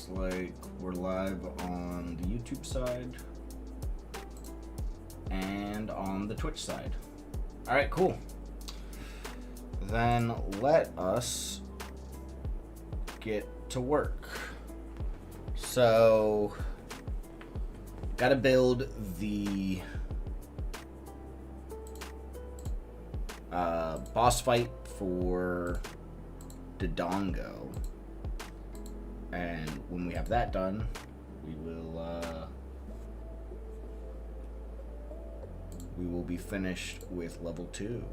Looks like we're live on the YouTube side and on the Twitch side. All right, cool. Then let us get to work. So, gotta build the boss fight for Dodongo. And when we have that done, we will be finished with level 2.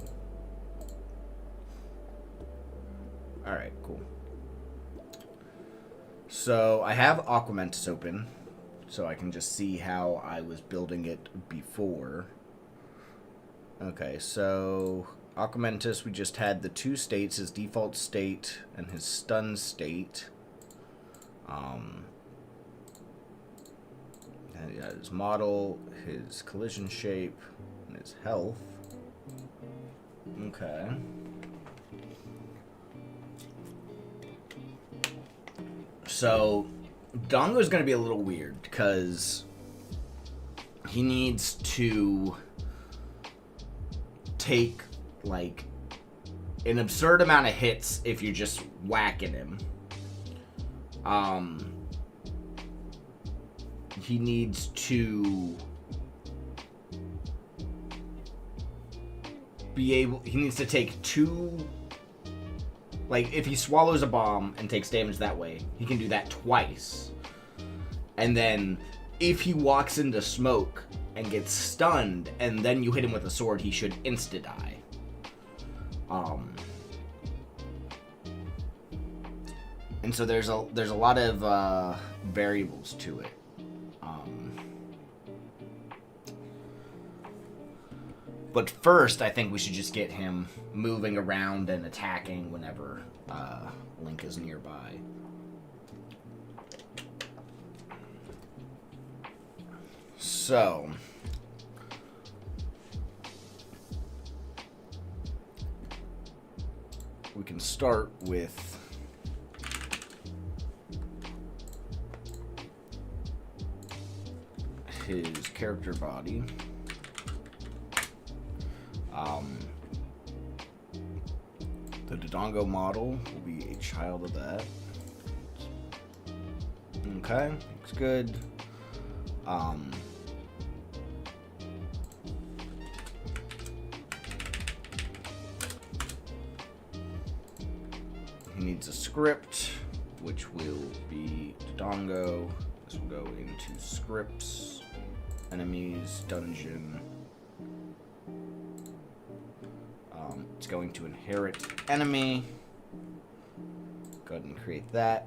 Alright, cool. So I have Aquamentus open, so I can just see how I was building it before. Okay, so Aquamentus, we just had the 2 states, his default state and his stun state. And yeah, his model, his collision shape, and his health. Okay. So, Dongo's going to be a little weird because he needs to take, like, an absurd amount of hits if you're just whacking him. He needs to he needs to take 2, like, if he swallows a bomb and takes damage that way, he can do that twice. And then, if he walks into smoke and gets stunned, and then you hit him with a sword, he should insta-die. And so there's a lot of variables to it. But first, I think we should just get him moving around and attacking whenever Link is nearby. So, we can start with his character body. The Dodongo model will be a child of that. Okay, looks good. He needs a script, which will be Dodongo. This will go into scripts, enemies, dungeon. It's going to inherit enemy. Go ahead and create that.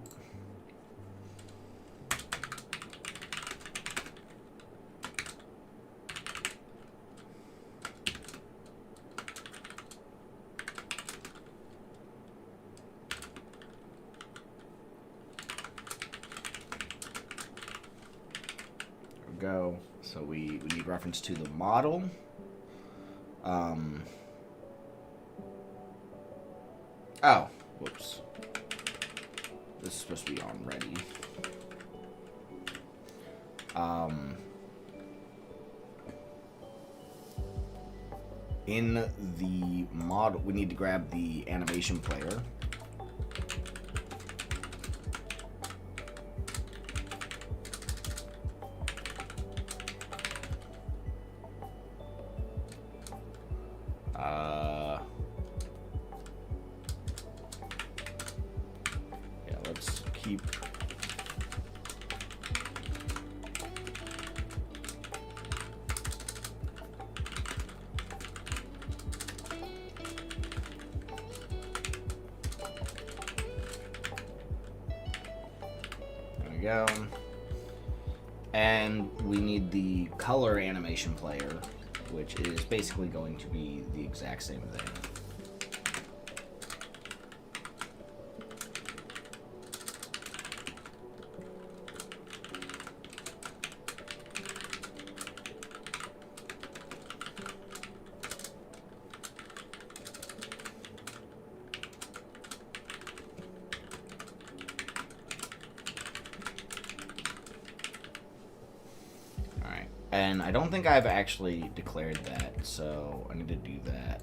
There we go. So we need reference to the model. Oh, whoops. This is supposed to be on ready. In the model, we need to grab the animation player. Let's keep there we go. And we need the color animation player, which is basically going to be the exact same thing. And I don't think I've actually declared that, so I need to do that.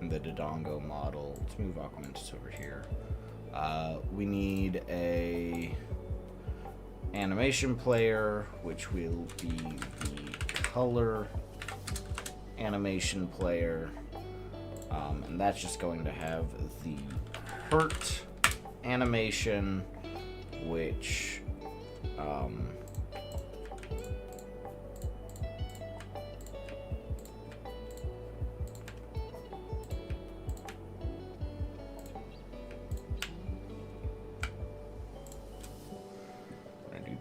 In the Dodongo model, let's move Aquamentus over here. We need a animation player, which will be the color animation player. And that's just going to have the hurt animation, which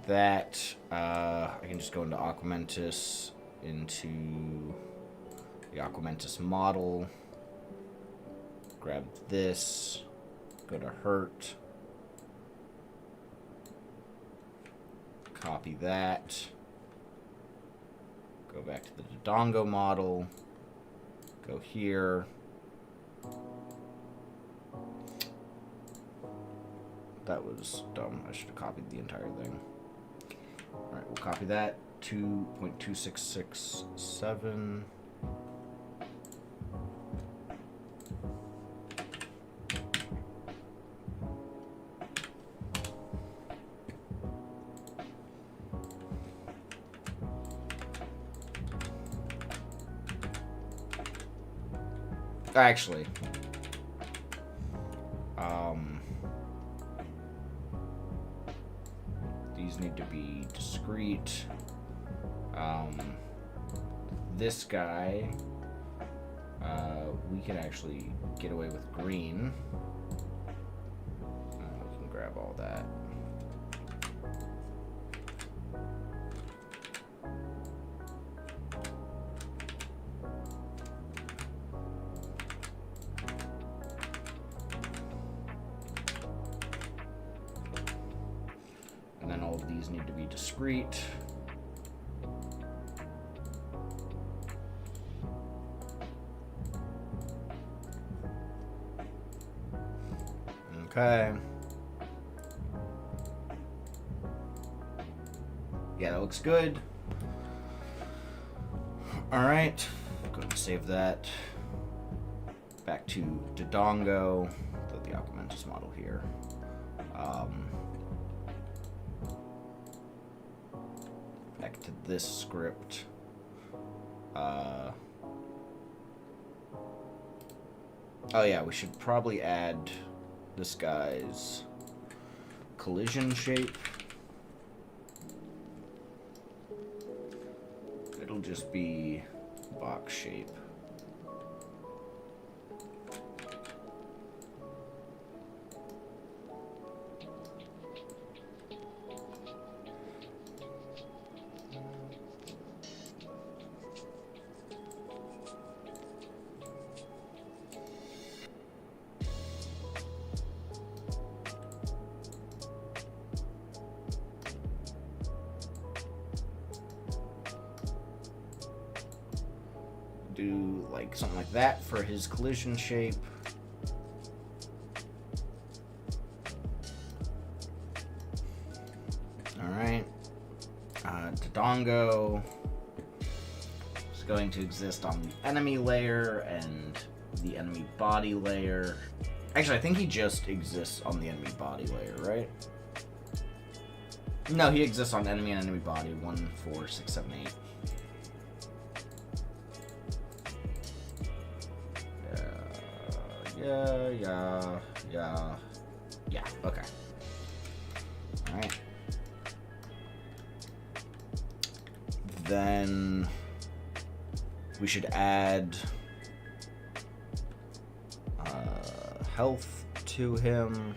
that. I can just go into Aquamentus, into the Aquamentus model, grab this, go to hurt, copy that, go back to the Dodongo model, go here. That was dumb. I should have copied the entire thing. Alright, we'll copy that. 2.2667. Actually, these need to be discrete. This guy, we can actually get away with green. We can grab all that. And then all of these need to be discrete. Okay. Yeah, that looks good. Alright. Go ahead and save that. Back to Dodongo. Put the Aquamentus model here. Back to this script. Oh yeah, we should probably add this guy's collision shape. It'll just be box shape. Do like something like that for his collision shape. Alright. Dodongo is going to exist on the enemy layer and the enemy body layer. Actually, I think he just exists on the enemy body layer, right? No, he exists on enemy and enemy body. 1, 4, 6, 7, 8. Yeah, okay. Alright. Then we should add health to him.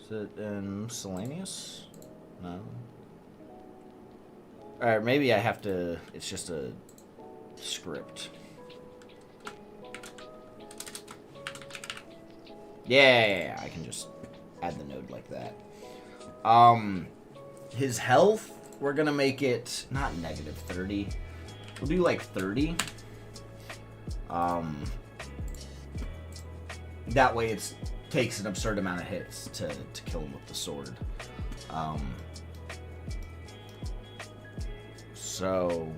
Is it in miscellaneous? No. Alright, maybe I have to... It's just a script. Yeah, I can just add the node like that. His health, we're gonna make it not negative 30. We'll do like 30. That way it takes an absurd amount of hits to kill him with the sword. So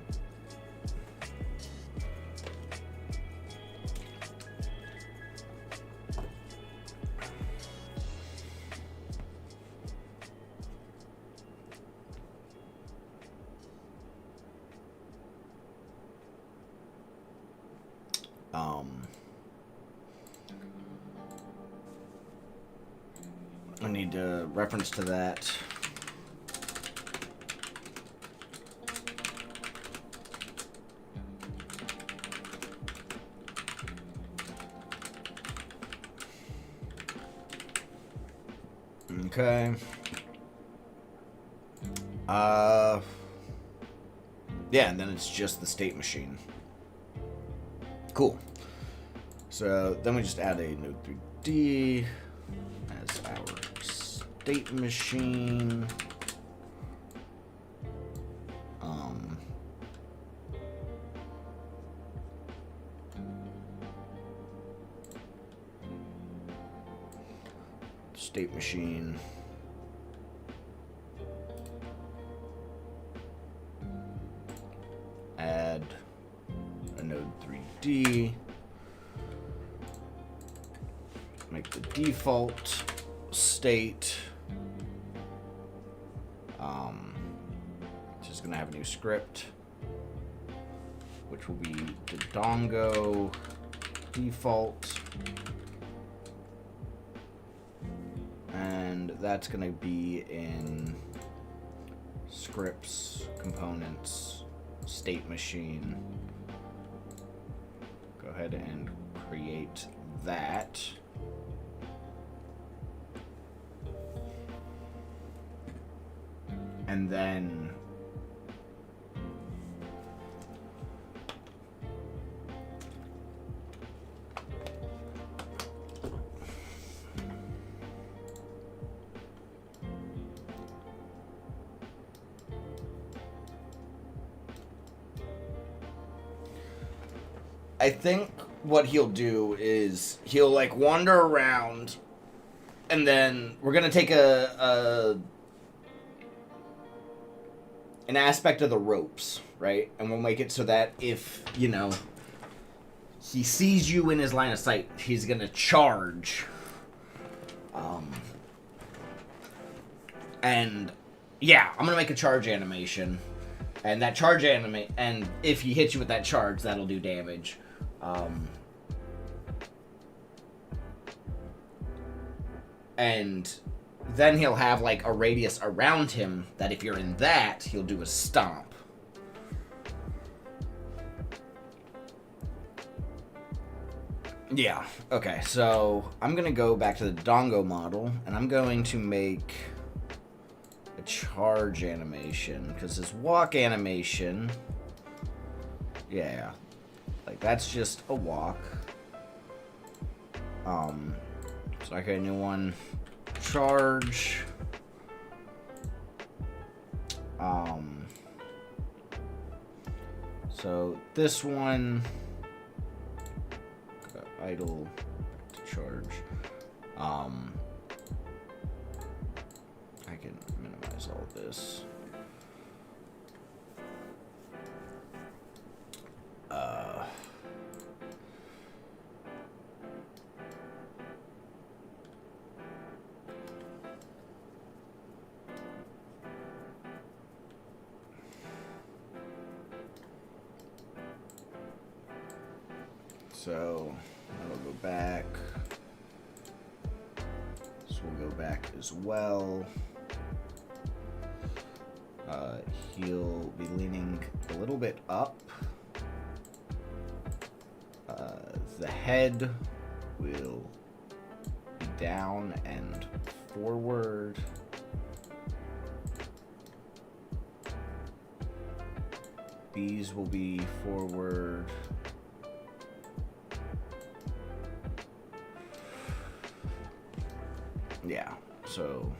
I need a reference to that. Okay. Yeah, and then it's just the state machine. Cool. So then we just add a node 3D as our state machine. State machine. Add a node 3D. Make the default state. Just gonna have a new script, which will be Dodongo default. And that's going to be in scripts, components, state machine. Go ahead and create that. And then I think what he'll do is he'll like wander around, and then we're gonna take an aspect of the ropes, right? And we'll make it so that if, you know, he sees you in his line of sight, he's gonna charge. And yeah, I'm gonna make a charge animation. And that charge and if he hits you with that charge, that'll do damage. And then he'll have like a radius around him that if you're in that, he'll do a stomp. Yeah, okay, so I'm gonna go back to the Dongo model, and I'm going to make a charge animation, because his walk animation, yeah, like that's just a walk. So I create a new one, charge. So this one, idle, back to charge. I can minimize all this. So I'll go back. So we'll go back as well. He'll be leaning a little bit up. The head will be down and forward. Bees will be forward. Yeah, so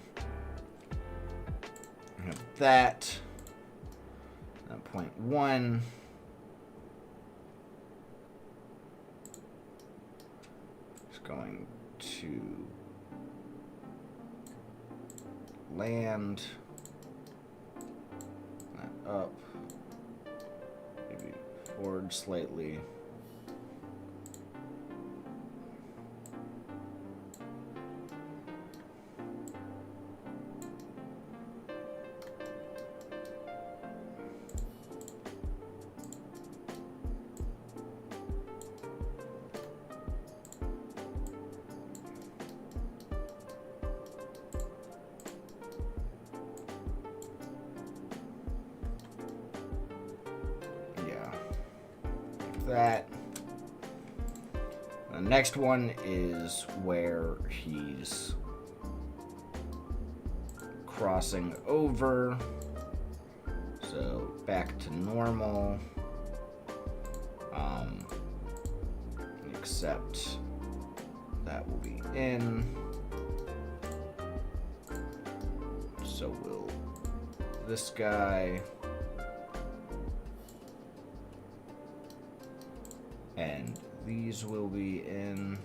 that. 0.1. It's going to land that up, maybe forward slightly. That. The next one is where he's crossing over, so back to normal, except that will be in, so will this guy. And these will be in.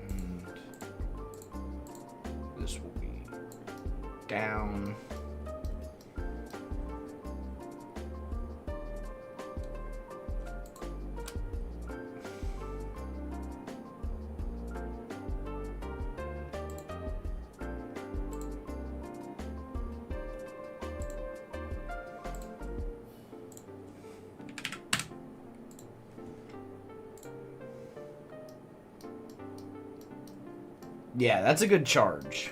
And this will be down. Yeah, that's a good charge.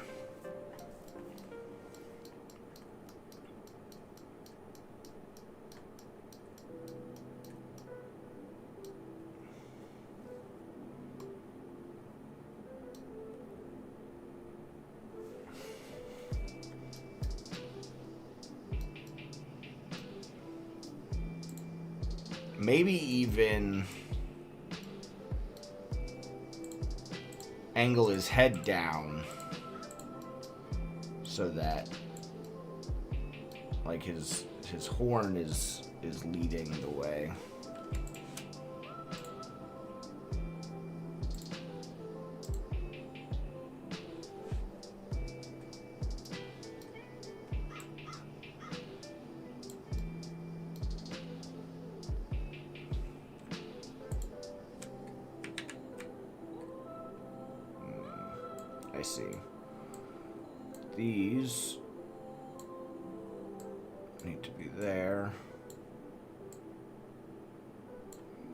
Maybe even angle his head down so that like his horn is leading the way. I see. These need to be there.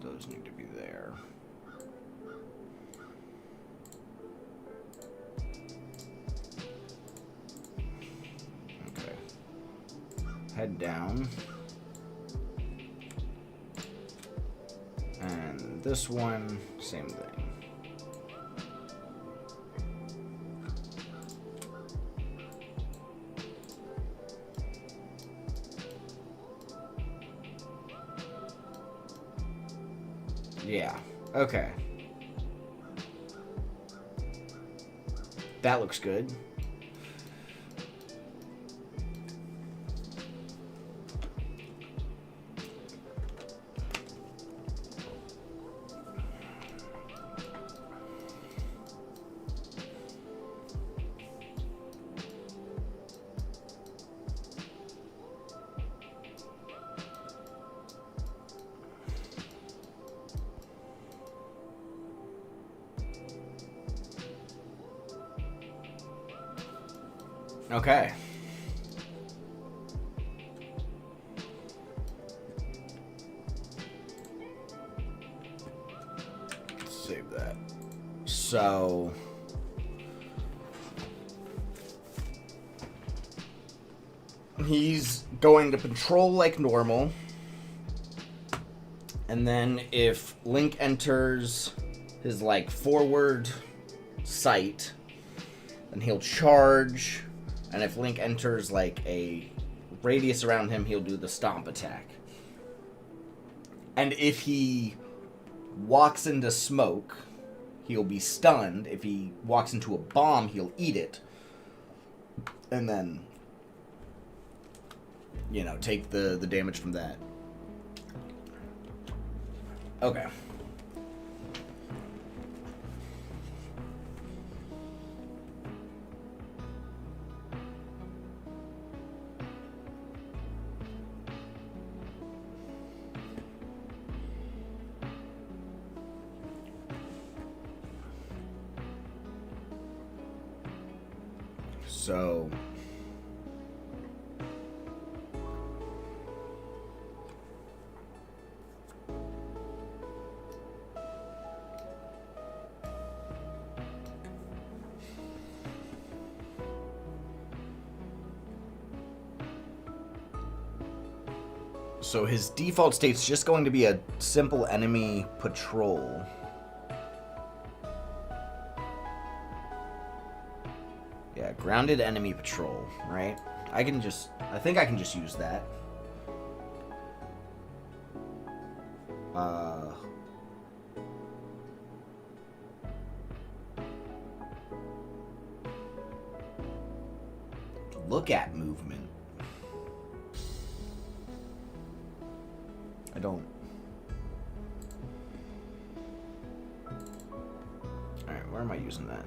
Those need to be there. Okay. Head down. And this one, same thing. Yeah, okay. That looks good. Okay. Save that. So he's going to patrol like normal. And then if Link enters his like forward sight, then he'll charge. And if Link enters like a radius around him, he'll do the stomp attack. And if he walks into smoke, he'll be stunned. If he walks into a bomb, he'll eat it. And then, you know, take the damage from that. Okay. So his default state's just going to be a simple enemy patrol. Yeah, grounded enemy patrol, right? I think I can just use that. Look at movement. I don't. Alright, where am I using that?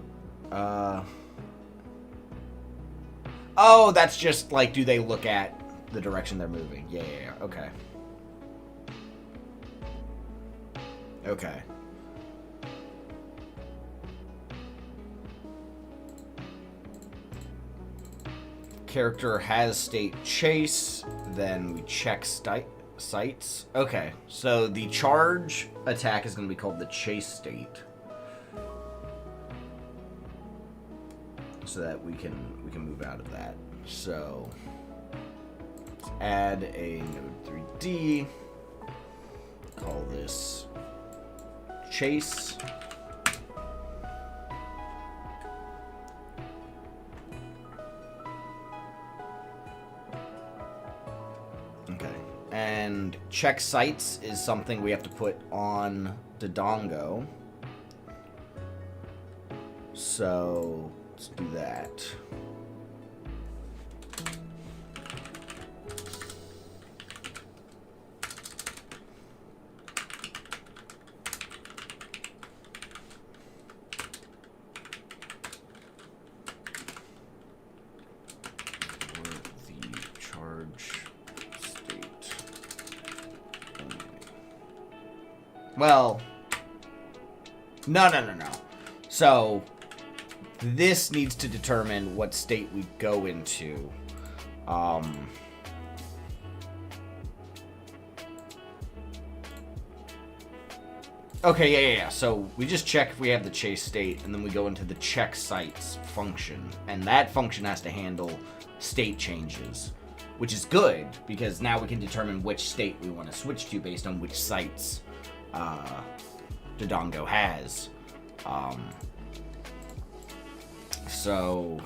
Oh, that's just like, do they look at the direction they're moving? Yeah, okay. Okay. Character has state chase, then we check sights. Okay, so the charge attack is going to be called the chase state. So that we can move out of that. So let's add a node 3D. Call this chase. Okay. And check sights is something we have to put on Dodongo. So let's do that. The charge state. Well, no. So this needs to determine what state we go into. Okay, yeah. So we just check if we have the chase state, and then we go into the check sights function. And that function has to handle state changes, which is good, because now we can determine which state we want to switch to based on which sights Dodongo has. So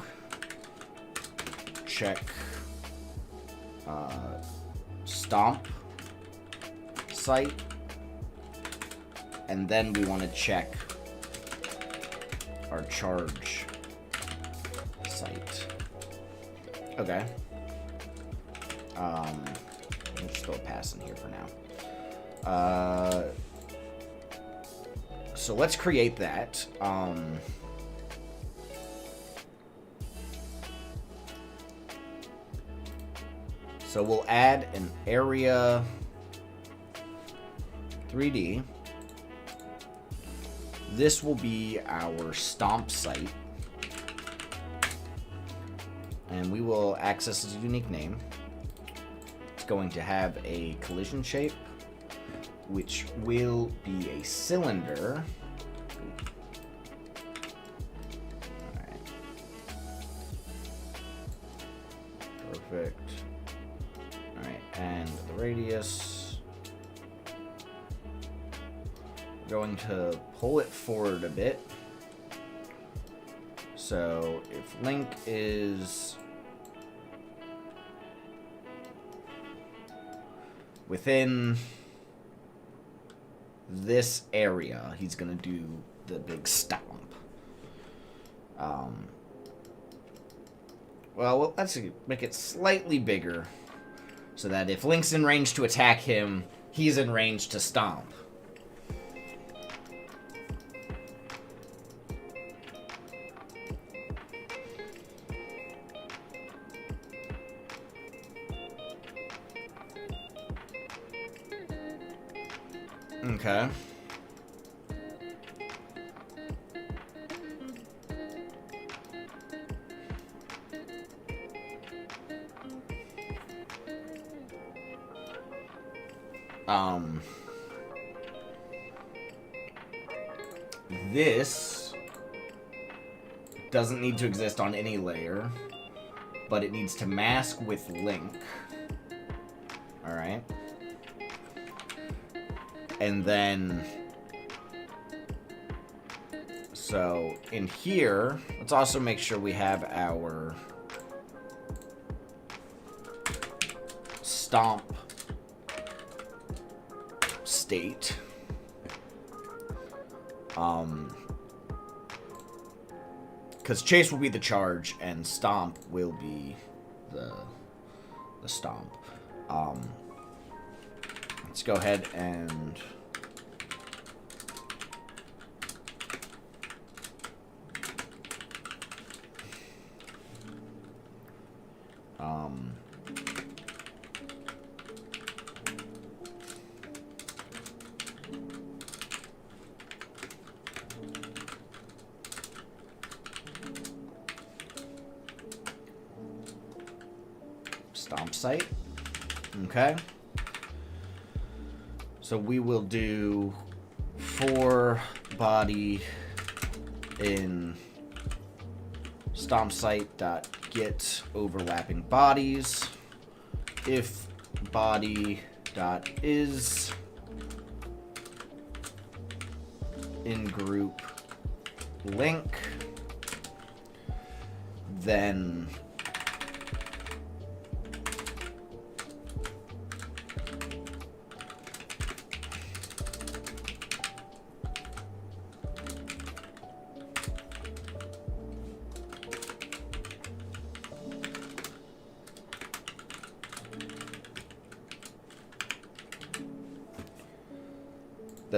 check stomp sight, and then we want to check our charge sight. Okay. Let's just throw a pass in here for now. So let's create that. So we'll add an area 3D. This will be our stomp site. And we will access its unique name. It's going to have a collision shape, which will be a cylinder. Alright. Perfect. Alright, and the radius. We're going to pull it forward a bit. So if Link is within this area, he's going to do the big stomp. Well, let's make it slightly bigger so that if Link's in range to attack him, he's in range to stomp. Okay. This doesn't need to exist on any layer, but it needs to mask with Link. Alright. And then, so in here, let's also make sure we have our stomp state. Because chase will be the charge and stomp will be the stomp. Let's go ahead and stomp site. Okay. So we will do for body in stomp site dot get overlapping bodies if body dot is in group Link, then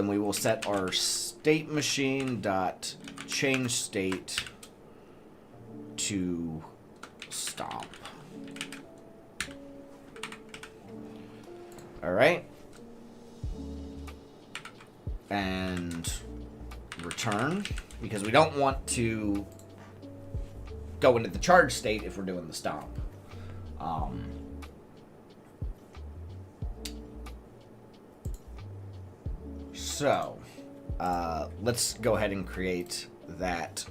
we will set our state machine dot change state to stomp. All right. And return, because we don't want to go into the charge state if we're doing the stomp. So, let's go ahead and create that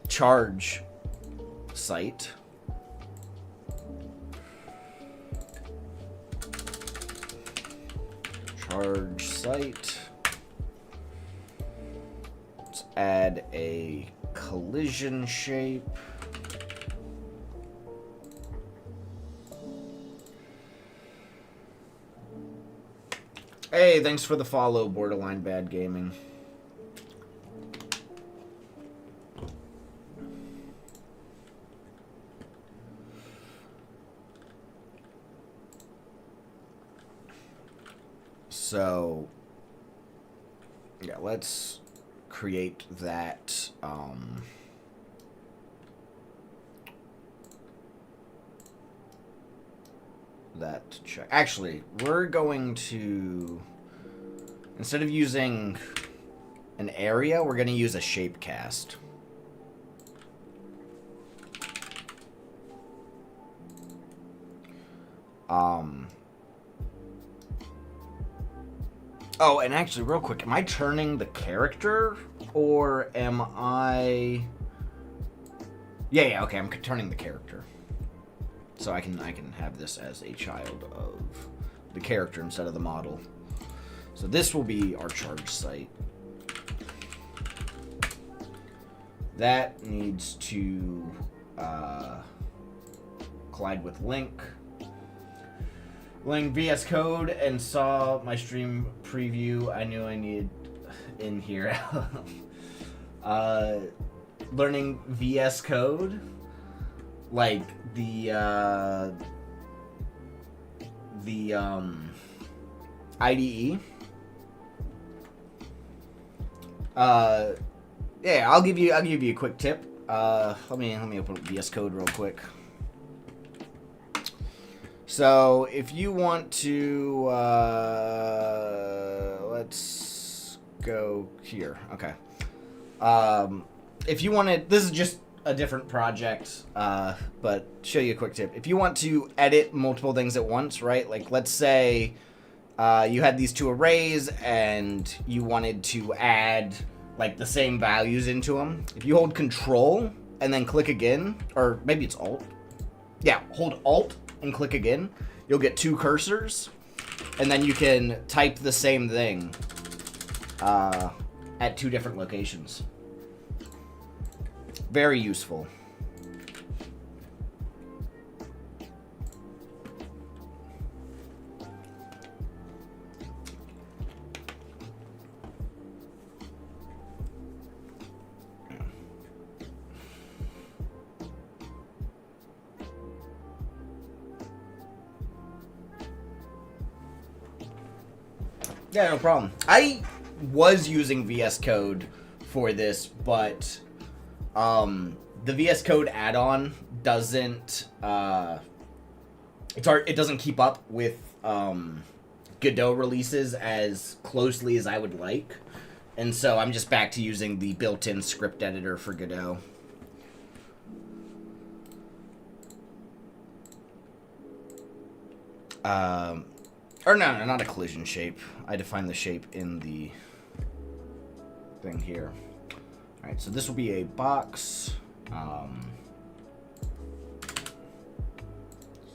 charge site. Charge site. Let's add a collision shape. Hey, thanks for the follow, Borderline Bad Gaming. So, yeah, let's create that, that check. Actually, we're going to, instead of using an area, we're going to use a shape cast. Oh, and actually, real quick, am I turning the character, or am I... Yeah, okay, I'm turning the character. So I can have this as a child of the character instead of the model. So this will be our charge site. That needs to collide with Link. Learning VS Code and saw my stream preview. I knew I needed in here. Learning VS Code, like the IDE. Yeah, I'll give you a quick tip. Let me open up VS Code real quick. So if you want to, let's go here. Okay. If you wanted, this is just a different project, but show you a quick tip. If you want to edit multiple things at once, right? Like let's say you had these two arrays and you wanted to add like the same values into them. If you hold Control and then click again, or maybe it's Alt. Yeah, hold Alt and click again. You'll get two cursors, and then you can type the same thing at two different locations. Very useful. Yeah, no problem. I was using VS Code for this, but the VS Code add-on doesn't it doesn't keep up with Godot releases as closely as I would like, and so I'm just back to using the built-in script editor for Godot. Or no, not a collision shape. I define the shape in the thing here. Alright, so this will be a box. So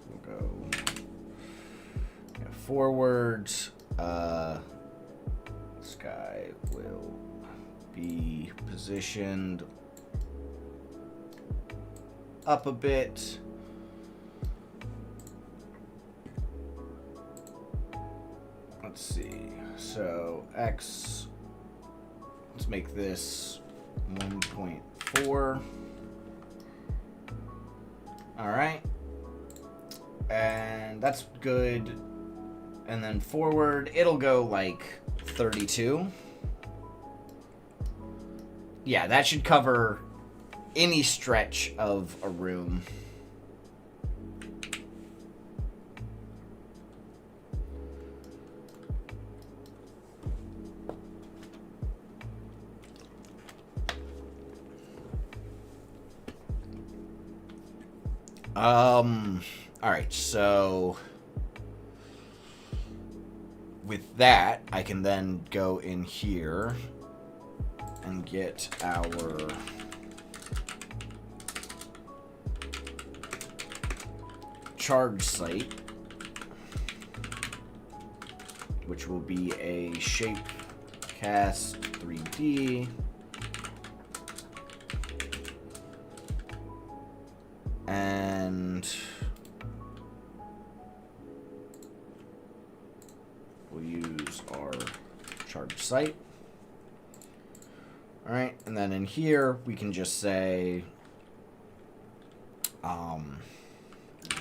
we'll go forward. This guy will be positioned up a bit. Let's see. So X, let's make this 1.4. All right. And that's good. And then forward, it'll go like 32. Yeah, that should cover any stretch of a room. All right, so with that, I can then go in here and get our charge site, which will be a shape cast 3D. And we'll use our charge site. All right, and then in here we can just say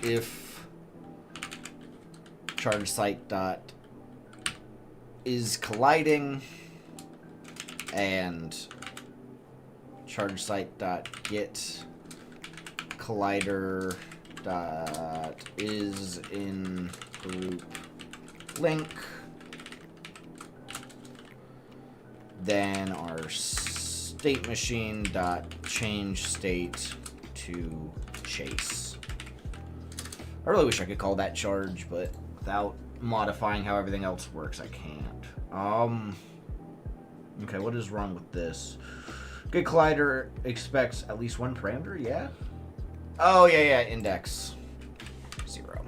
if charge site dot is colliding and charge site dot get collider dot is in group link, then our state machine dot change state to chase. I really wish I could call that charge, but without modifying how everything else works, I can't. Okay, what is wrong with this? Good collider expects at least one parameter, yeah? Oh, yeah, index 0.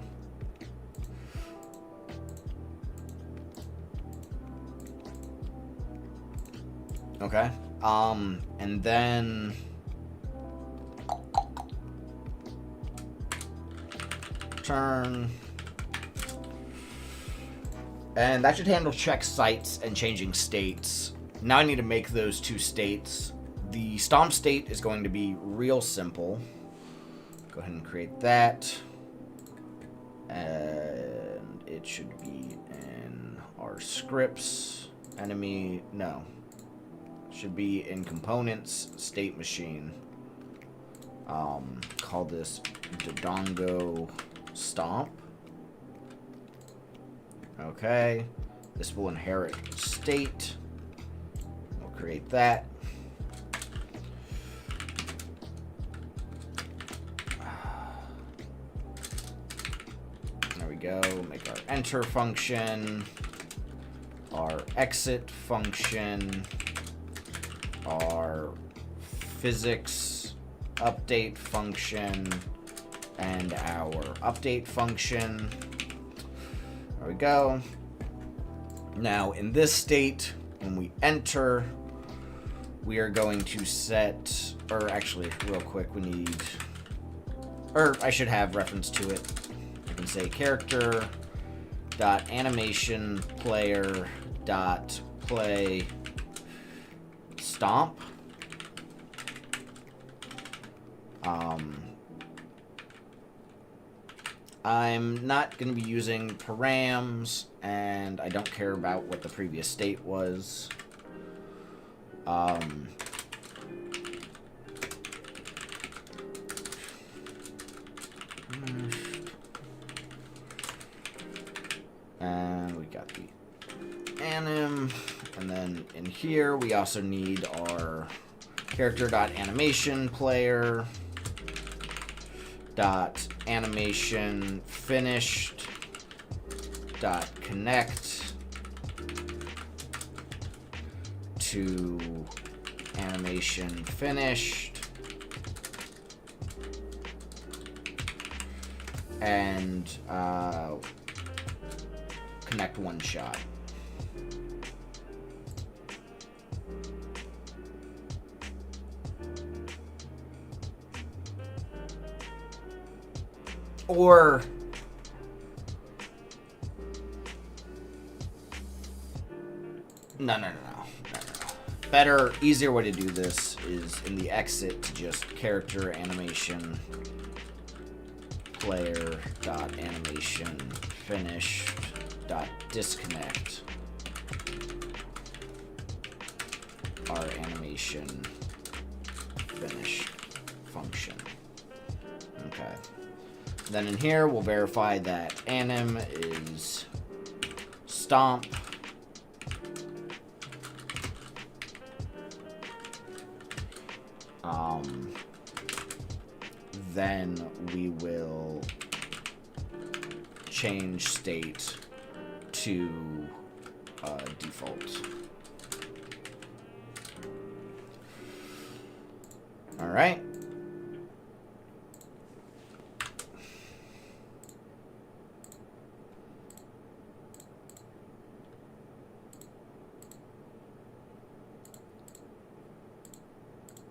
Okay. And then turn And that should handle check sites and changing states. Now I need to make those 2 states. The stomp state is going to be real simple. Go ahead and create that. And it should be in our scripts. Enemy, no. Should be in components, state machine. Call this Dodongo Stomp. Okay. This will inherit state. We'll create that. There we go. Make our enter function. Our exit function. Our physics update function. And our update function. There we go. Now, in this state, when we enter, we are going to set, or actually, real quick, we need, or I should have reference to it. I can say character dot animation player dot play stomp. I'm not going to be using params, and I don't care about what the previous state was. And we got the anim, and then in here we also need our character.animation player dot animation finished dot connect to animation finished and connect one shot. Or no. Better, easier way to do this is in the exit to just character animation player dot animation finished dot disconnect our animation finish function. Okay. Then in here, we'll verify that anim is stomp. Then we will change state to default. All right.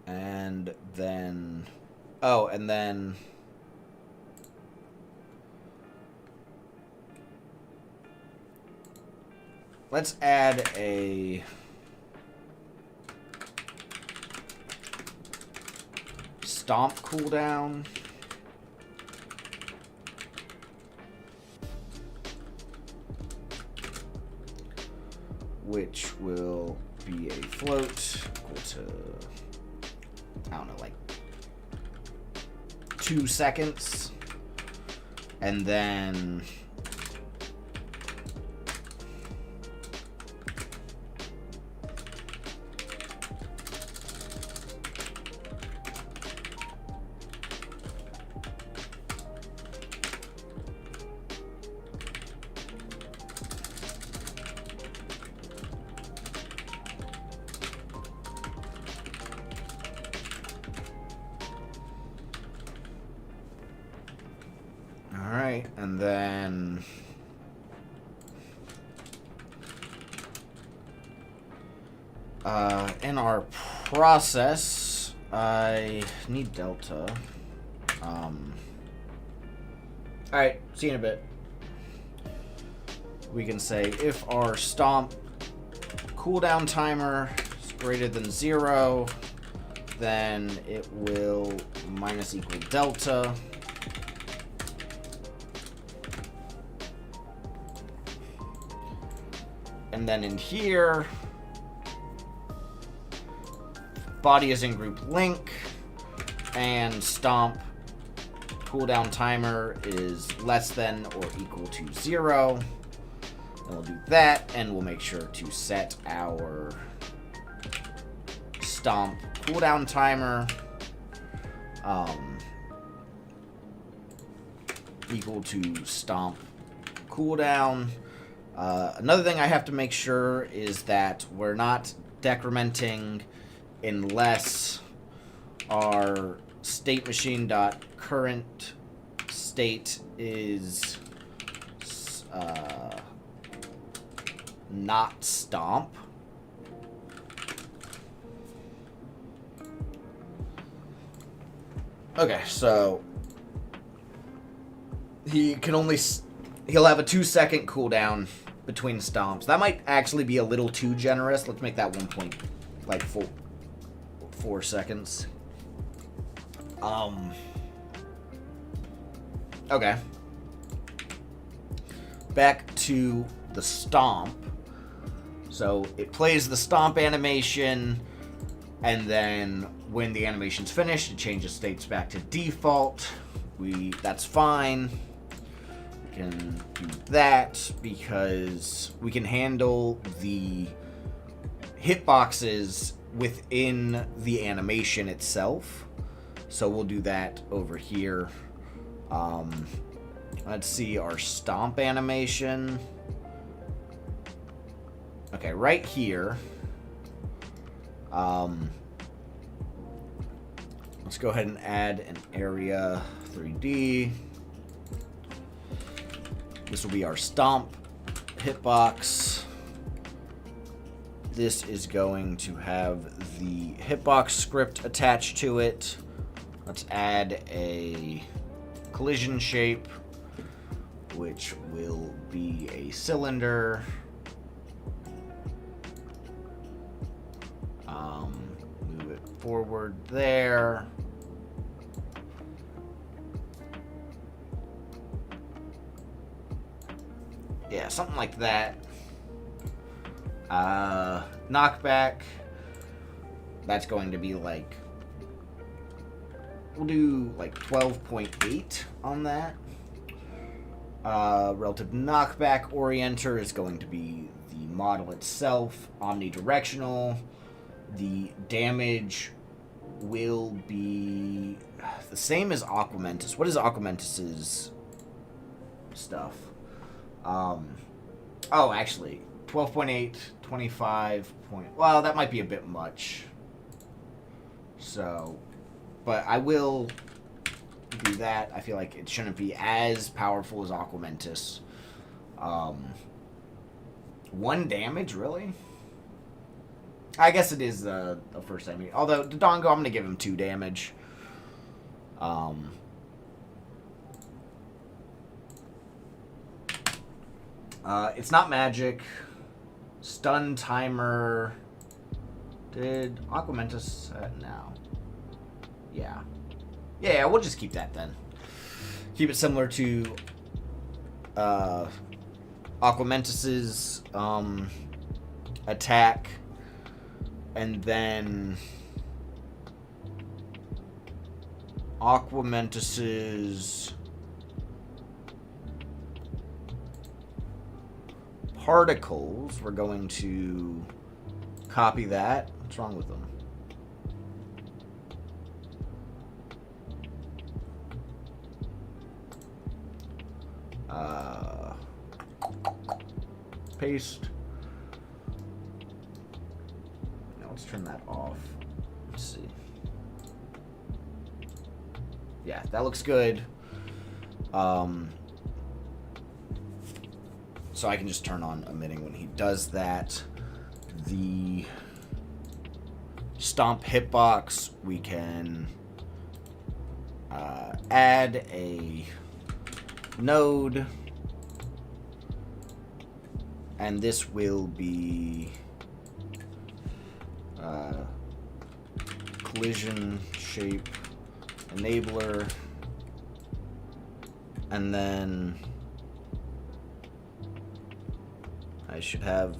And then, oh, and then let's add a stomp cooldown. Which will be a float equal to, I don't know, like 2 seconds. And then and then in our process, I need delta. Alright, see you in a bit. we can say if our stomp cooldown timer is greater than 0, then it will minus equal delta. And then in here, body is in group link, and stomp cooldown timer is less than or equal to 0. And we'll do that, and we'll make sure to set our stomp cooldown timer equal to stomp cooldown. Another thing I have to make sure is that we're not decrementing unless our state machine dot current state is not stomp. Okay, so he'll have a 2-second cooldown between stomps. That might actually be a little too generous. Let's make that 1.4 seconds. Okay. Back to the stomp. So it plays the stomp animation, and then when the animation's finished, it changes states back to default. That's fine. We can do that because we can handle the hitboxes within the animation itself. So we'll do that over here. Let's see our stomp animation. Okay, right here. Let's go ahead and add an area 3D. This will be our stomp hitbox. This is going to have the hitbox script attached to it. Let's add a collision shape, which will be a cylinder. Move it forward there. Yeah, something like that. Knockback. That's going to be like, we'll do like 12.8 on that. Relative knockback orienter is going to be the model itself. Omnidirectional. The damage will be the same as Aquamentus. What is Aquamentus's stuff? Oh, actually, 12.8, 25 point... Well, that might be a bit much. So, but I will do that. I feel like it shouldn't be as powerful as Aquamentus. 1 damage, really? I guess it is the first enemy. Although, Dodongo, I'm going to give him 2 damage. It's not magic. Stun timer. Did Aquamentus... no. Yeah. Yeah, we'll just keep that then. Keep it similar to Aquamentus's attack. And then Aquamentus's particles, we're going to copy that. What's wrong with them? Paste. Now let's turn that off. Let's see. Yeah, that looks good. So I can just turn on emitting when he does that. The stomp hitbox, we can add a node And this will be collision shape enabler, and then I should have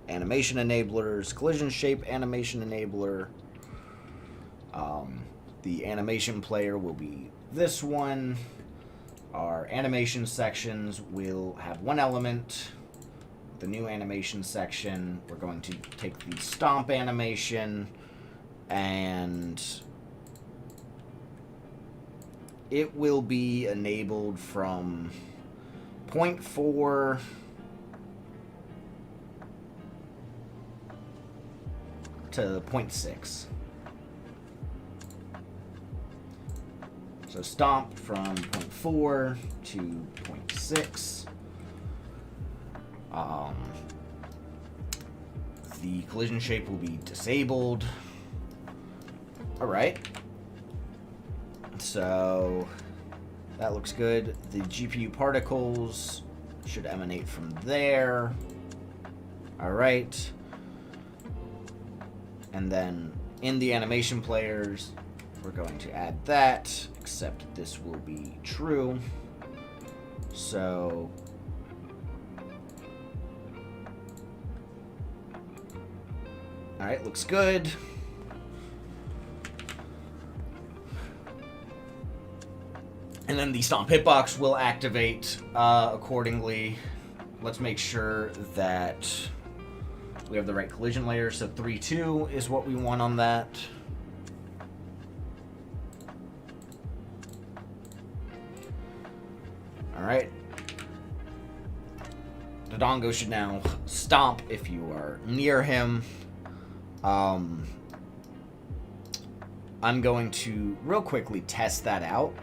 animation enablers, collision shape animation enabler. The animation player will be this one. Our animation sections will have one element. The new animation section, we're going to take the stomp animation, and it will be enabled from 0.4 to 0.6. So stomp from 0.4 to 0.6. The collision shape will be disabled. Alright. So that looks good. The GPU particles should emanate from there. Alright. And then in the animation players, we're going to add that, except this will be true. So alright, looks good. And then the stomp hitbox will activate accordingly. Let's make sure that we have the right collision layer. So 3-2 is what we want on that. Alright. Dodongo should now stomp if you are near him. I'm going to real quickly test that out,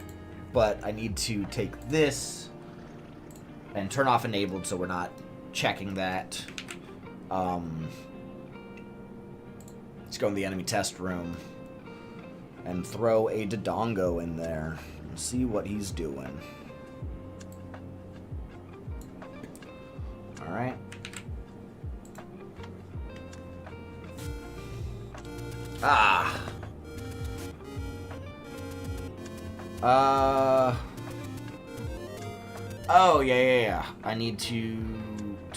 but I need to take this and turn off enabled so we're not checking that. Let's go in the enemy test room and throw a Dodongo in there and see what he's doing. Alright. Ah. Oh, yeah. I need to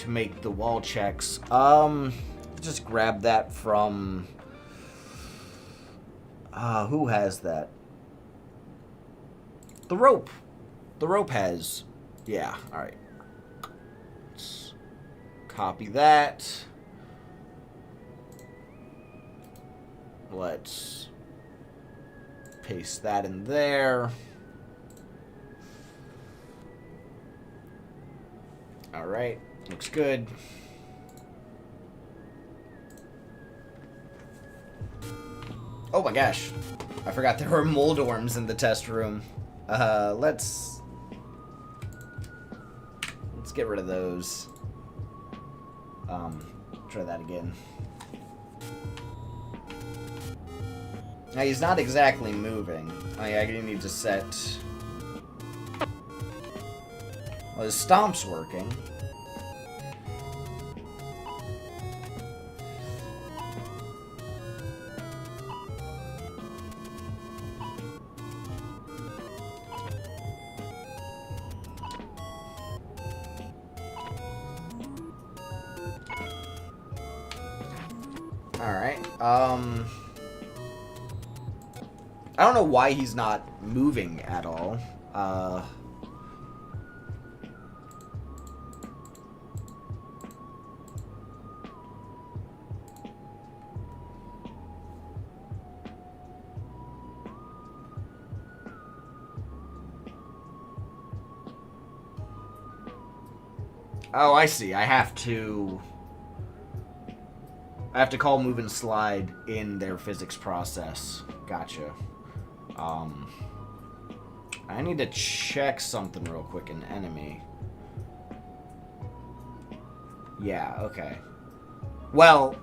make the wall checks. Just grab that from... who has that? The rope. The rope has... Yeah, alright. Let's copy that. Let's paste that in there. Alright, looks good. Oh my gosh, I forgot there were Moldorms in the test room. Let's get rid of those. Try that again. Now he's not exactly moving. I need to set... Well, his stomp's working. Alright, I don't know why he's not moving at all. Oh, I see. I have to call move and slide in their physics process. Gotcha. I need to check something real quick in enemy. Yeah, okay. Well...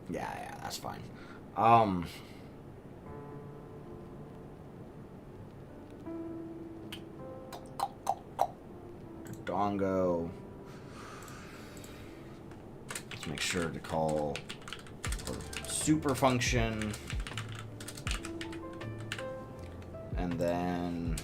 Yeah, that's fine. Dodongo. Let's make sure to call super function. And then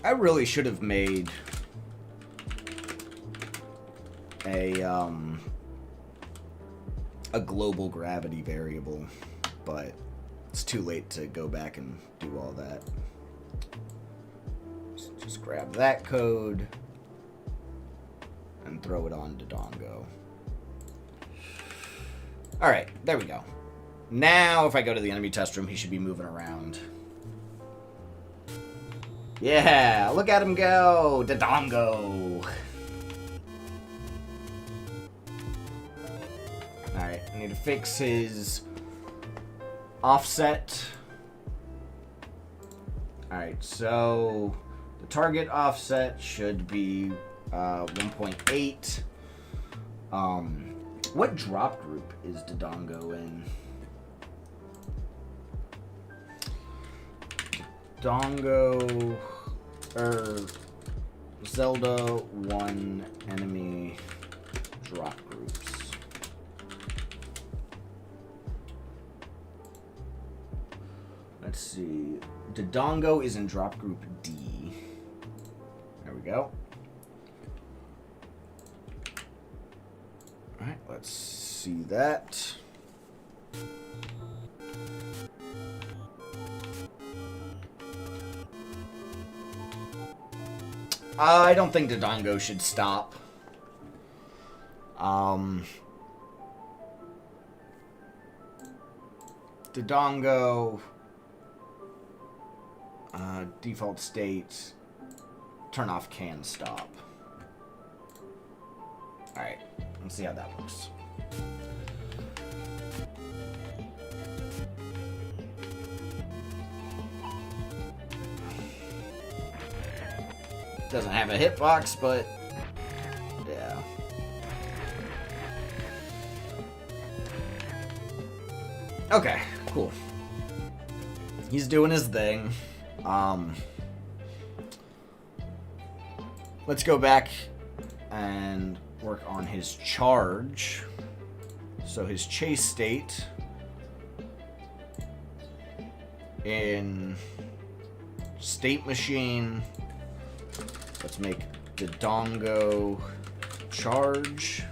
I really should have made a global gravity variable, but it's too late to go back and do all that. So just grab that code and throw it on Dodongo. Alright, there we go. Now if I go to the enemy test room, he should be moving around. Yeah, look at him go! Dodongo! Alright, I need to fix his offset. Alright, so the target offset should be 1.8. What drop group is Dodongo in? Dodongo Zelda 1 enemy drop groups. Let's see. Dodongo is in drop group D. There we go. Alright, let's see that. I don't think Dodongo should stop. Dodongo default state, turn off can stop. Alright, let's see how that works. Doesn't have a hitbox, but yeah. Okay, cool. He's doing his thing. Let's go back and work on his charge. So his chase state in state machine. Let's make Dodongo charge.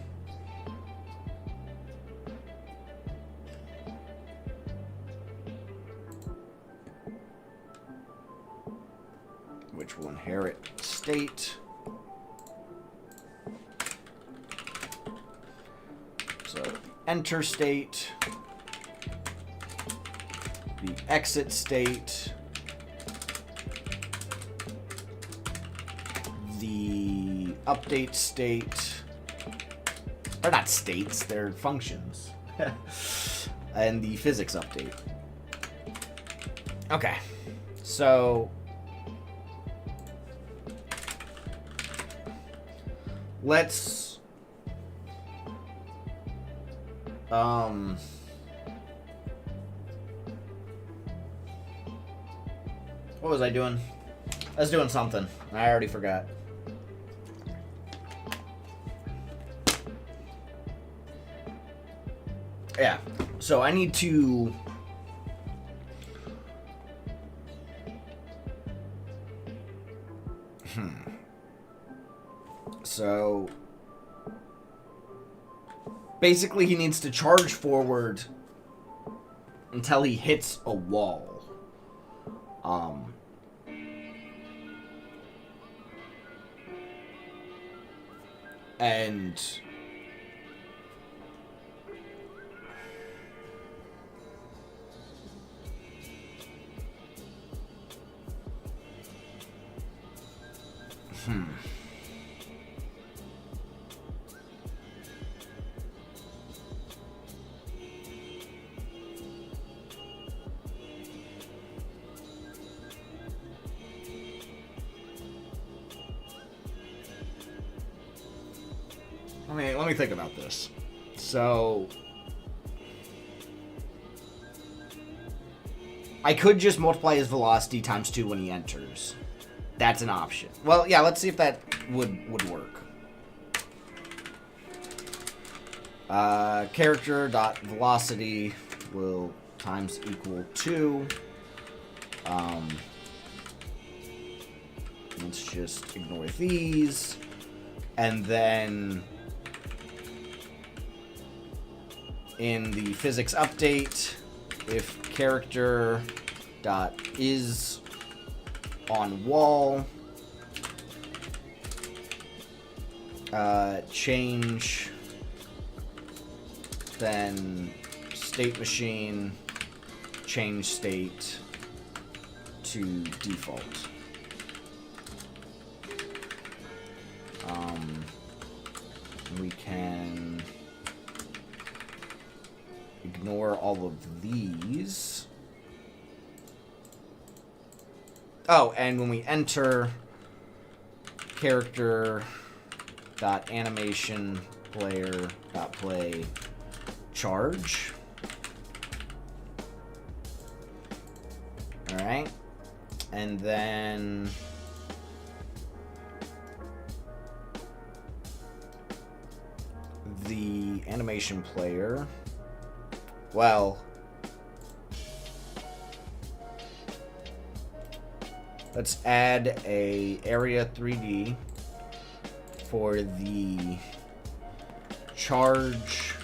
Which will inherit state. So enter state, the exit state, the update state, or not states, they're functions, and the physics update. Okay, so let's what was I doing? I was doing something. I already forgot. Yeah. So I need to So basically he needs to charge forward until he hits a wall. And let me think about this. So I could just multiply his velocity times 2 when he enters. That's an option. Well, yeah, let's see if that would work. Character dot velocity will times equal 2. Let's just ignore these. And then in the physics update, if character dot is on wall, change, then state machine, change state to default. We can ignore all of these. Oh, and when we enter character dot animation player dot play charge. All right, and then the animation player. Well, let's add a area 3D for the charge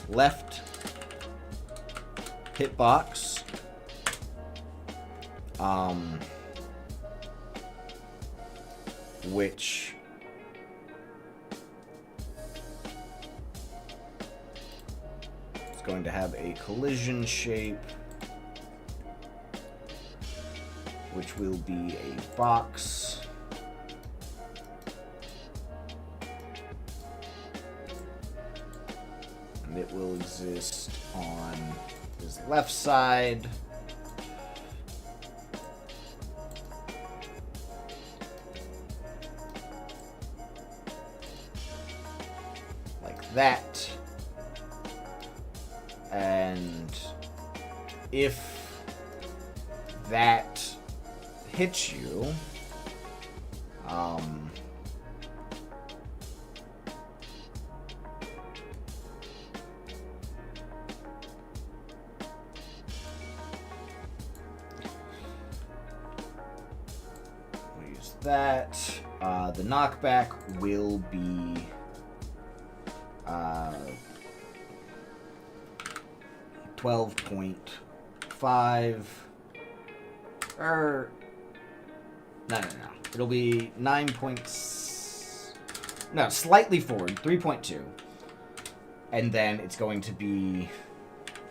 left hitbox. Which is going to have a collision shape, which will be a box. And it will exist on his left side. Like that. And if that hits you, we'll use that. The knockback will be 12.5 or no. It'll be 9 points. No, slightly forward, 3.2. And then it's going to be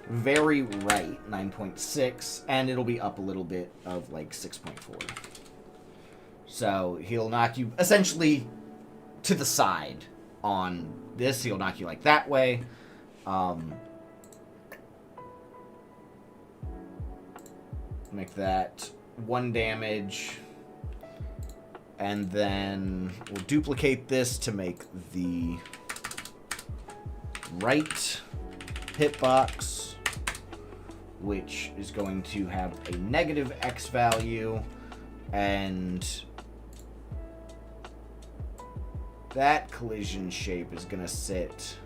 very right, 9.6, and it'll be up a little bit of like 6.4. So he'll knock you essentially to the side on this. He'll knock you like that way. Make that 1 damage. And then we'll duplicate this to make the right hitbox, which is going to have a negative X value, and that collision shape is going to sit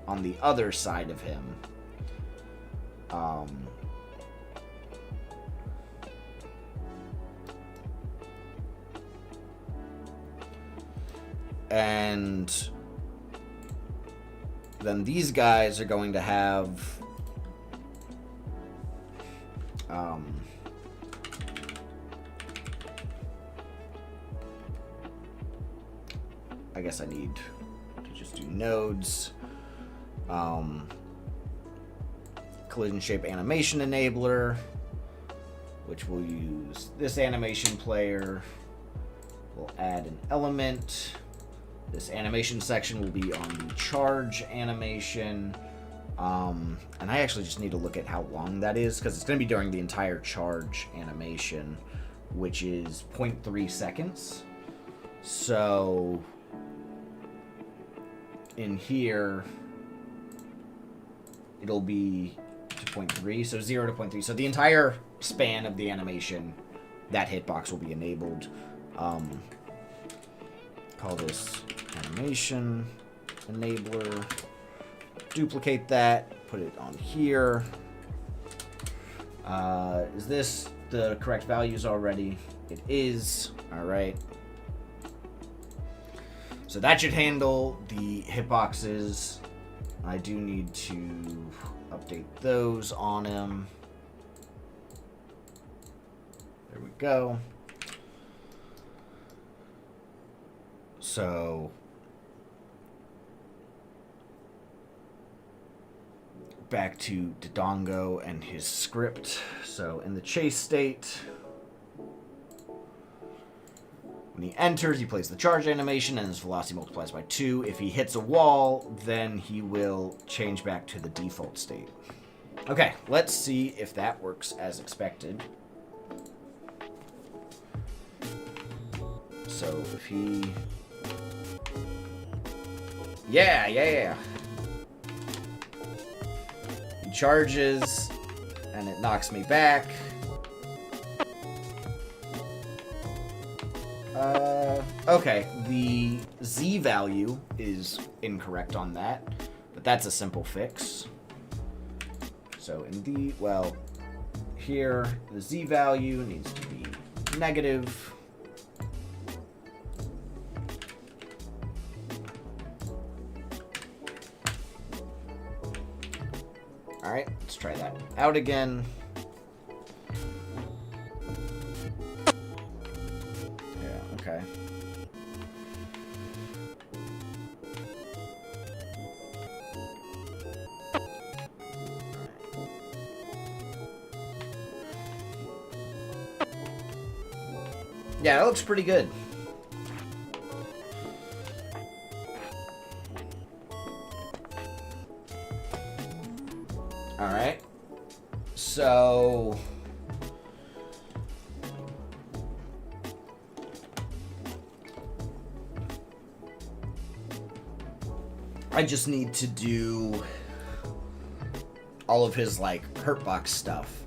on the other side of him. And then these guys are going to have I guess I need to just do nodes. Collision shape animation enabler, which will use this animation player. We'll add an element. This animation section will be on the charge animation. And I actually just need to look at how long that is, because it's going to be during the entire charge animation, which is 0.3 seconds. So in here, it'll be to 0.3, so 0 to 0.3. So the entire span of the animation, that hitbox will be enabled. Call this animation enabler. Duplicate that, put it on here. Is this the correct values already? It is. All right. So that should handle the hitboxes. I do need to update those on him. There we go. So back to Dodongo and his script. So in the chase state, when he enters, he plays the charge animation and his velocity multiplies by 2. If he hits a wall, then he will change back to the default state. Okay, let's see if that works as expected. So if he... Yeah. He charges, and it knocks me back. Okay, the Z value is incorrect on that, but that's a simple fix. So in the, well, here, the Z value needs to be negative. Alright, let's try that out again. Yeah, okay. Yeah, that looks pretty good. Alright. So... I just need to do all of his, like, hurtbox stuff.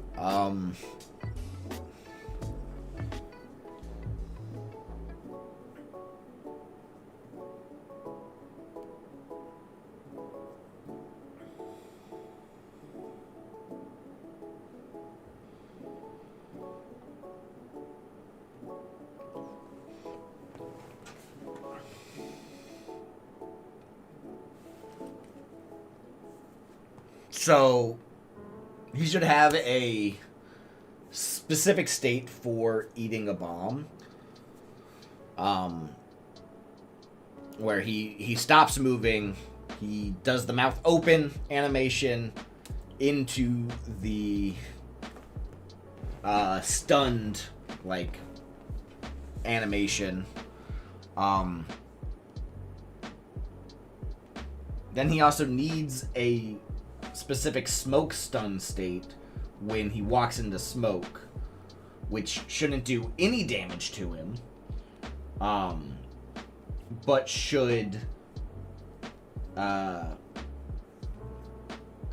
So, he should have a specific state for eating a bomb. Where he stops moving, he does the mouth open animation into the stunned, like, animation. Then he also needs a specific smoke stun state when he walks into smoke, which shouldn't do any damage to him, but should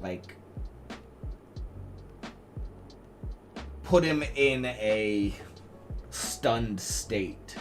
like put him in a stunned state.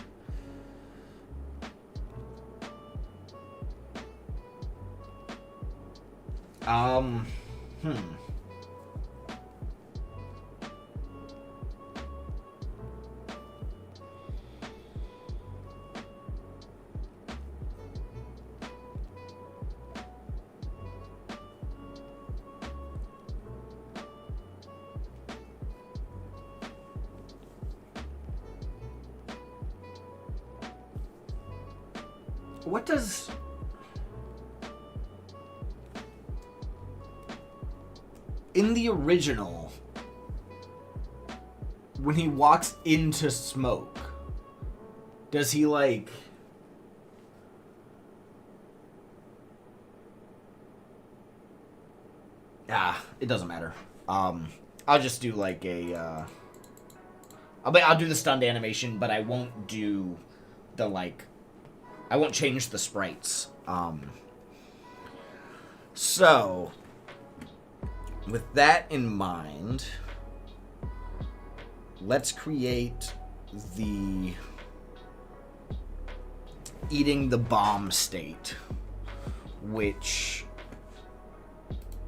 What does... In the original, when he walks into smoke, does he, like... it doesn't matter. I'll just do, like, I'll do the stunned animation, but I won't do the, like, I won't change the sprites. So, with that in mind, let's create the eating the bomb state, which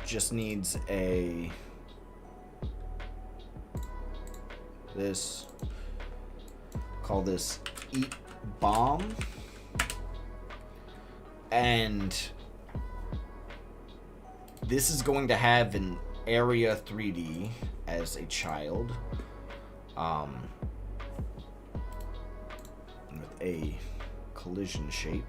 just needs call this eat bomb, and this is going to have an area 3D as a child, with a collision shape.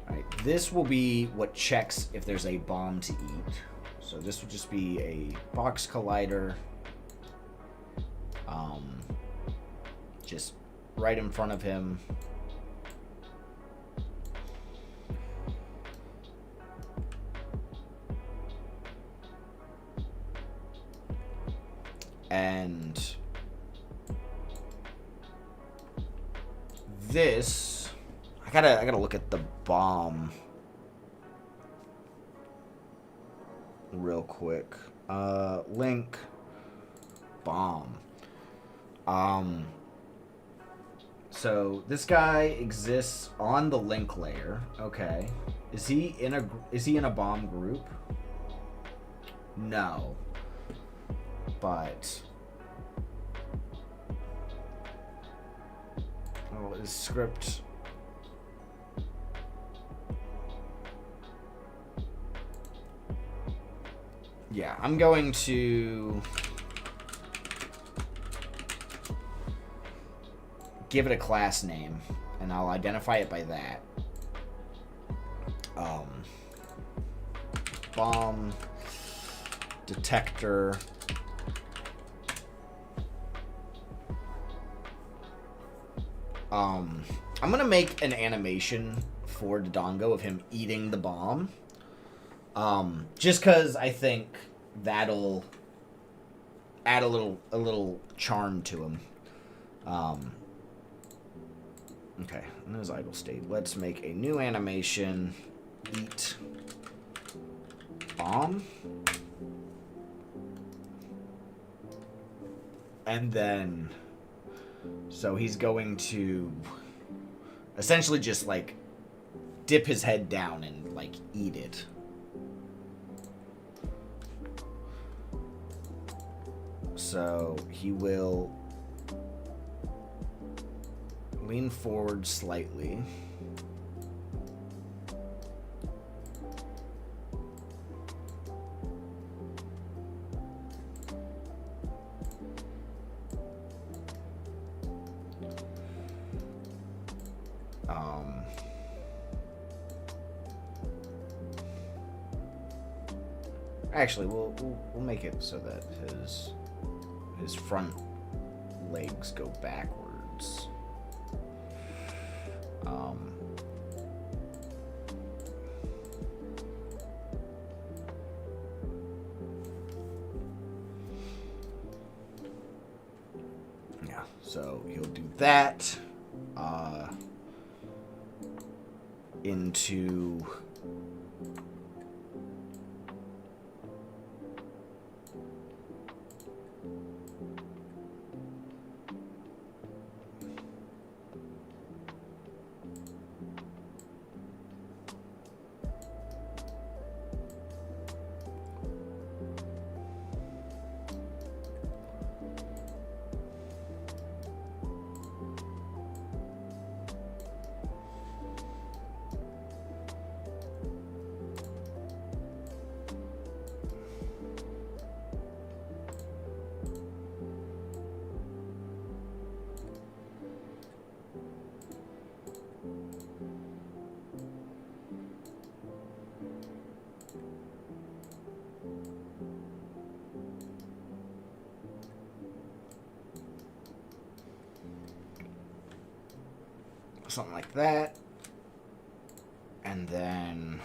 Alright, this will be what checks if there's a bomb to eat. So this would just be a box collider, just right in front of him. And this, I gotta look at the bomb real quick. Link bomb. So this guy exists on the link layer. Okay. Is he in a bomb group? No. But his script. Yeah, I'm going to give it a class name, and I'll identify it by that. Bomb detector. I'm gonna make an animation for Dodongo of him eating the bomb. Just cause I think that'll add a little charm to him. Okay, in his idle state, let's make a new animation. Eat bomb. And then, so he's going to essentially just like dip his head down and like eat it. So he will lean forward slightly. Actually, we'll make it so that his front legs go backwards. Yeah, so he'll do that into something like that. And then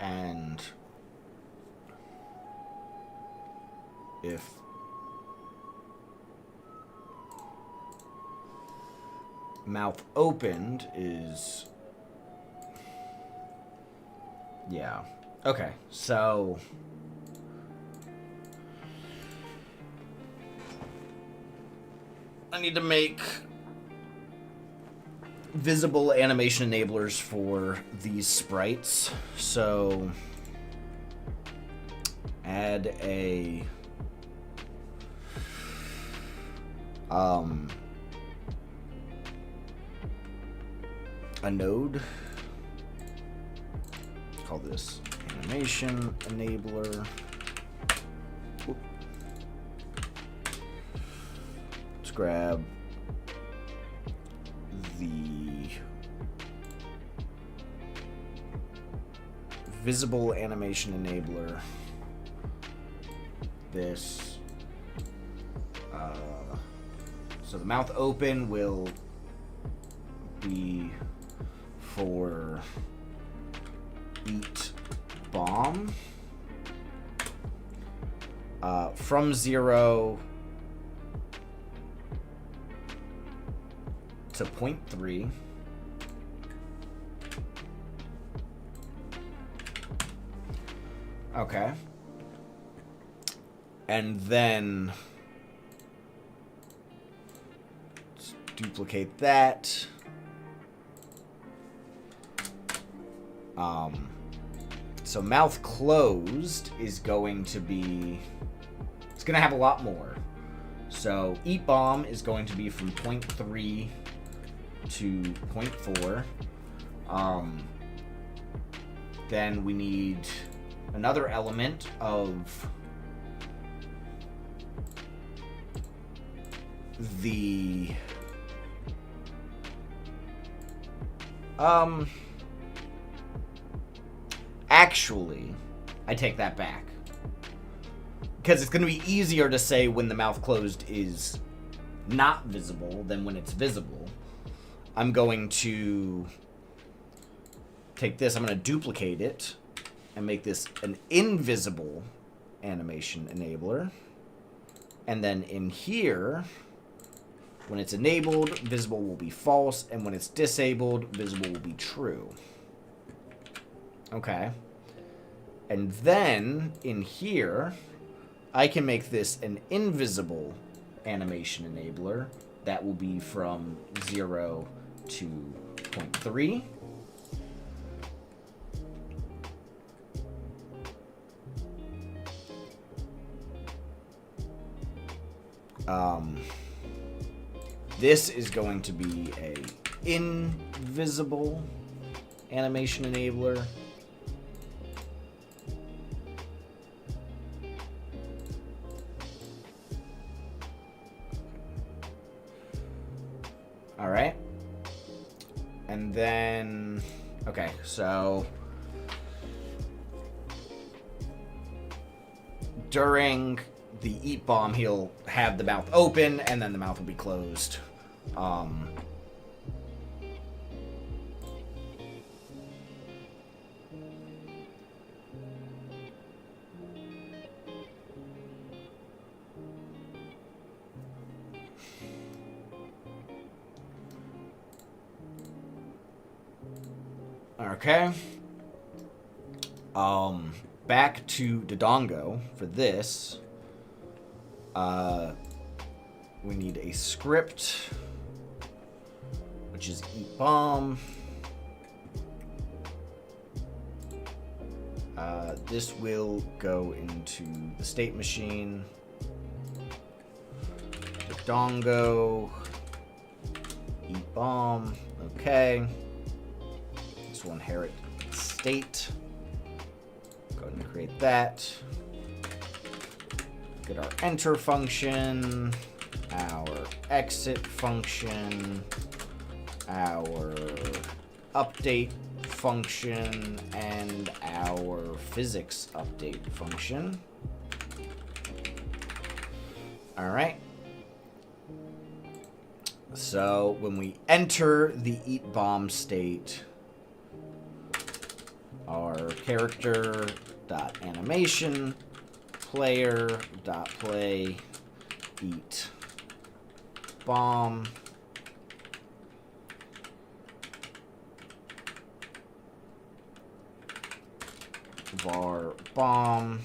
And if mouth opened is... Yeah. Okay, so... I need to make visible animation enablers for these sprites. So add a node. Call this animation enabler. Oop. Let's grab the visible animation enabler. This. So the mouth open will be for eat bomb. From 0 to 0.3. Okay. And then let's duplicate that. So mouth closed is going to be, it's going to have a lot more. So eat bomb is going to be from 0.3 to 0.4. Then we need another element of the actually, I take that back. Because it's going to be easier to say when the mouth closed is not visible than when it's visible. I'm going to take this, I'm going to duplicate it and make this an invisible animation enabler. And then in here, when it's enabled, visible will be false, and when it's disabled, visible will be true. Okay. And then in here, I can make this an invisible animation enabler that will be from 0 to 0.3. This is going to be a invisible animation enabler. All right. And then, okay, so during the eat bomb, he'll have the mouth open, and then the mouth will be closed. Okay. Back to Dodongo for this. We need a script, which is eat bomb. This will go into the state machine. Dodongo, eat bomb. Okay. This will inherit state. Go ahead and create that. Get our enter function, our exit function, our update function, and our physics update function. All right. So when we enter the eat bomb state, our character dot animation player dot play eat bomb var bomb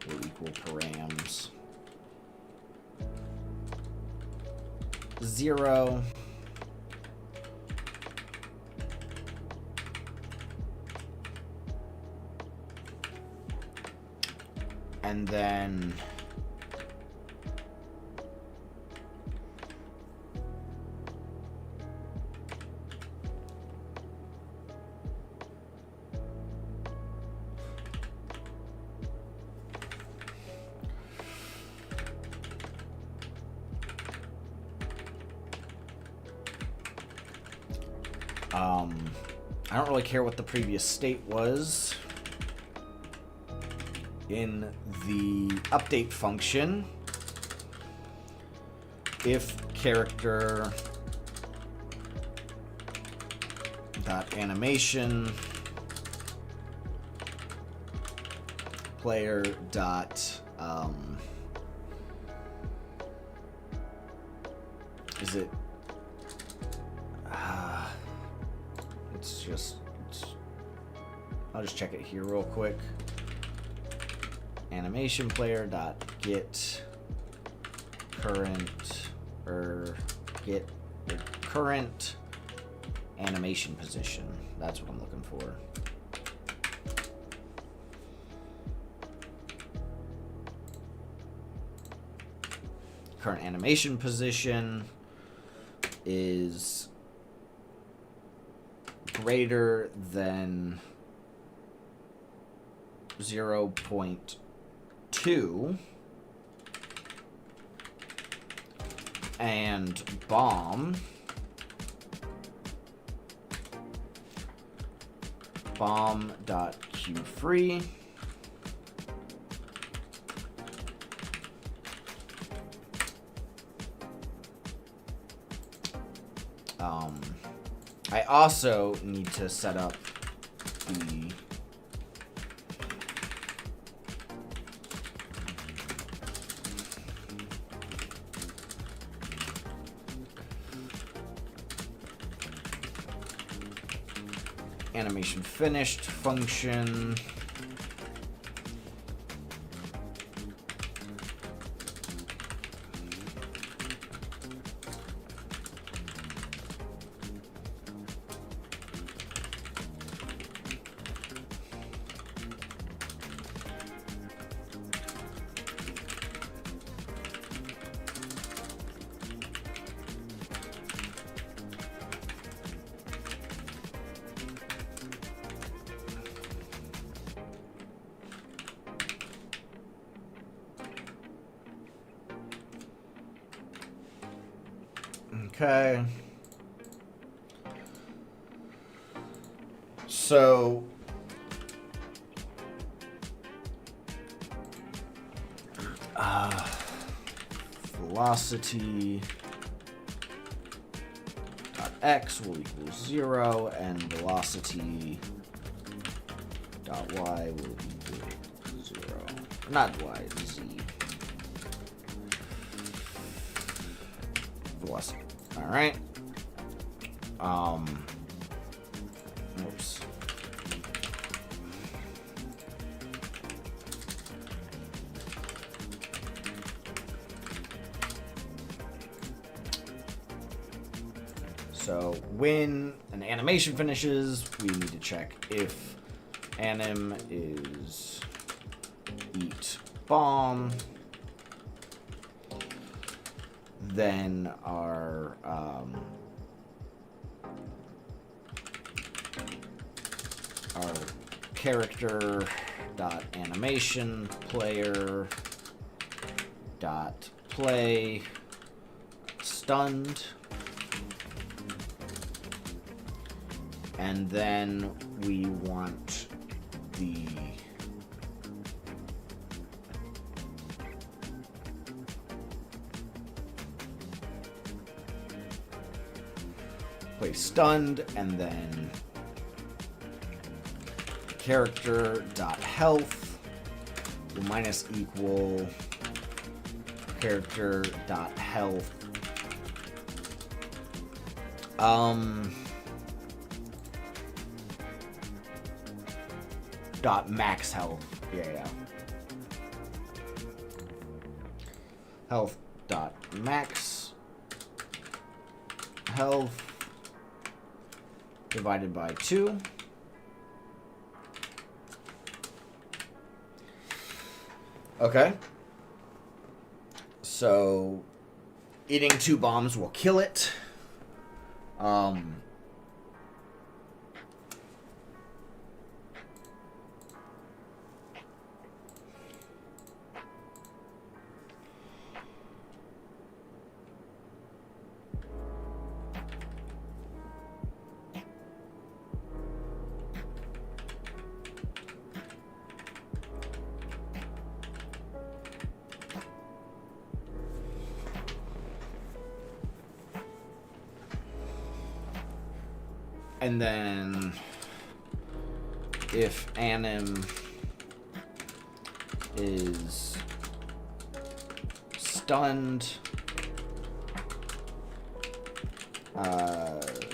will equal params 0 and then I don't really care what the previous state was in the update function. If character dot animation player dot is it I'll just check it here real quick. Animation player dot get current get current animation position. That's what I'm looking for. Current animation position is greater than 0.2 and bomb dot queue free I also need to set up the animation finished function. Okay. So velocity dot x will equal 0 and velocity dot y will equal 0. Not y, z. Velocity. All right. Oops. So when an animation finishes, we need to check if anim is eat bomb. Then our character dot animation player dot play stunned, and then we want the stunned, and then character dot health will minus equal character dot health dot max health. Yeah. Health dot max health divided by 2. Okay. So eating 2 bombs will kill it. And then if anim is stunned,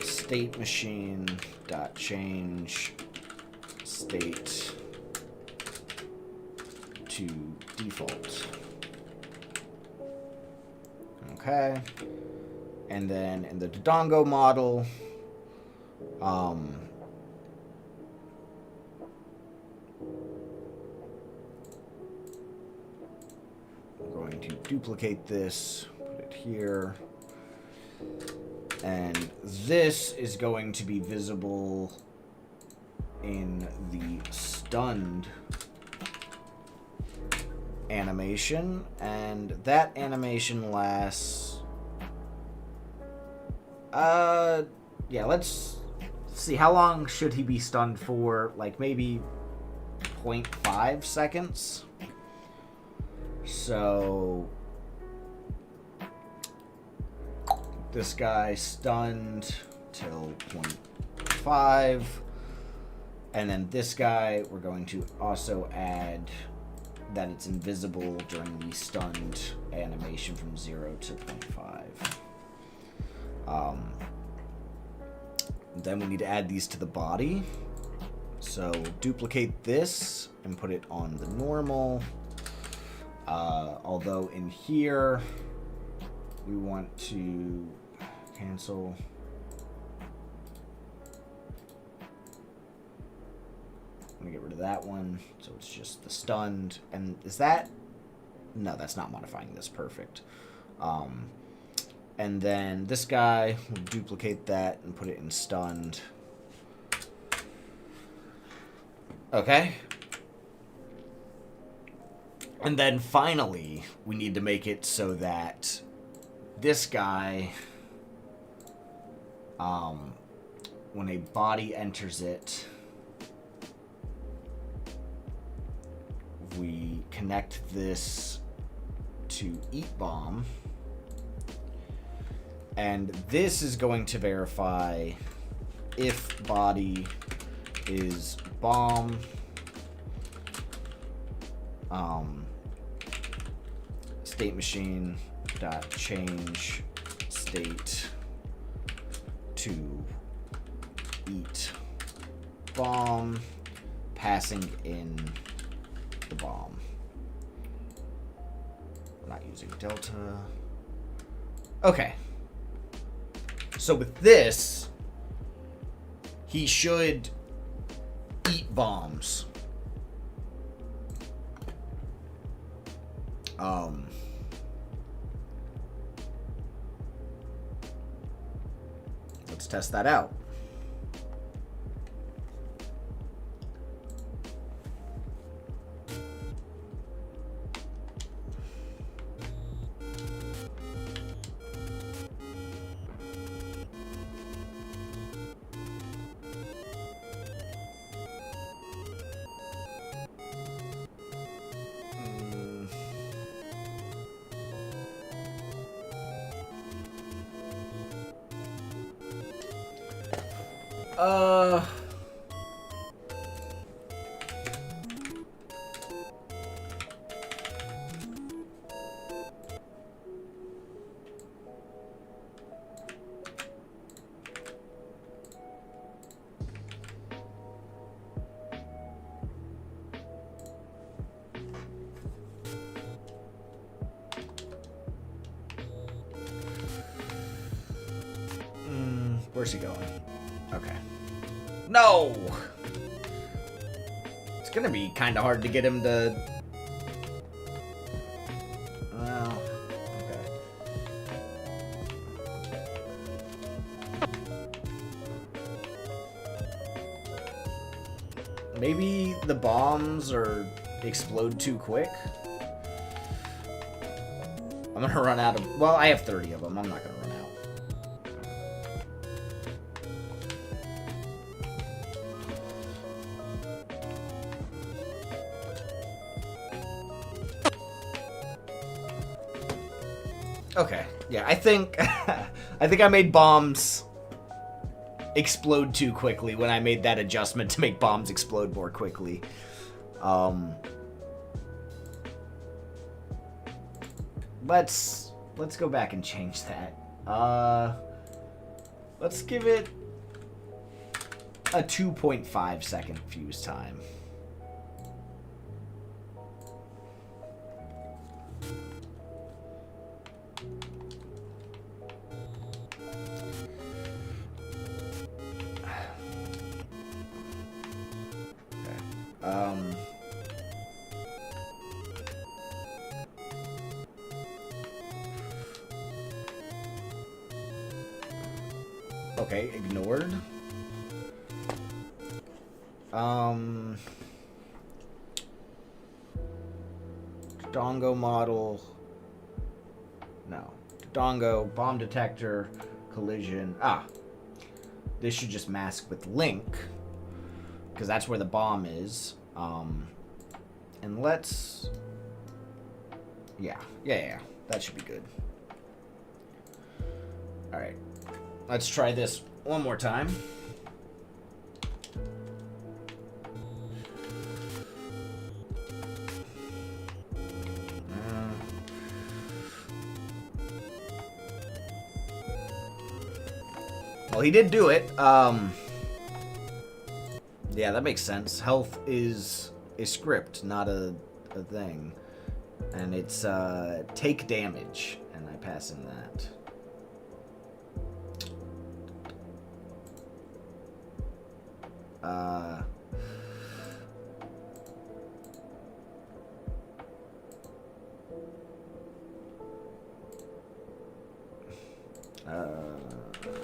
state machine dot change state to default. Okay. And then in the Dodongo model, we're going to duplicate this, put it here, and this is going to be visible in the stunned animation, and that animation lasts, yeah, let's see, how long should he be stunned for? Like maybe 0.5 seconds. So this guy stunned till 0.5, and then this guy we're going to also add that it's invisible during the stunned animation from 0 to 0.5. Then we need to add these to the body. So duplicate this and put it on the normal. Although in here, we want to cancel. I'm gonna get rid of that one. So it's just the stunned. And is that? No, that's not modifying this. Perfect. And then this guy, we'll duplicate that and put it in stunned. Okay. And then finally, we need to make it so that this guy, when a body enters it, we connect this to eat bomb. And this is going to verify if body is bomb, state machine dot change state to eat bomb, passing in the bomb. We're not using delta. Okay. So with this, he should eat bombs. Let's test that out. Uh... Where's he going? Okay. No! It's gonna be kind of hard to get him to... Well, okay. Maybe the bombs explode too quick? I'm gonna run out of... Well, I have 30 of them. I'm not gonna run out. Okay, yeah, I think I made bombs explode too quickly when I made that adjustment to make bombs explode more quickly. Let's go back and change that. Let's give it a 2.5 second fuse time. Okay, ignored. Dongo model. No. Dongo, bomb detector, collision. Ah. This should just mask with Link, because that's where the bomb is. And let's... Yeah. That should be good. Alright. Let's try this one more time. Well, he did do it. Yeah, that makes sense. Health is a script, not a thing. And it's take damage, and I pass in that.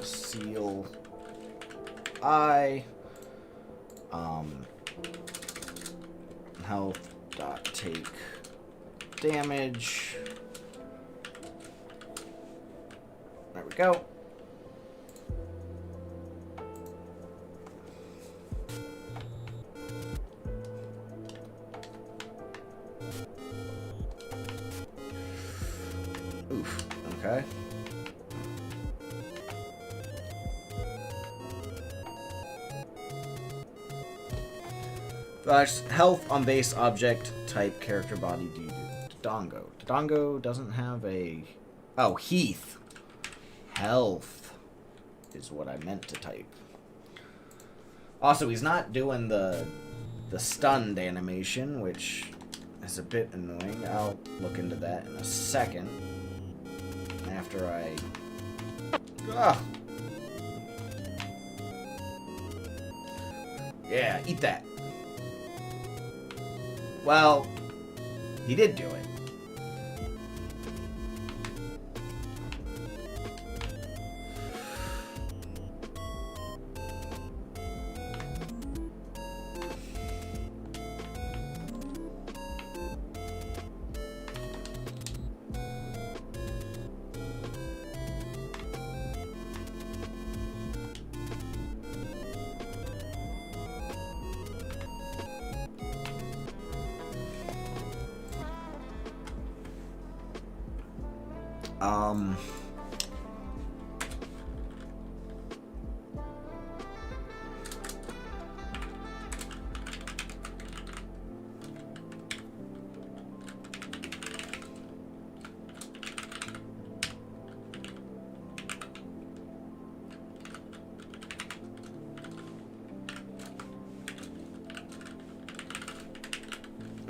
Seal I health dot take damage. There we go. Oof. Okay. Health on base object type character body Dodongo. Dodongo doesn't have a... Oh, Heath. Health is what I meant to type. Also, he's not doing the stunned animation, which is a bit annoying. I'll look into that in a second. After I... Ugh. Yeah, eat that. Well, he did do it.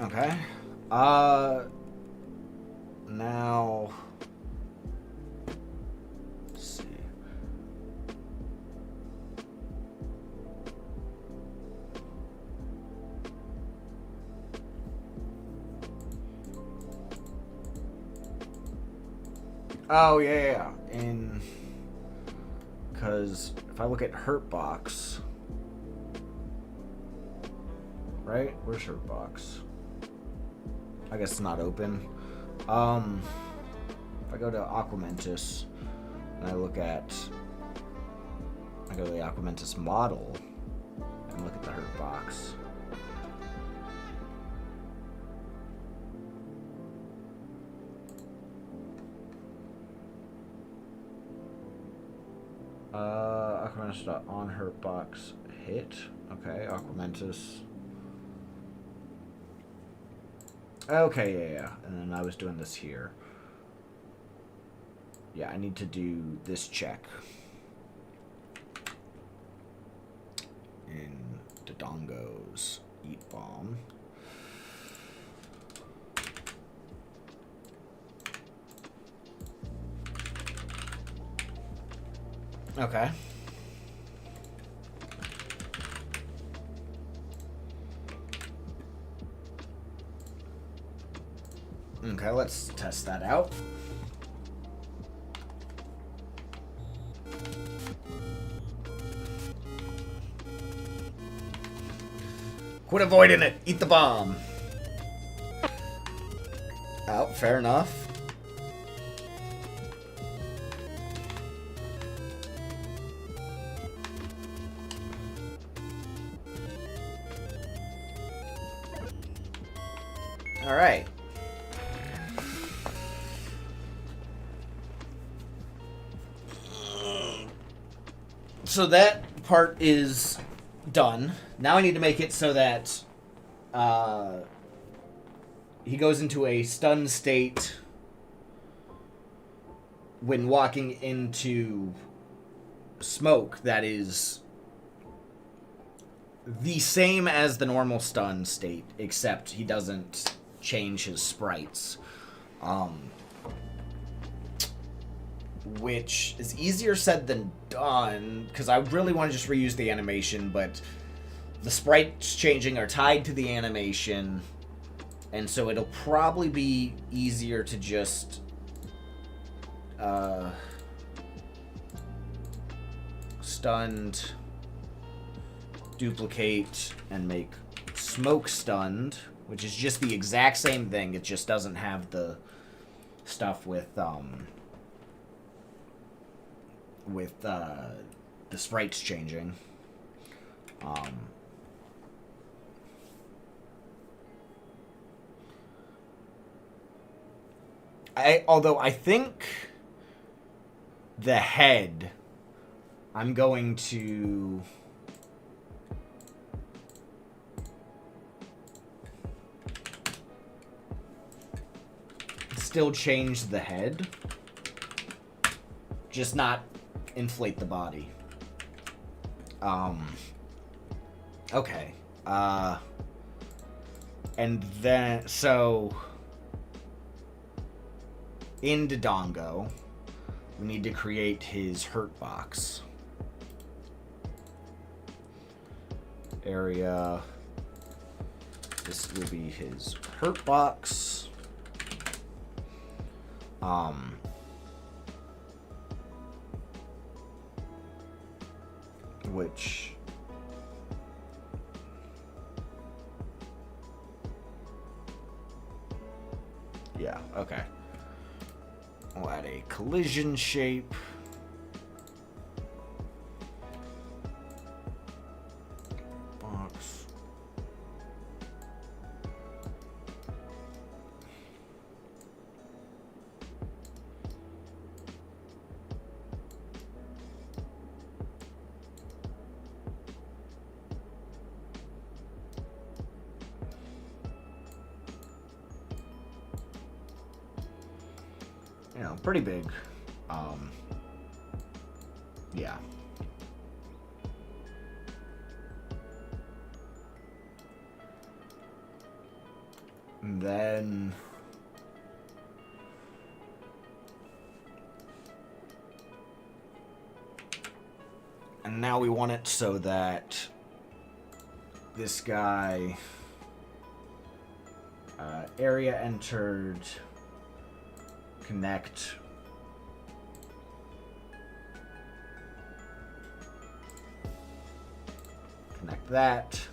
Okay. Now... Let's see. Oh, yeah. Because if I look at Hurtbox... Right? Where's Hurtbox? I guess it's not open. If I go to Aquamentus and I go to the Aquamentus model and look at the Hurtbox. Aquamentus on Hurtbox hit. Okay, Aquamentus. Okay, yeah. And then I was doing this here. Yeah, I need to do this check. In Dodongo's Eat Bomb. Okay. Okay, let's test that out. Quit avoiding it! Eat the bomb! Oh, fair enough. Alright. So that part is done. Now I need to make it so that he goes into a stun state when walking into smoke that is the same as the normal stun state, except he doesn't change his sprites. Which is easier said than done, because I really want to just reuse the animation, but the sprites changing are tied to the animation, and so it'll probably be easier to just stunned, duplicate, and make smoke stunned, which is just the exact same thing. It just doesn't have the stuff with the sprites changing. Although I think the head, I'm going to still change the head, just not inflate the body. Okay. And then, so in Dodongo, we need to create his hurt box. Area. This will be his hurt box. Which yeah, okay. We'll add a collision shape. Box. You know, pretty big. Yeah. And then... And now we want it so that this guy... area entered... Connect... Connect that.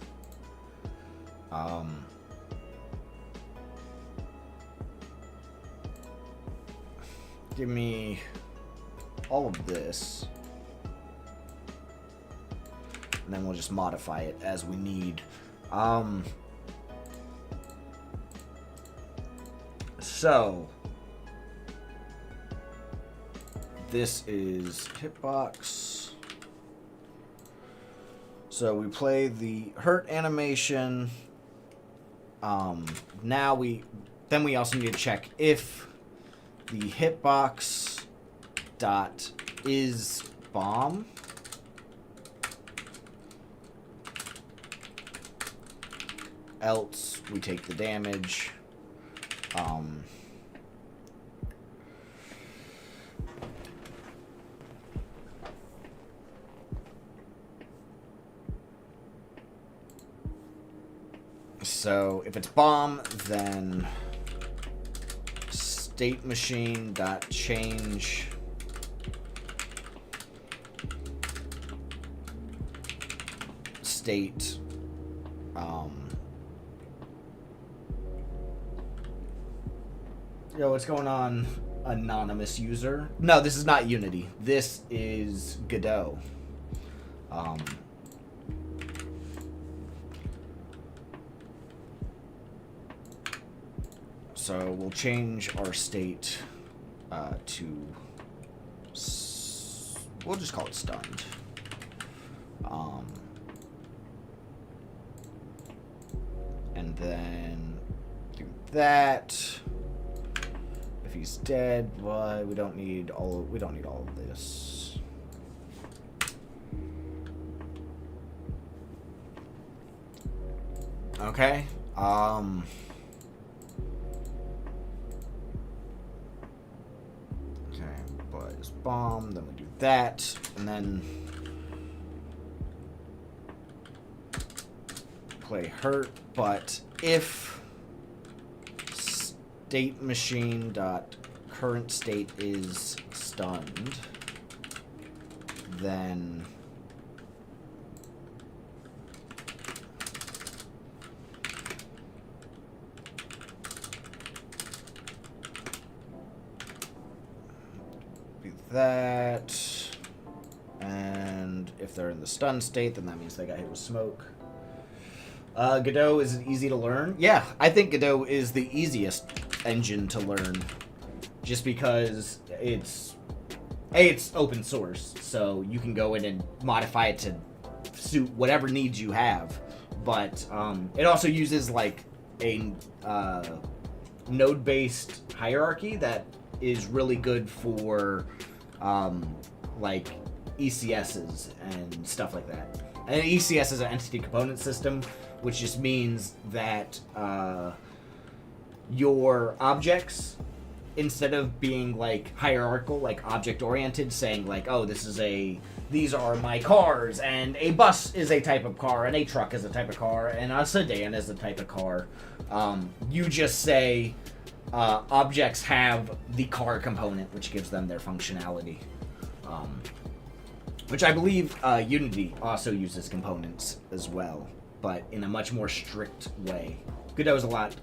Give me all of this. And then we'll just modify it as we need. So this is hitbox. So we play the hurt animation. Now we also need to check if the hitbox dot is bomb. Else we take the damage. So if it's bomb, then state machine dot change state Yo, what's going on, anonymous user? No, this is not Unity. This is Godot. So we'll change our state to... We'll just call it stunned. And then do that. If he's dead, well, we don't need all of this. Okay. Okay, buzz bomb, then we do that, and then play hurt, but if state machine dot current state is stunned, then do that, and if they're in the stun state, then that means they got hit with smoke. Godot is easy to learn. Yeah, I think Godot is the easiest engine to learn, just because it's open source, so you can go in and modify it to suit whatever needs you have. But it also uses like a node-based hierarchy that is really good for like ECSs and stuff like that. And ECS is an entity component system, which just means that your objects, instead of being like hierarchical, like object oriented, saying like, oh, these are my cars, and a bus is a type of car, and a truck is a type of car, and a sedan is a type of car. You just say objects have the car component, which gives them their functionality. Which I believe Unity also uses components as well, but in a much more strict way. Godot is a lot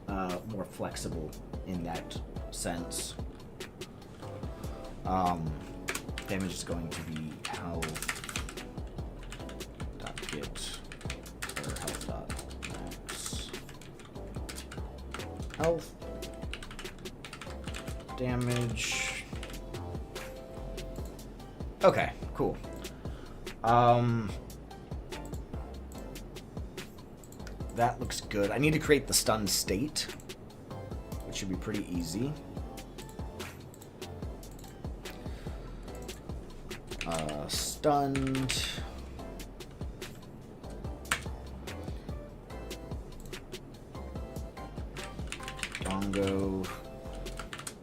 more flexible in that sense. Damage is going to be health.get or health.max. Health damage. Okay, cool. That looks good. I need to create the stunned state, which should be pretty easy. Stunned. Dodongo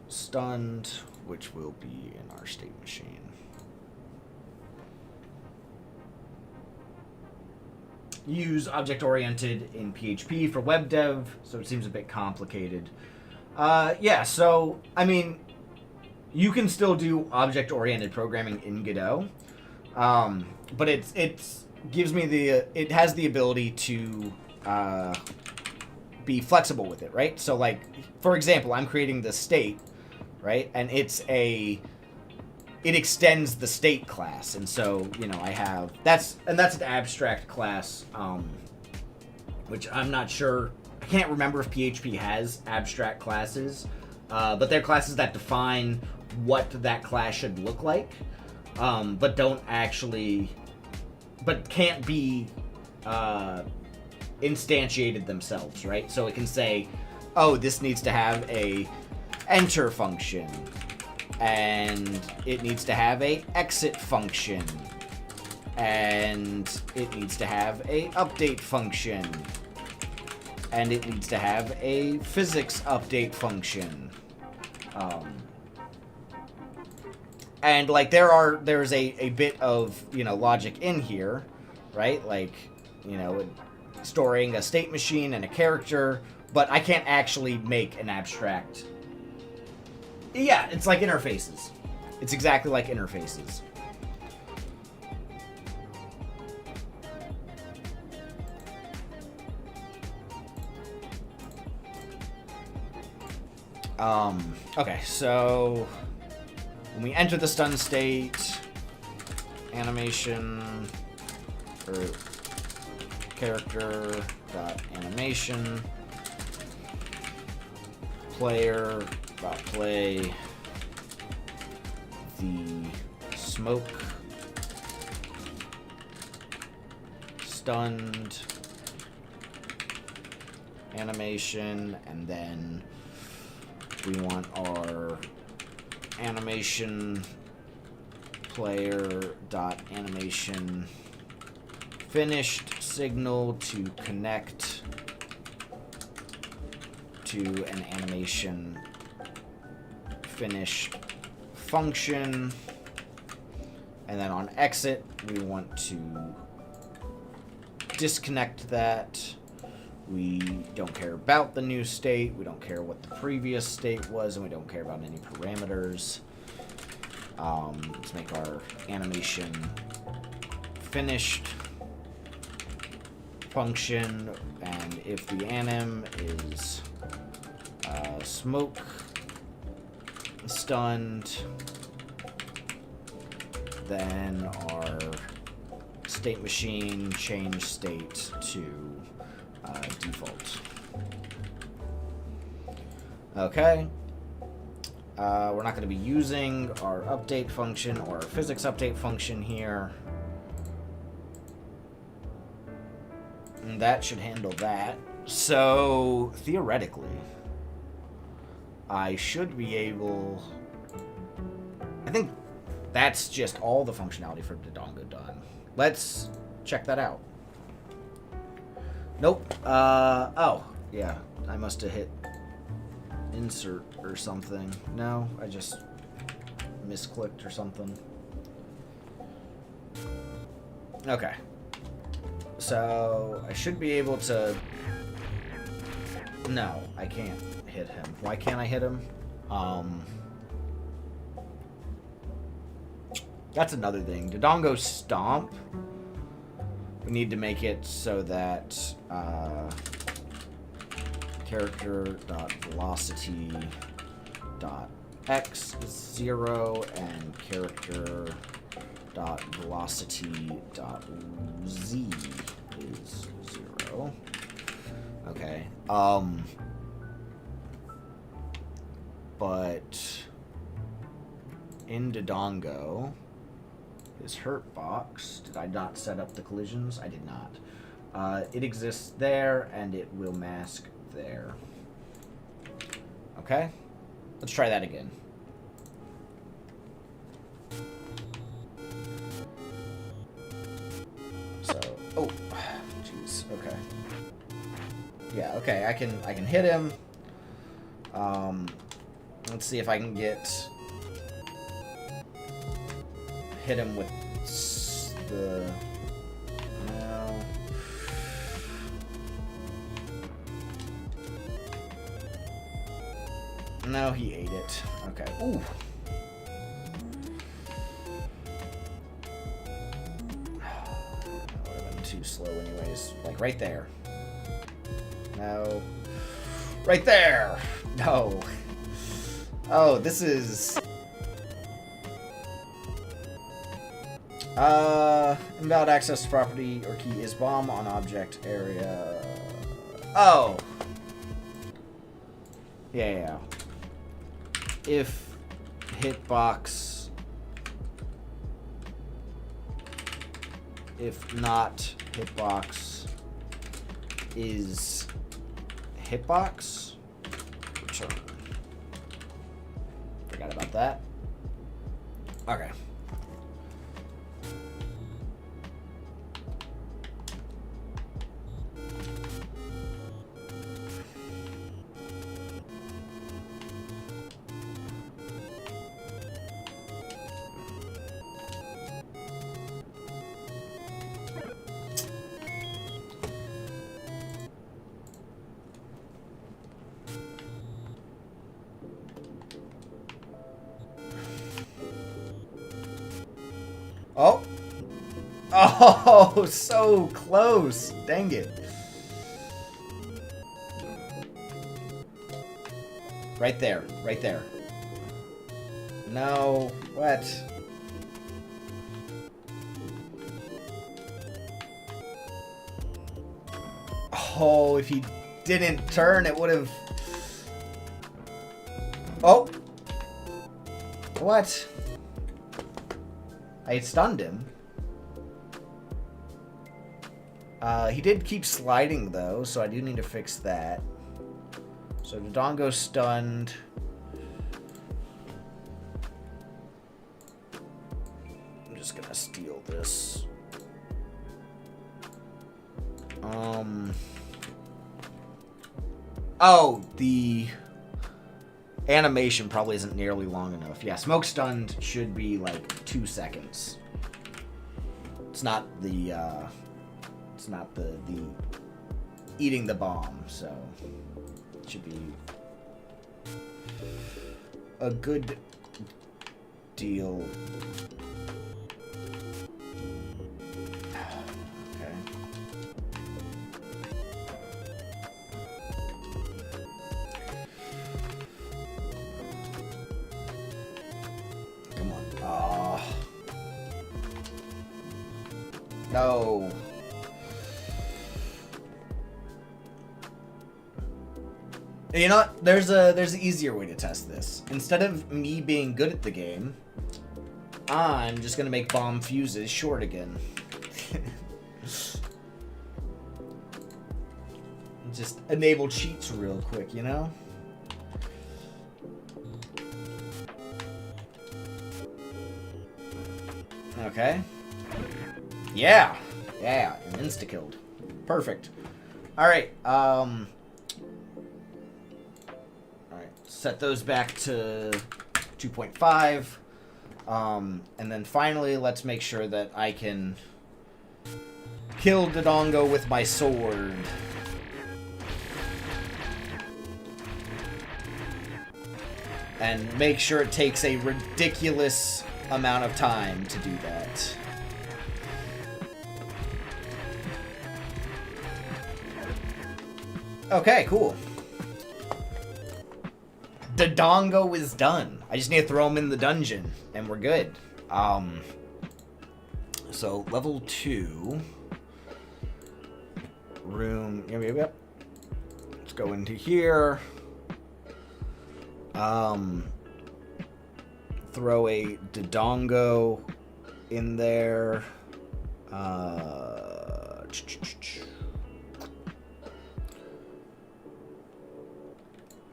stunned, which will be in our state machine. Use object-oriented in PHP for web dev, so it seems a bit complicated. Yeah, so, I mean, you can still do object-oriented programming in Godot, but it gives me it has the ability to be flexible with it, right? So, like, for example, I'm creating the state, right? And it extends the state class, and so, you know, I have that's an abstract class, which I'm not sure. I can't remember if PHP has abstract classes, but they're classes that define what that class should look like, but can't be instantiated themselves, right? So it can say, oh, this needs to have a enter function, and it needs to have a exit function, and it needs to have a update function, and it needs to have a physics update function. And like there's a bit of, you know, logic in here, right? Like, you know, storing a state machine and a character, but I can't actually make an abstract. Yeah, it's like interfaces. It's exactly like interfaces. Okay, so when we enter the stun state, animation or character dot animation player dot play the smoke stunned animation, and then we want our animation player dot animation finished signal to connect to an animation finished function, and then on exit we want to disconnect that. We don't care about the new state, we don't care what the previous state was, and we don't care about any parameters. Let's make our animation finished function, and if the anim is smoke stunned, then our state machine change state to default. Okay. We're not going to be using our update function or our physics update function here. And that should handle that. So, theoretically, I should be able... I think that's just all the functionality for Dodongo done. Let's check that out. Nope. Oh, yeah. I must have hit insert or something. No, I just misclicked or something. Okay. So, I should be able to... No, I can't hit him. Why can't I hit him? That's another thing. Dodongo Stomp. We need to make it so that character.velocity.x is 0 and character.velocity.z is 0. Okay. But in Dodongo, his hurt box, did I not set up the collisions? I did not. It exists there, and it will mask there. Okay? Let's try that again. So, oh, jeez, okay. Yeah, okay, I can hit him. Let's see if I can hit him with the... No. No, he ate it. Okay. Ooh. That would have been too slow anyways. Like, right there. No. Right there! No. Oh, this is... invalid access to property or key is bomb on object area. Oh! Yeah. If hitbox... If not hitbox is hitbox, return. Forgot about that. Okay. Oh! Oh, so close! Dang it. Right there. Right there. No. What? Oh, if he didn't turn, it would have... Oh! What? I stunned him. He did keep sliding, though, so I do need to fix that. So Dodongo's stunned. I'm just gonna steal this. Oh, the animation probably isn't nearly long enough. Yeah, smoke stunned should be like 2 seconds. It's not the eating the bomb, so it should be a good deal. Okay. Come on. No. You know what? There's an easier way to test this. Instead of me being good at the game, I'm just gonna make bomb fuses short again. Just enable cheats real quick, you know? Okay. Yeah, and insta-killed. Perfect. Alright, set those back to 2.5. And then finally, let's make sure that I can kill Dodongo with my sword. And make sure it takes a ridiculous amount of time to do that. Okay, cool. Dodongo is done. I just need to throw him in the dungeon, and we're good. So, level 2. Room... Yep. Let's go into here. Throw a Dodongo in there.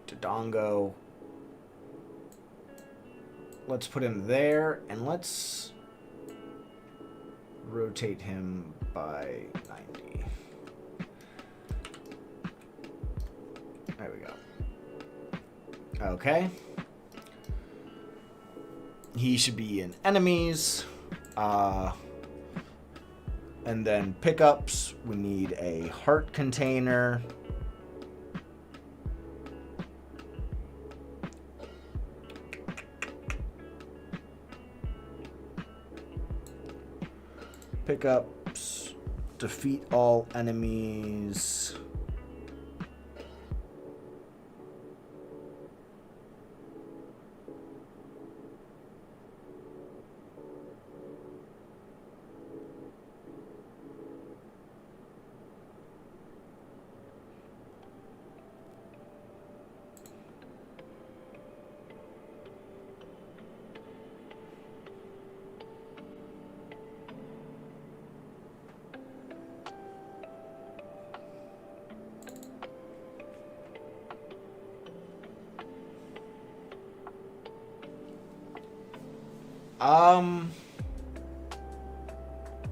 Dodongo. Let's put him there, and let's rotate him by 90. There we go. Okay. He should be in enemies. And then pickups, we need a heart container. Pickups, defeat all enemies.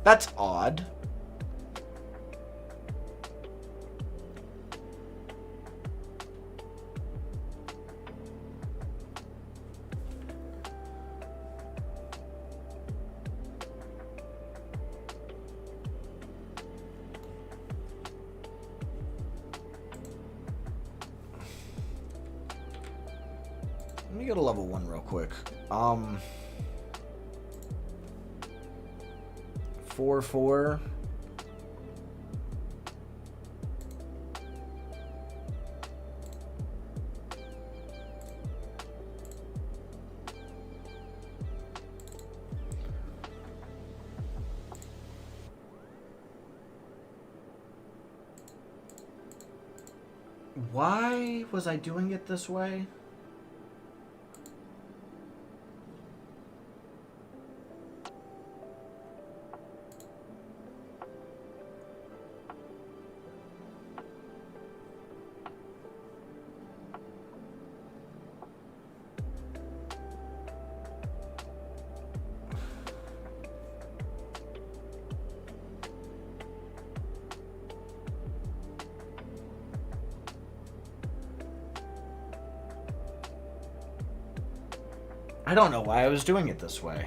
That's odd. Let me go to level 1 real quick. 4-4. Why was I doing it this way? I don't know why I was doing it this way.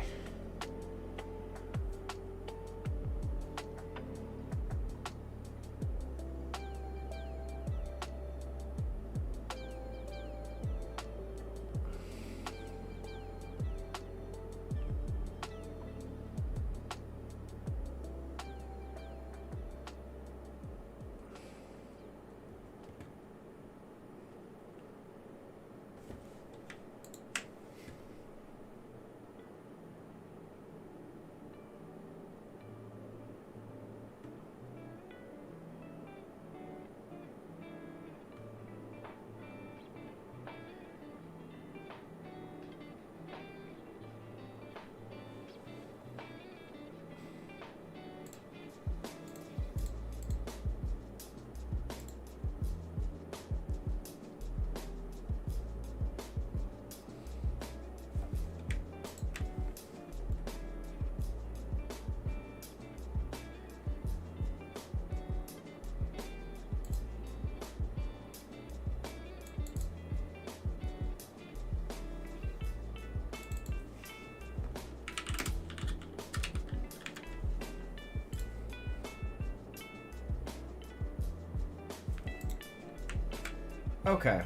Okay.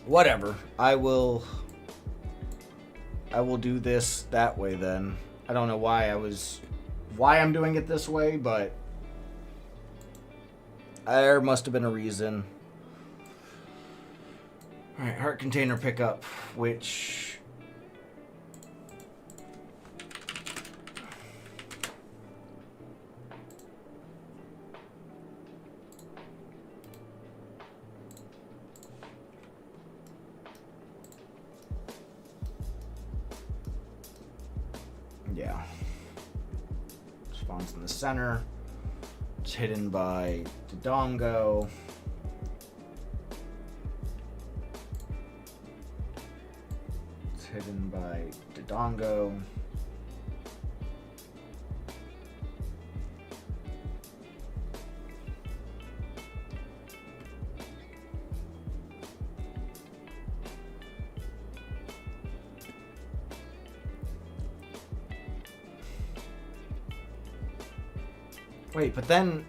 Whatever. I will do this that way then. I don't know why I'm doing it this way, but there must have been a reason. Alright, heart container pickup, which yeah. Spawns in the center. It's hidden by Dodongo. It's hidden by Dodongo. Wait, but then...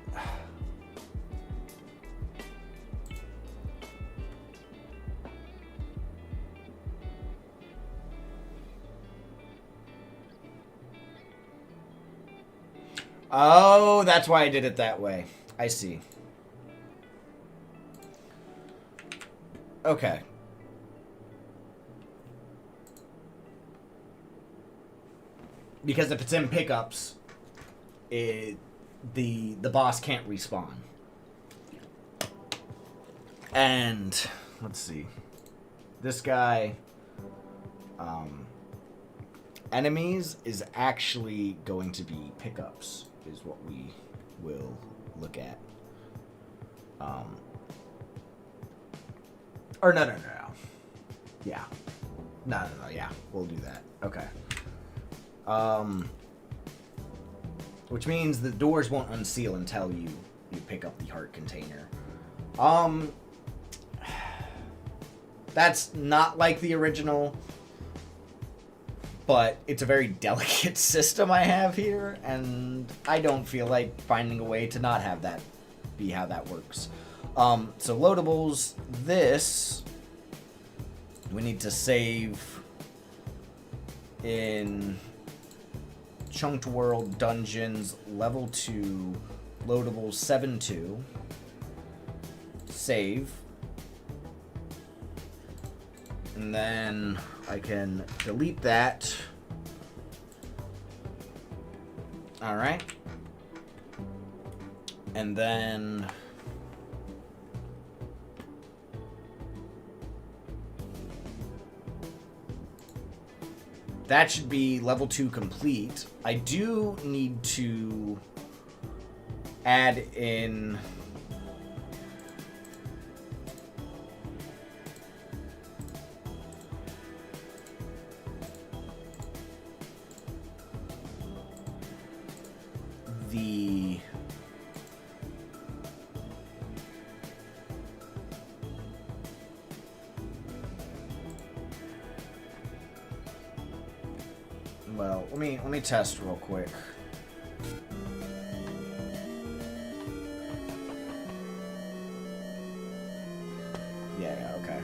Oh, that's why I did it that way. I see. Okay. Because if it's in pickups, the boss can't respawn. And let's see. This guy, enemies is actually going to be pickups, is what we will look at. Or no. Yeah. No, yeah. We'll do that. Okay. Which means the doors won't unseal until you pick up the heart container. That's not like the original, but it's a very delicate system I have here, and I don't feel like finding a way to not have that be how that works. So loadables, this, we need to save in Chunked World Dungeons Level 2, loadable 7-2, save, and then I can delete that. Alright. And then that should be level 2 complete. I do need to add in the well, let me test real quick. Yeah, okay.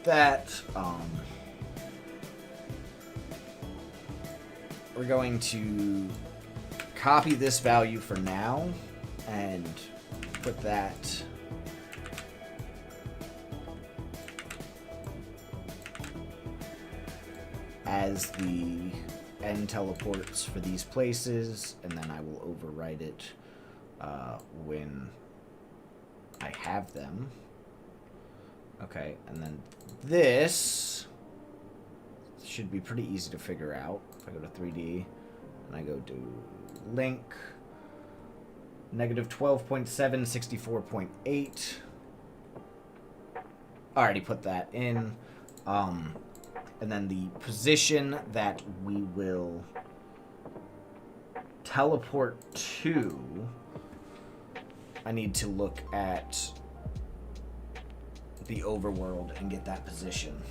That, we're going to copy this value for now and put that as the end teleports for these places, and then I will overwrite it when I have them. Okay, and then this should be pretty easy to figure out. If I go to 3D and I go to link, negative 12.7, 64.8. Already put that in. And then the position that we will teleport to, I need to look at the overworld and get that position.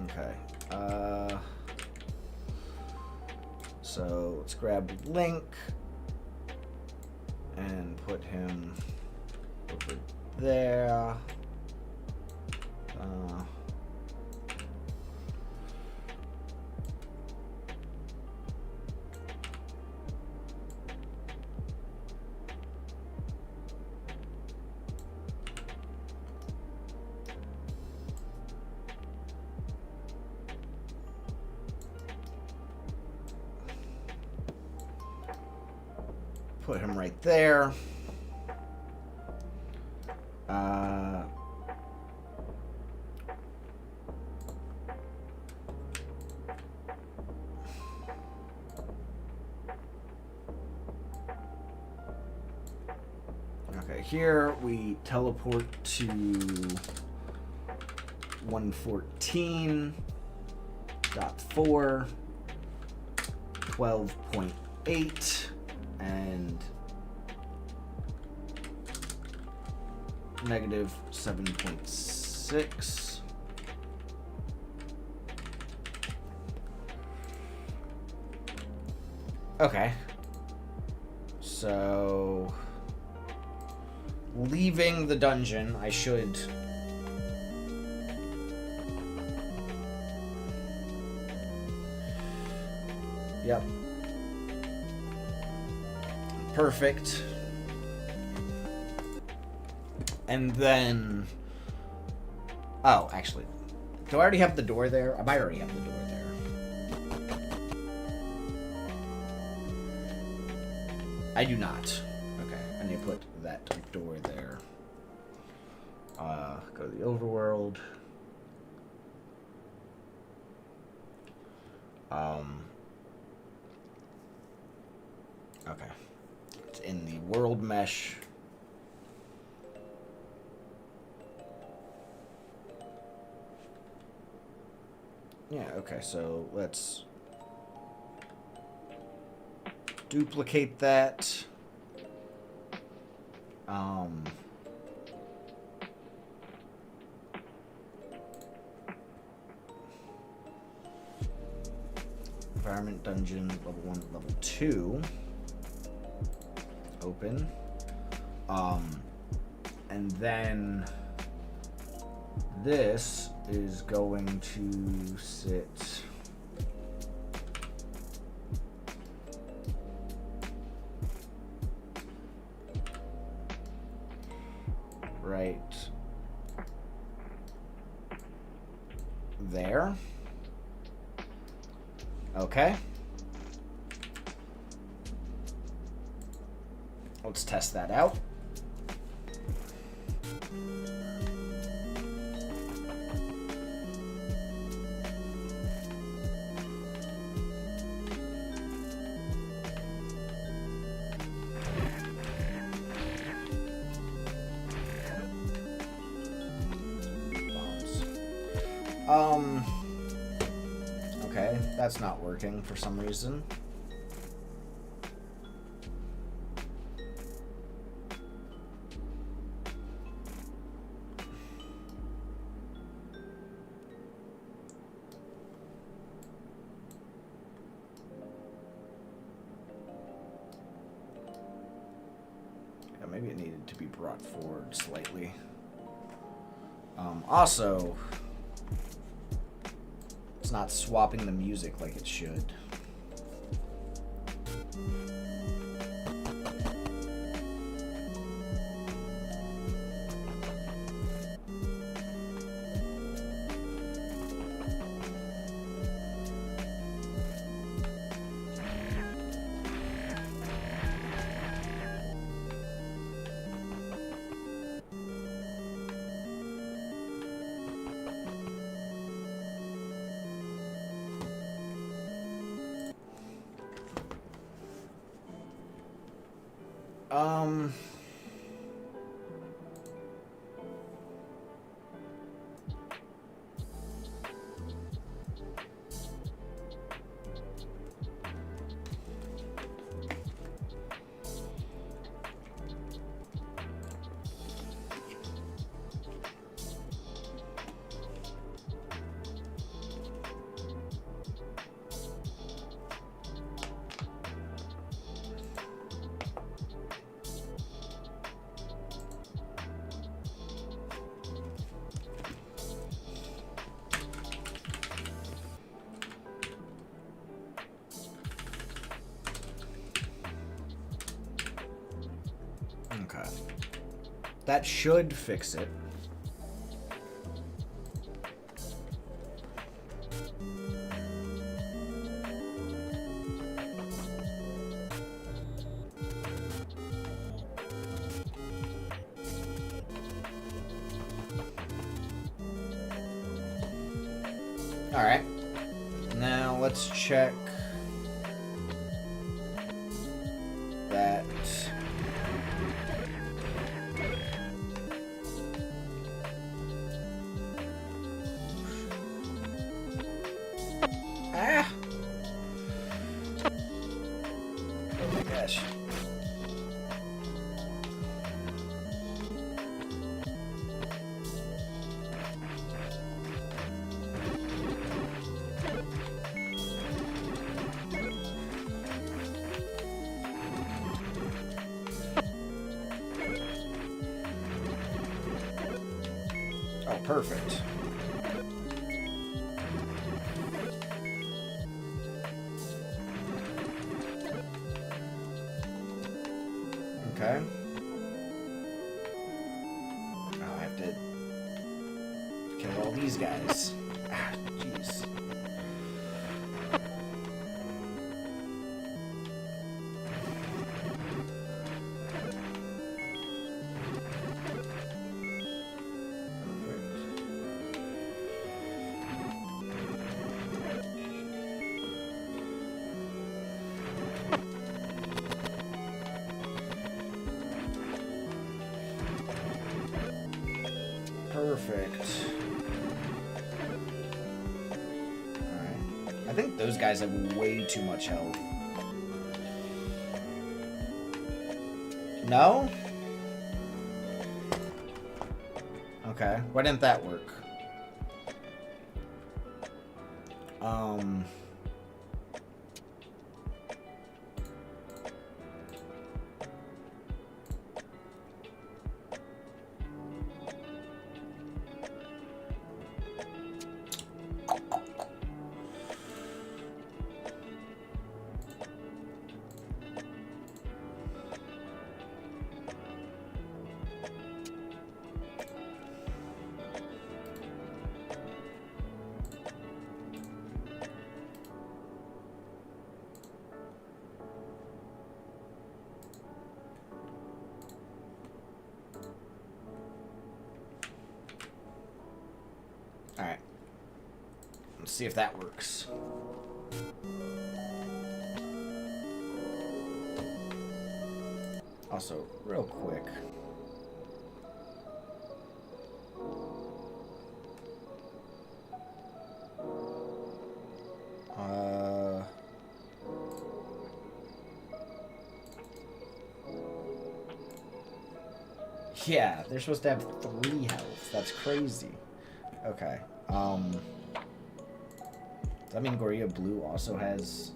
Okay. So let's grab Link and put him over there. Put him right there. here, we teleport to 114.4, 12.8, and negative 7.6. Okay. So, leaving the dungeon, I should... Yep. Perfect. And then... Oh, actually. Do I already have the door there? I might already have the door there. I do not. Okay, I need to put that door there. Go to the overworld. Okay. It's in the world mesh. Yeah, okay, so let's duplicate that. Environment dungeon level 1, level 2. Open. And then this is going to sit right there. Okay. Let's test that out. Okay, that's not working for some reason. Yeah, maybe it needed to be brought forward slightly. Also, it's not swapping the music like it should. Okay. That should fix it. All right. Now let's check that gosh. Oh, perfect. Okay. Oh, I have to kill all these guys. Ah, jeez. Perfect. Alright. I think those guys have way too much health. No? Okay. Why didn't that work? Alright. Let's see if that works. Also, real quick. Yeah, they're supposed to have 3 health. That's crazy. Okay. Does that mean Gorilla Blue also has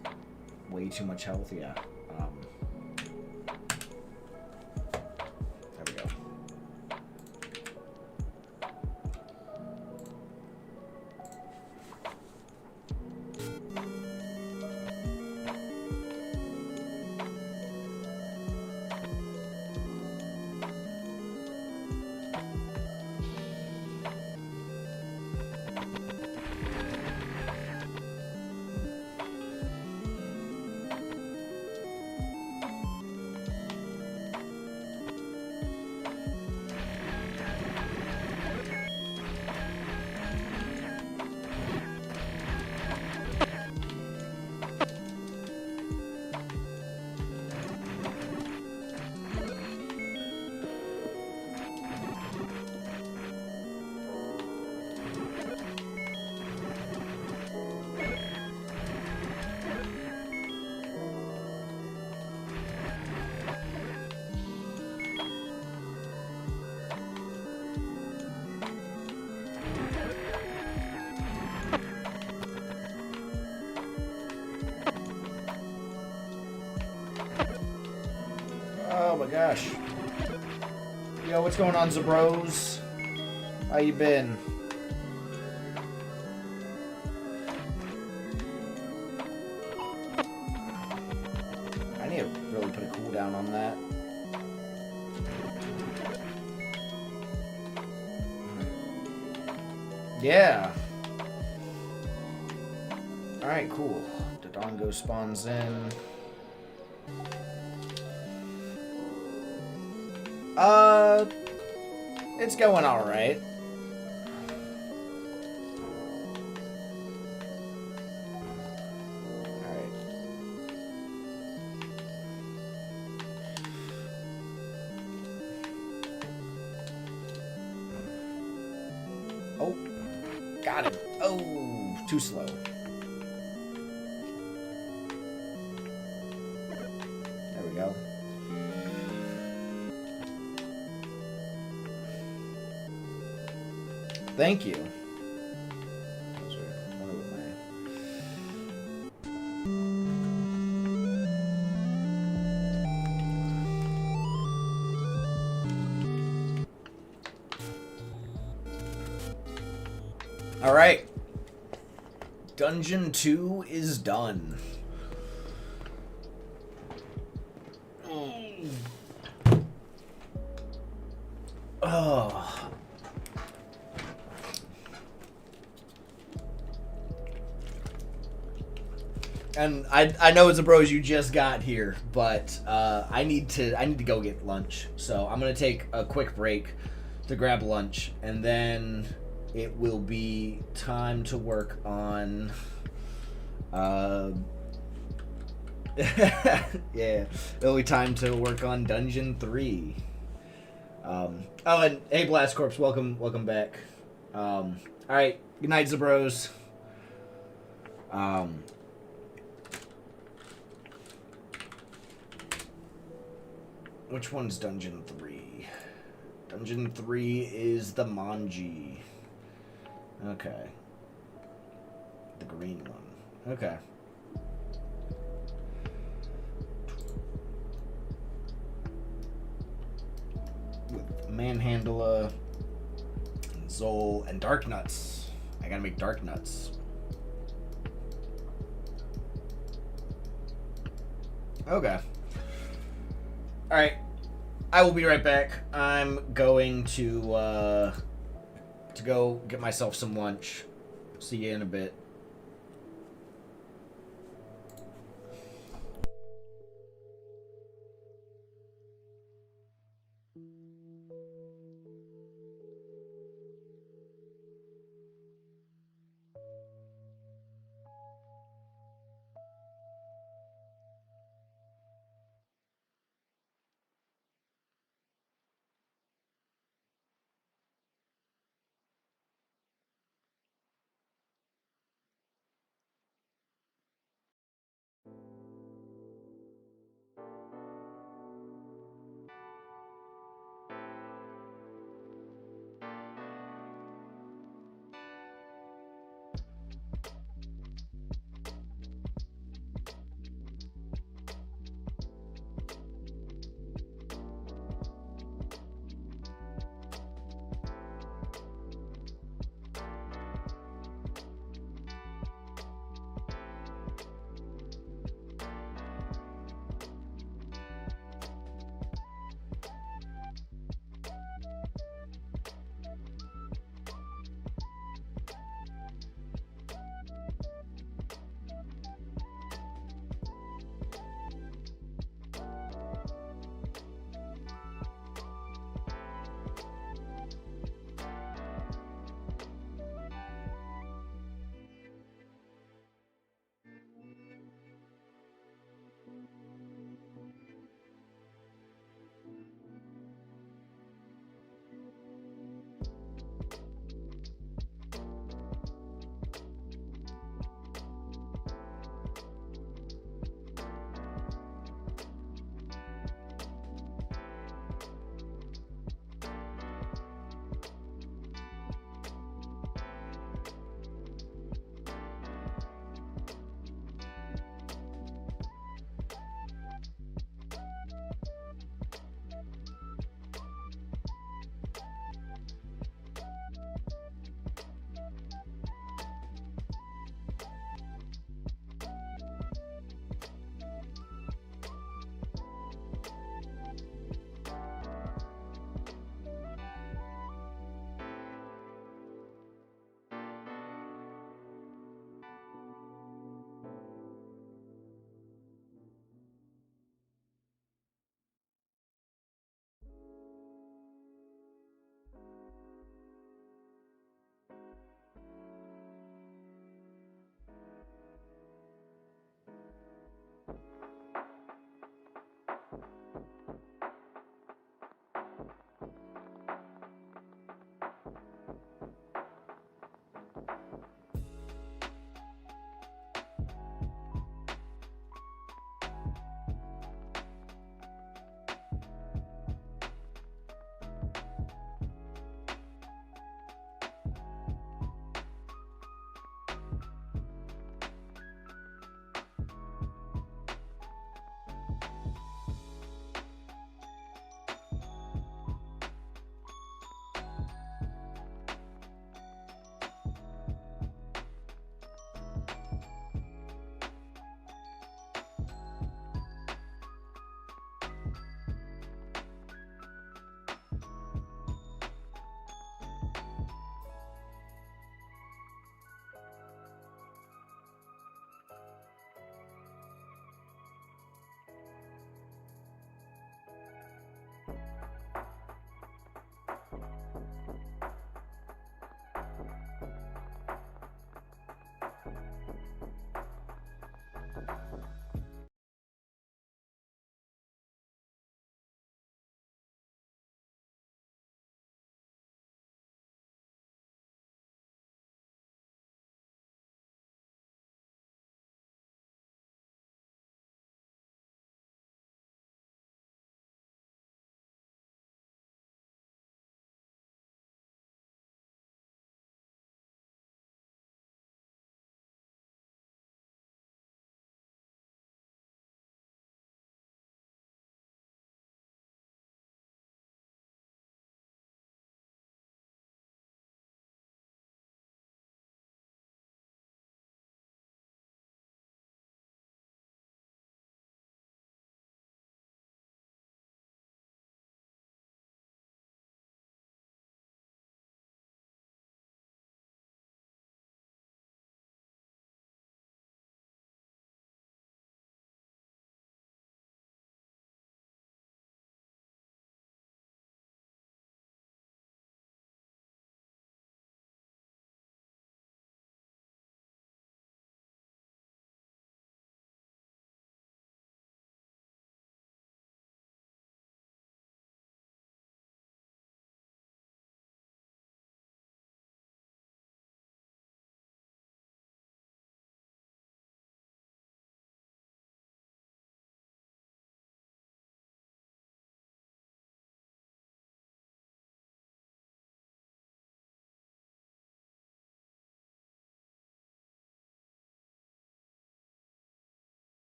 way too much health? Yeah. There we go. Oh my gosh. Yo, what's going on, Zabros? How you been? I need to really put a cooldown on that. Yeah. Alright, cool. Dodongo spawns in. It's going alright. Alright. Oh, got him. Oh, too slow. There we go. Thank you. All right. Dungeon 2 is done. Oh. And I know it's a bros you just got here, but I need to go get lunch. So I'm gonna take a quick break to grab lunch, and then it will be time to work on. Yeah, it'll be time to work on Dungeon 3. Oh, and hey, Blast Corps, welcome back. All right, good night, Zabros. Which one's Dungeon 3? Dungeon 3 is the Manji. Okay. The green one. Okay. With Manhandla, and Zol, and Dark Nuts. I gotta make Dark Nuts. Okay. Alright. I will be right back. I'm going to go get myself some lunch. See you in a bit.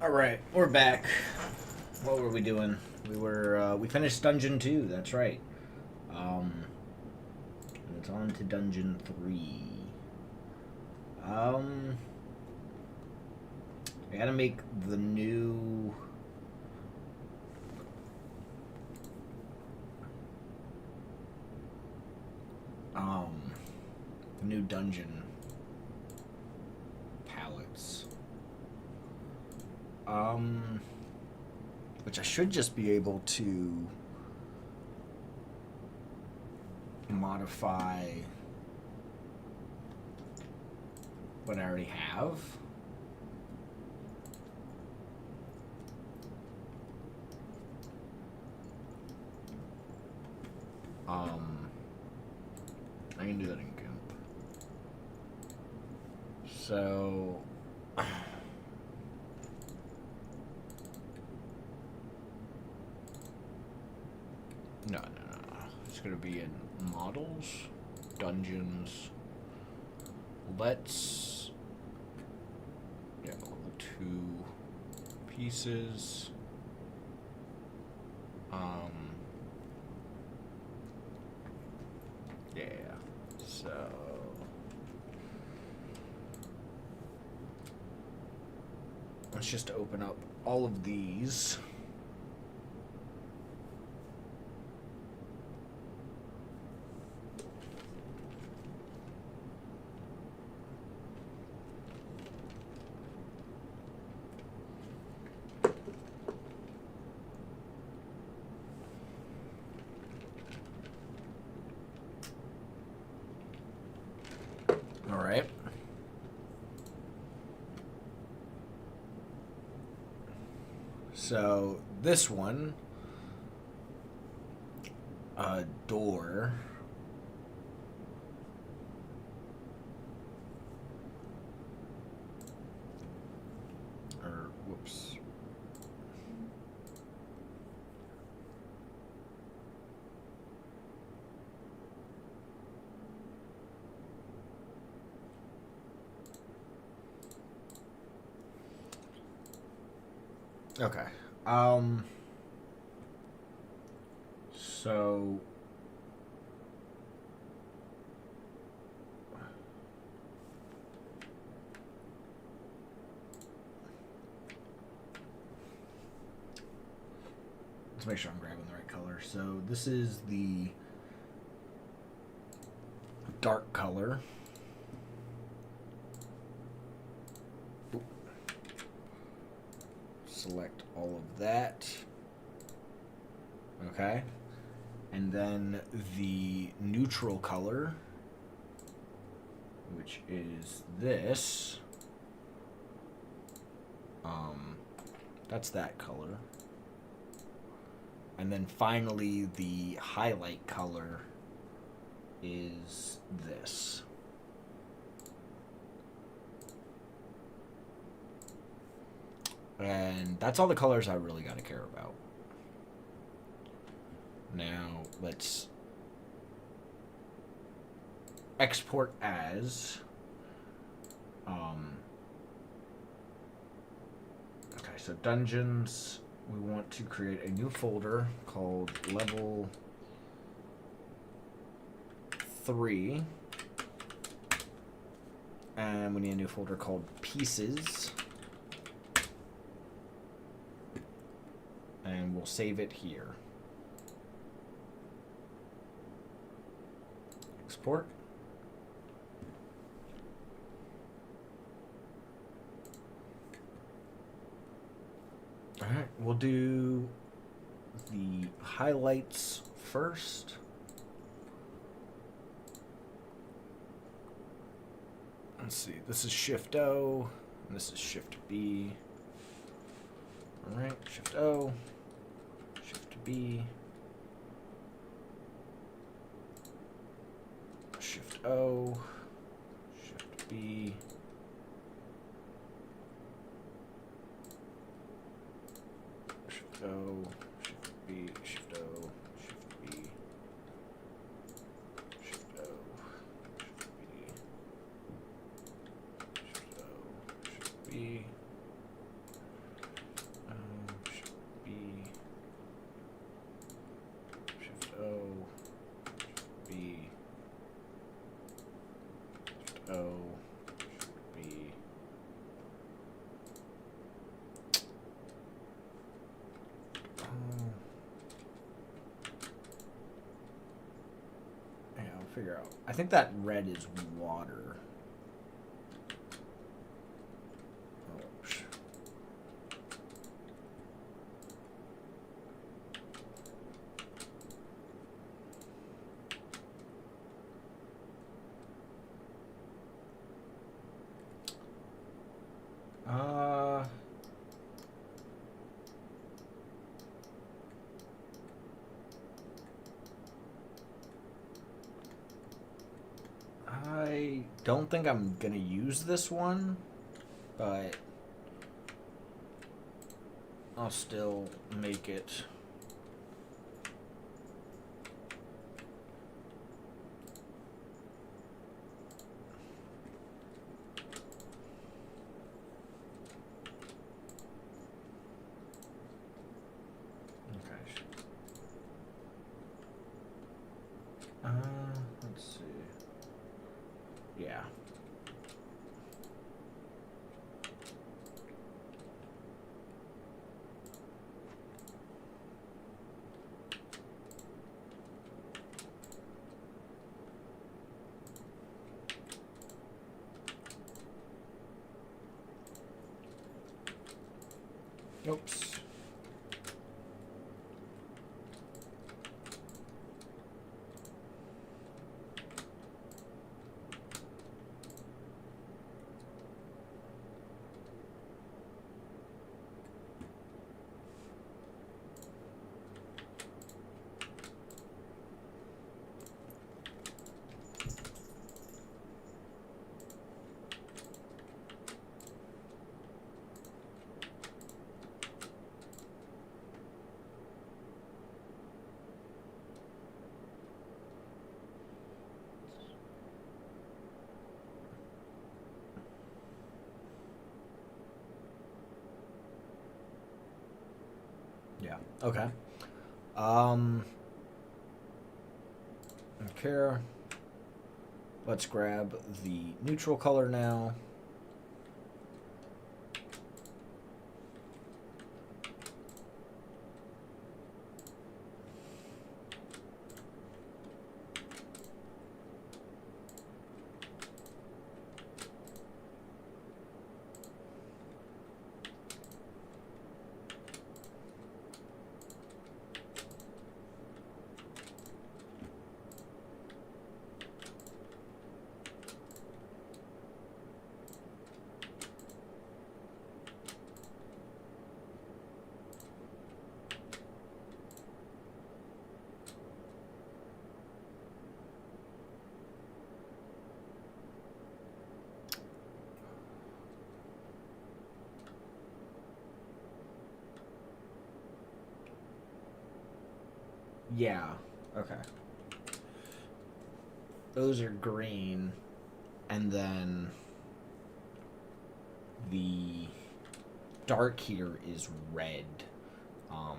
All right, we're back. What were we doing? We finished Dungeon 2. That's right. Um, it's on to Dungeon 3. I gotta make the new. The new dungeon palettes. Which I should just be able to modify what I already have. I can do that in GIMP. So no. It's gonna be in models, dungeons. Let's level 2 pieces. So let's just open up all of these. All right. So this one, a door. Or whoops. Okay. So let's make sure I'm grabbing the right color. So this is the dark color. Oop. Select all of that. Okay. And then the neutral color, which is this. That's that color. And then finally the highlight color is this. And that's all the colors I really got to care about. Now let's export as. Okay, so dungeons. We want to create a new folder called level 3. And we need a new folder called pieces. And we'll save it here. Export. Alright, we'll do the highlights first. Let's see, this is Shift O, and this is Shift B. Alright, Shift O, Shift B, Shift O, Shift B, Shift O, Shift B, Shift O, Shift B, Shift O, Shift B, Shift O, Shift B, figure out. I think that red is water. Oops. I don't think I'm gonna use this one, but I'll still make it. Okay. Let's see. Yeah. Oops. Yeah. Okay. Okay. Let's grab the neutral color now. Yeah. Okay. Those are green, and then the dark here is red. Um,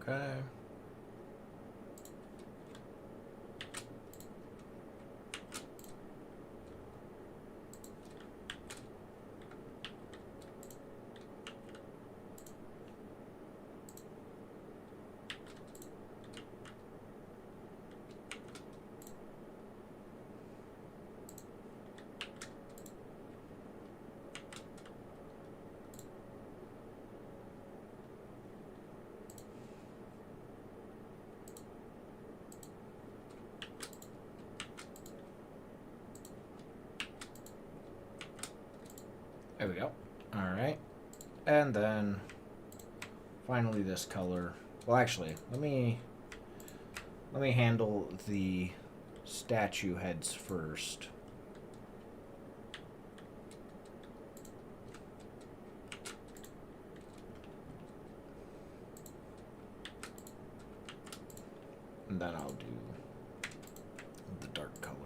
okay. There we go. Alright. And then finally this color. Well, actually, let me handle the statue heads first. And then I'll do the dark color.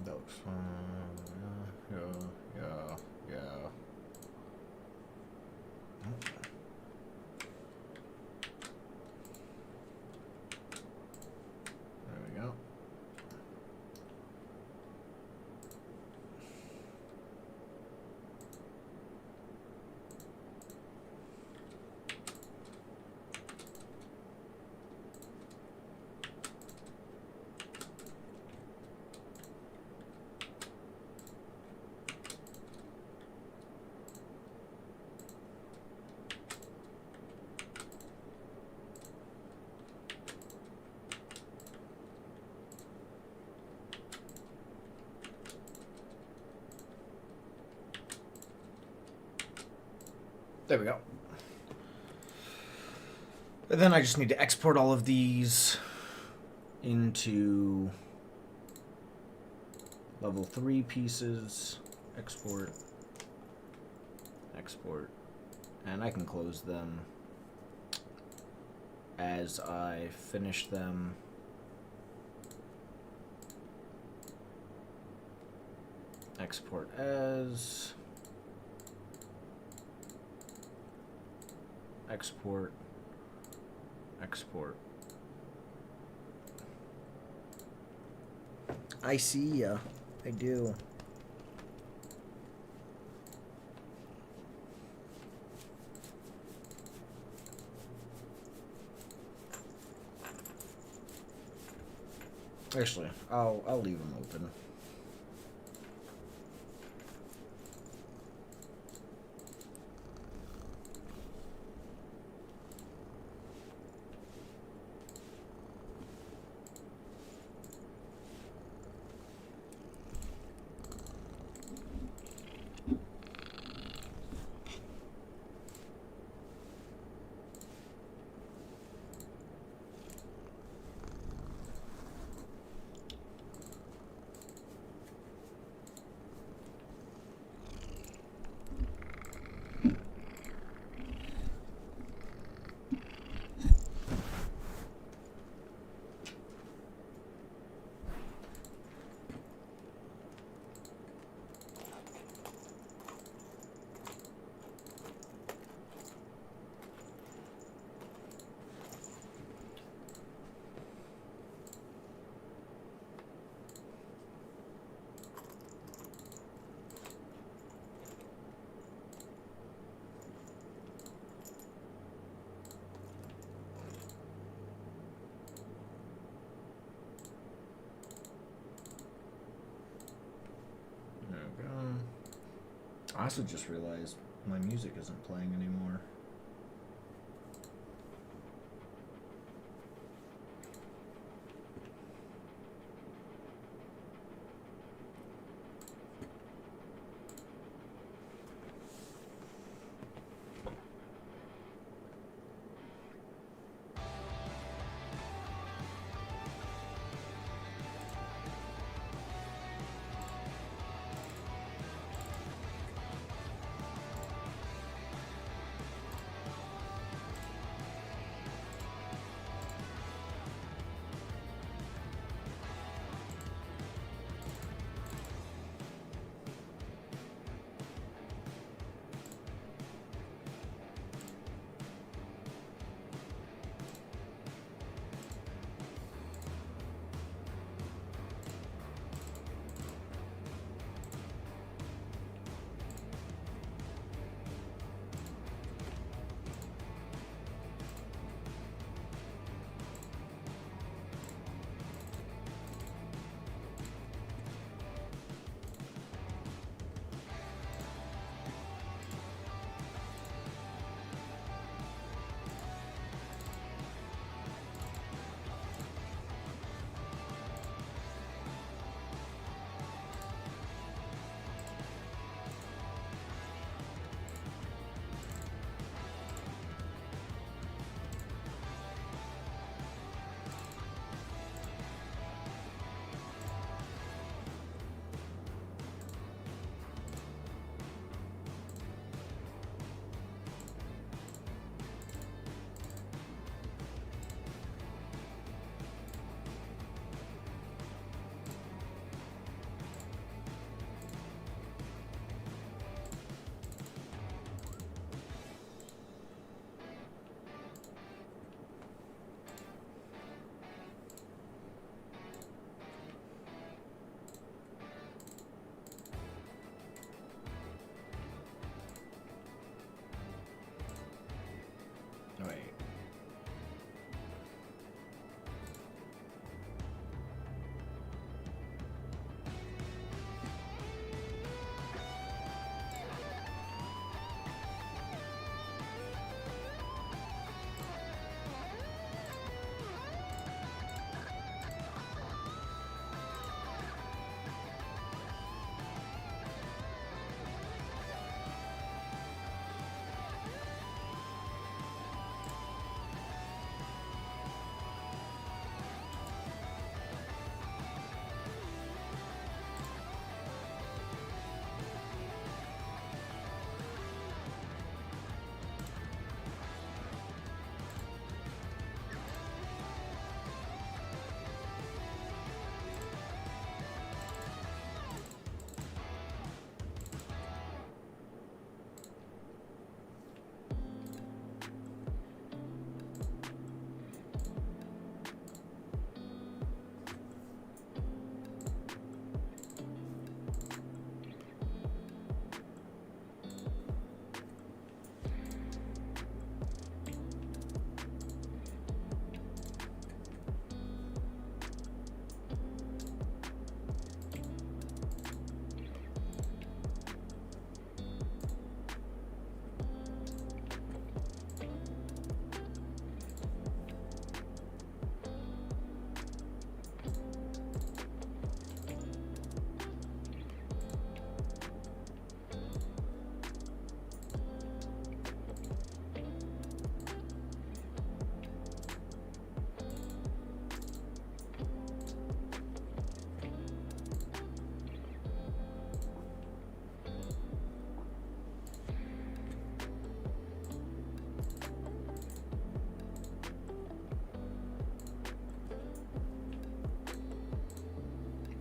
That looks fine. Yeah. There we go. There we go. And then I just need to export all of these into level 3 pieces. Export. And I can close them as I finish them. Export as. Export. I see ya. I do. Actually, I'll leave them open. I also just realized my music isn't playing anymore.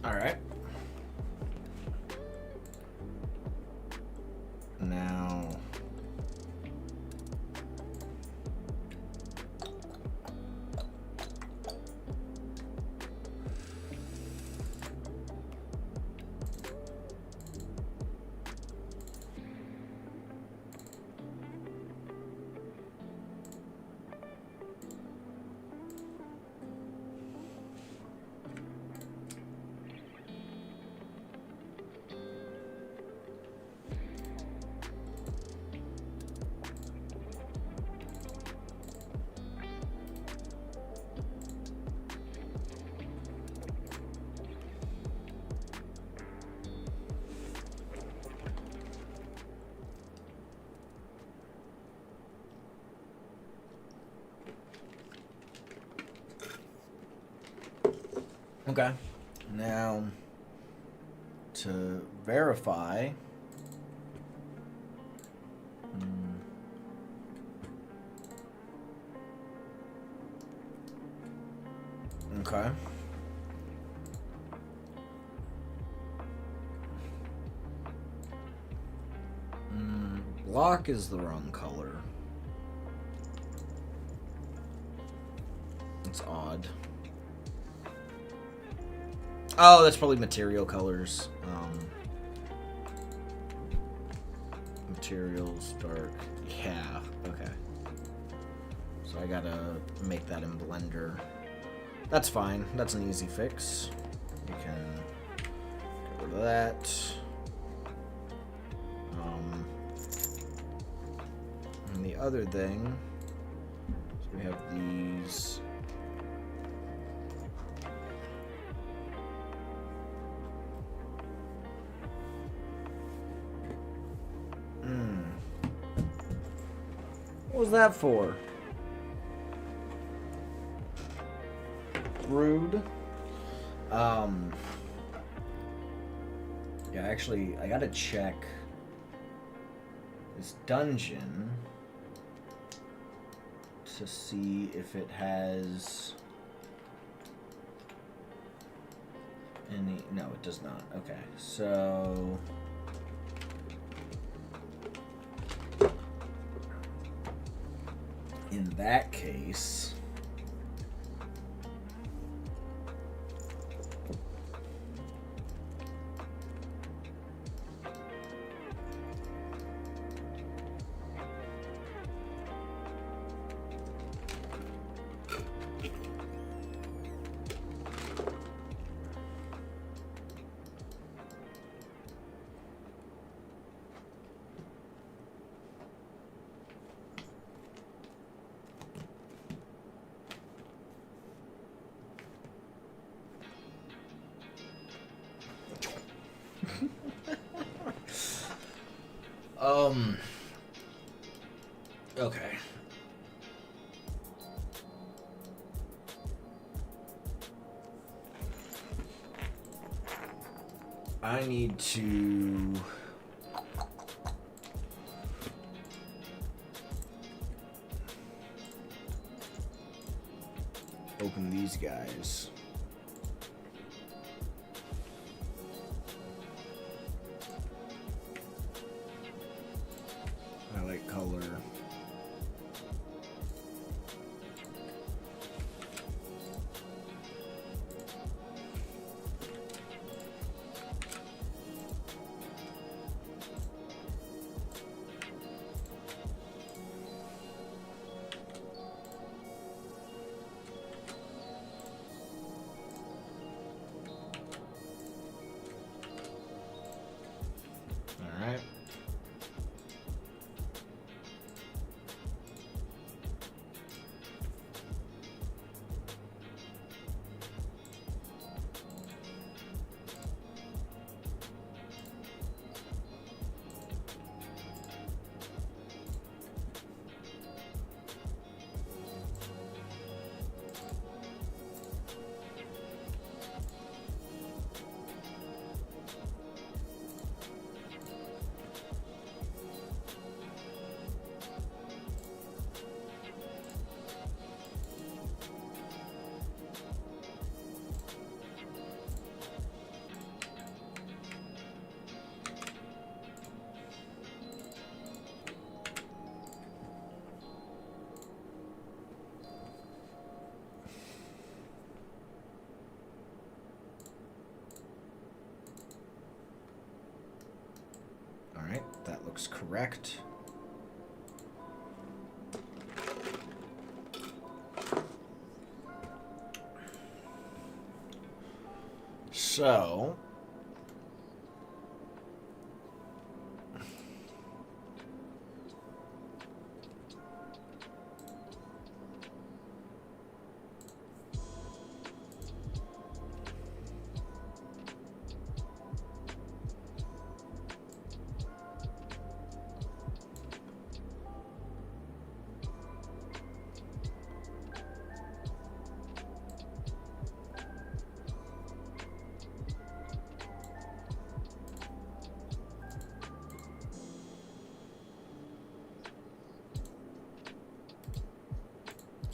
All right. Now. Okay. Now, to verify, okay. Block is the wrong color. It's odd. Oh, that's probably material colors. Materials, dark. Yeah, okay. So I gotta make that in Blender. That's fine. That's an easy fix. You can get rid of that. And the other thing, so we have these. What was that for? Rude. Yeah, actually, I gotta check this dungeon to see if it has any. No, it does not. Okay, so. In that case, okay. I need to open these guys. I like color. correct. So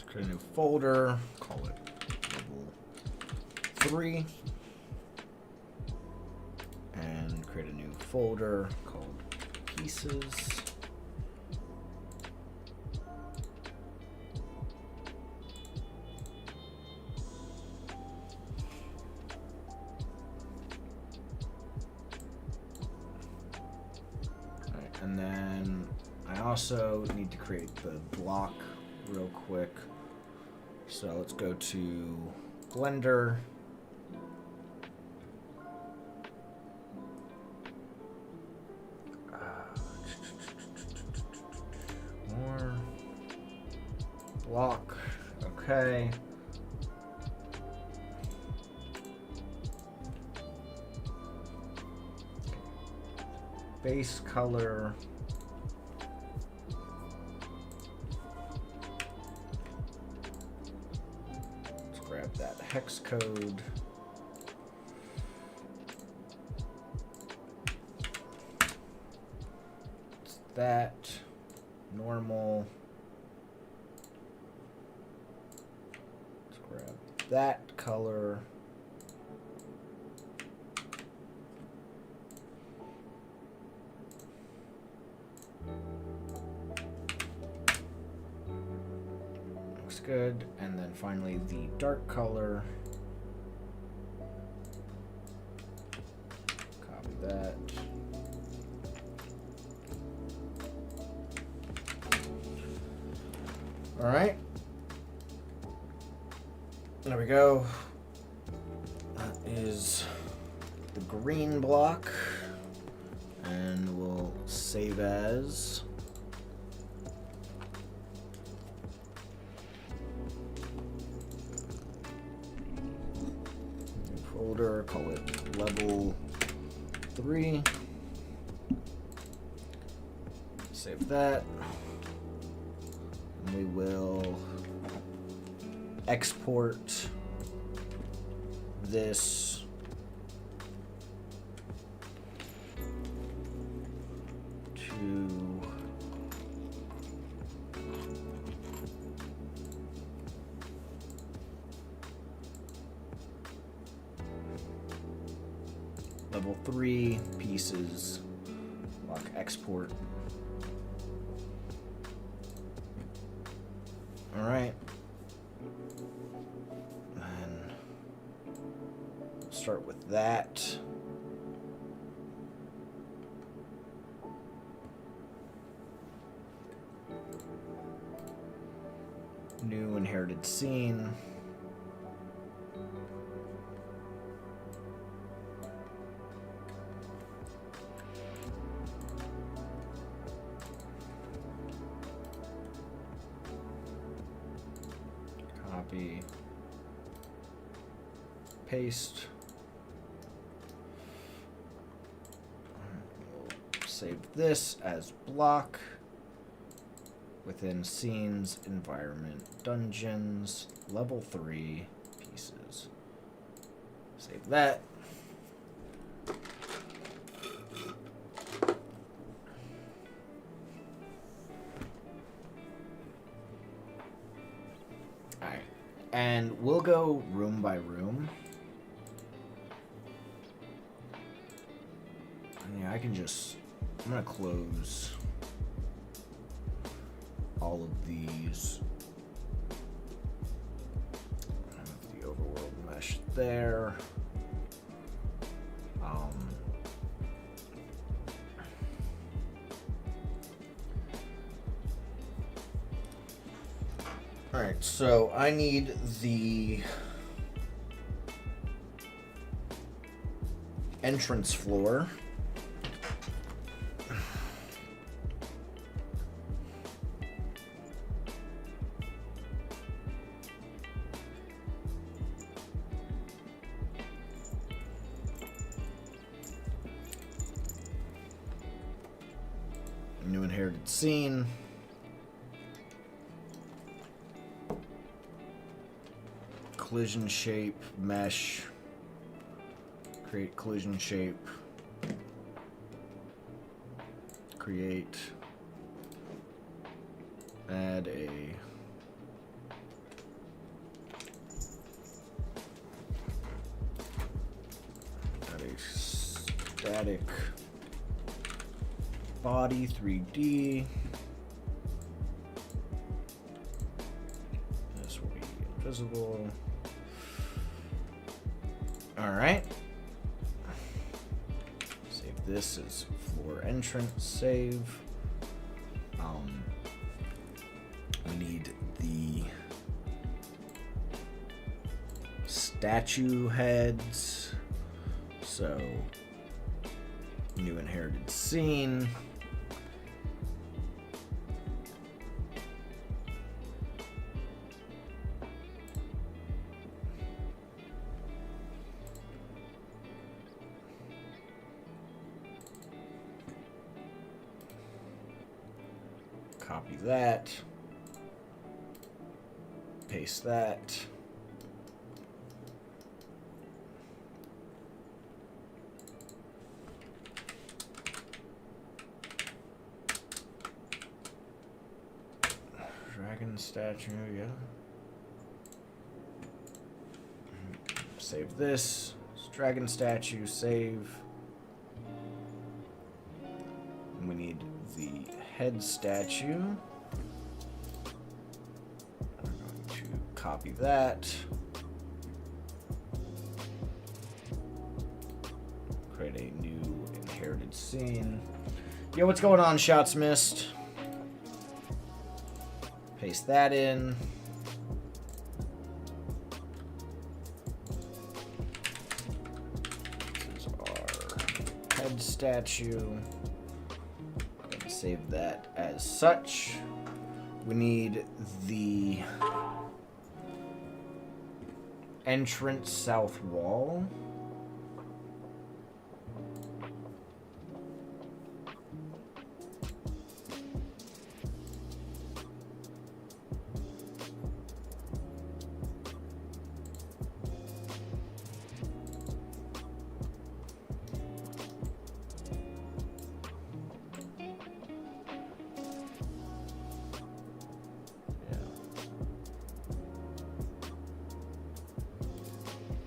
create a new folder, call it level 3, and create a new folder called pieces. Alright, and then I also need to create the block real quick. So let's go to Blender. More block. Okay. Base color. Grab that hex code. It's that normal. Let's grab that color. Looks good. And then finally the dark color. Copy that. All right. There we go. That is the green block. And we'll save as. Folder, call it level 3. Save that. And we will export this to level 3 pieces, lock export. All right. And start with that. New inherited scene. Copy. Paste. We'll save this as block. Within scenes, environment, dungeons, level 3 pieces. Save that. Alright. And we'll go room by room. Yeah, I can just, I'm gonna close all of these. The overworld mesh there. Alright, so I need the entrance floor. New inherited scene. Collision shape, mesh. Create collision shape. Create. Add a static body 3D. This will be invisible. Alright. Save this as floor entrance save. We need the statue heads. So, new inherited scene. Copy that. Paste that. Dragon statue, yeah. Save this. Dragon statue, save. And we need the head statue. We're going to copy that. Create a new inherited scene. Yo, what's going on, Shots Missed? Paste that in. This is our head statue. Save that as such. We need the entrance south wall.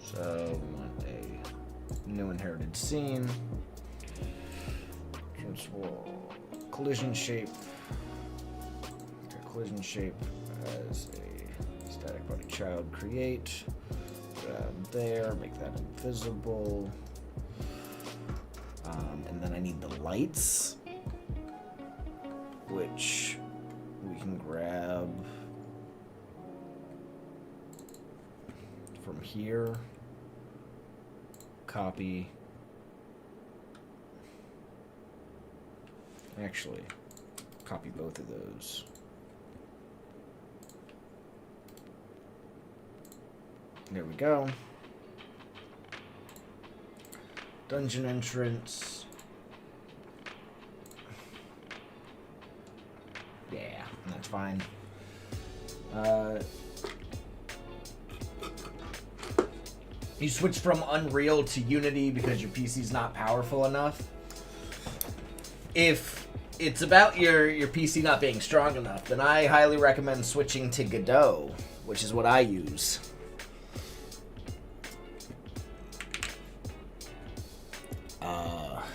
So we want a new inherited scene. Entrance wall. Collision shape. Okay, collision shape as a static body child. Create. Grab there. Make that invisible. And then I need the lights, which we can grab from here. Copy. Actually, copy both of those. There we go. Dungeon entrance. Yeah, that's fine. You switch from Unreal to Unity because your PC's not powerful enough. If it's about your PC not being strong enough, then I highly recommend switching to Godot, which is what I use.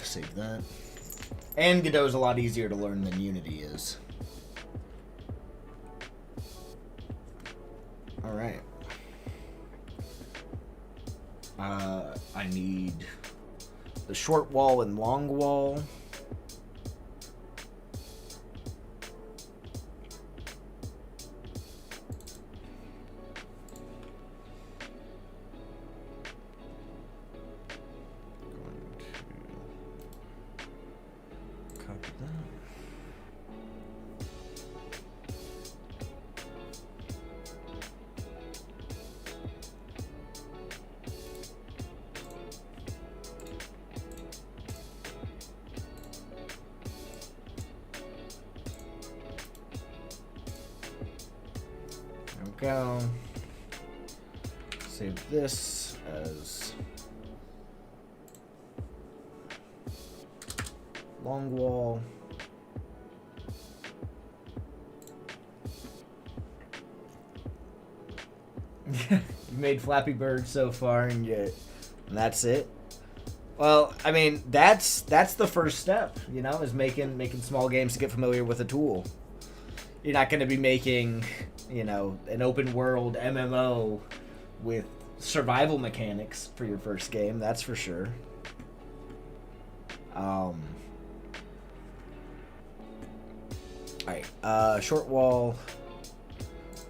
Save that. And Godot's a lot easier to learn than Unity is. Alright. I need the short wall and long wall. go. Save this as long wall. You made Flappy Bird so far, and that's it. Well, I mean, that's the first step, you know, is making small games to get familiar with a tool. You're not going to be making, you know, an open world MMO with survival mechanics for your first game, that's for sure. Alright, short wall,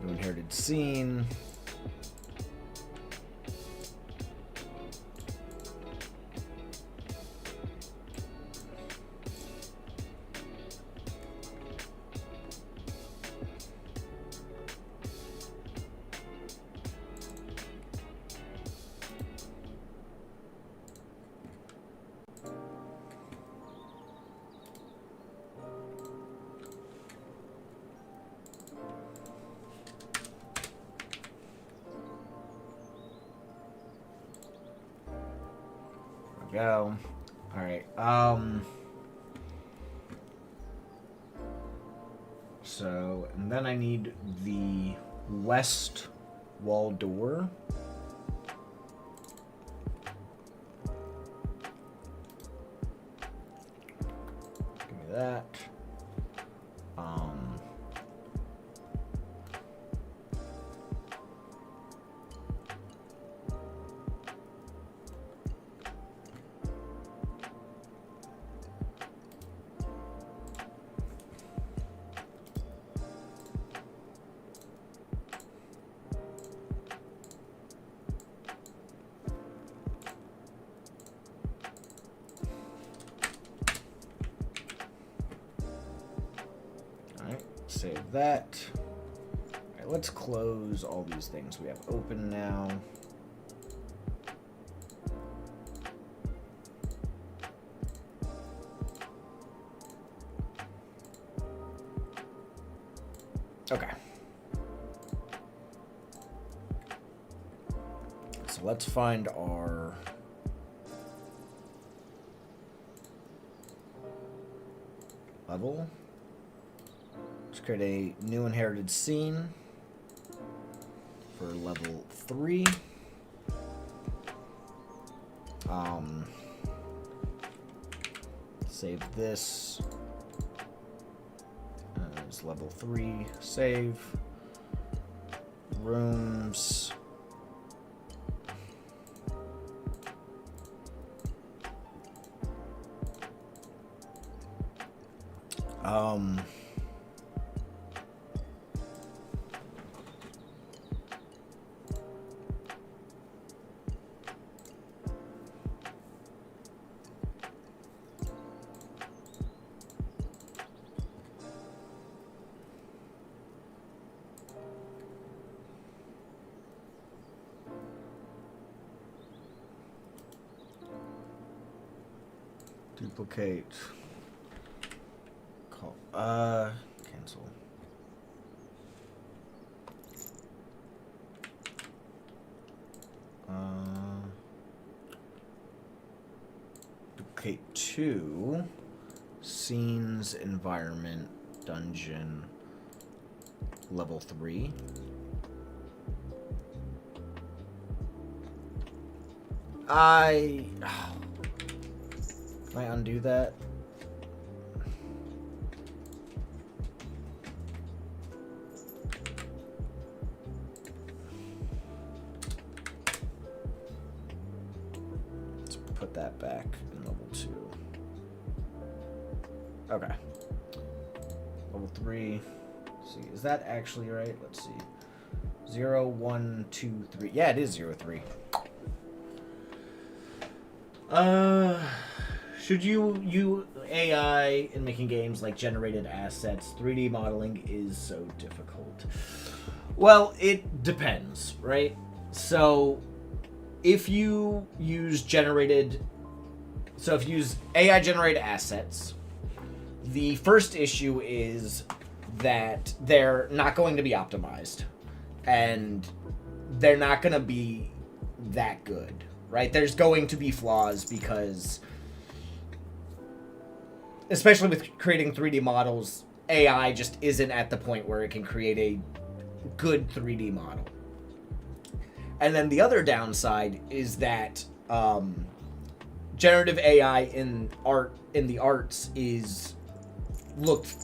new inherited scene. Go. Alright, so, and then I need the west wall door. Give me that. Save that. Alright, let's close all these things we have open now. Okay. So let's find our level. Let's create a new inherited scene for level 3. Save this as level 3. Save. Rooms. Duplicate. Call. Cancel. Duplicate 2. Scenes, environment, dungeon, level 3. Can I undo that? Let's put that back in level 2. Okay. Level 3. Let's see, is that actually right? Let's see. 0, 1, 2, 3. Yeah, it is 0, 3. Should you AI in making games like generated assets? 3D modeling is so difficult. Well, it depends, right? So if you use AI generated assets, the first issue is that they're not going to be optimized. and they're not going to be that good, right? There's going to be flaws because, especially with creating 3D models, AI just isn't at the point where it can create a good 3D model. And then the other downside is that generative AI in the arts is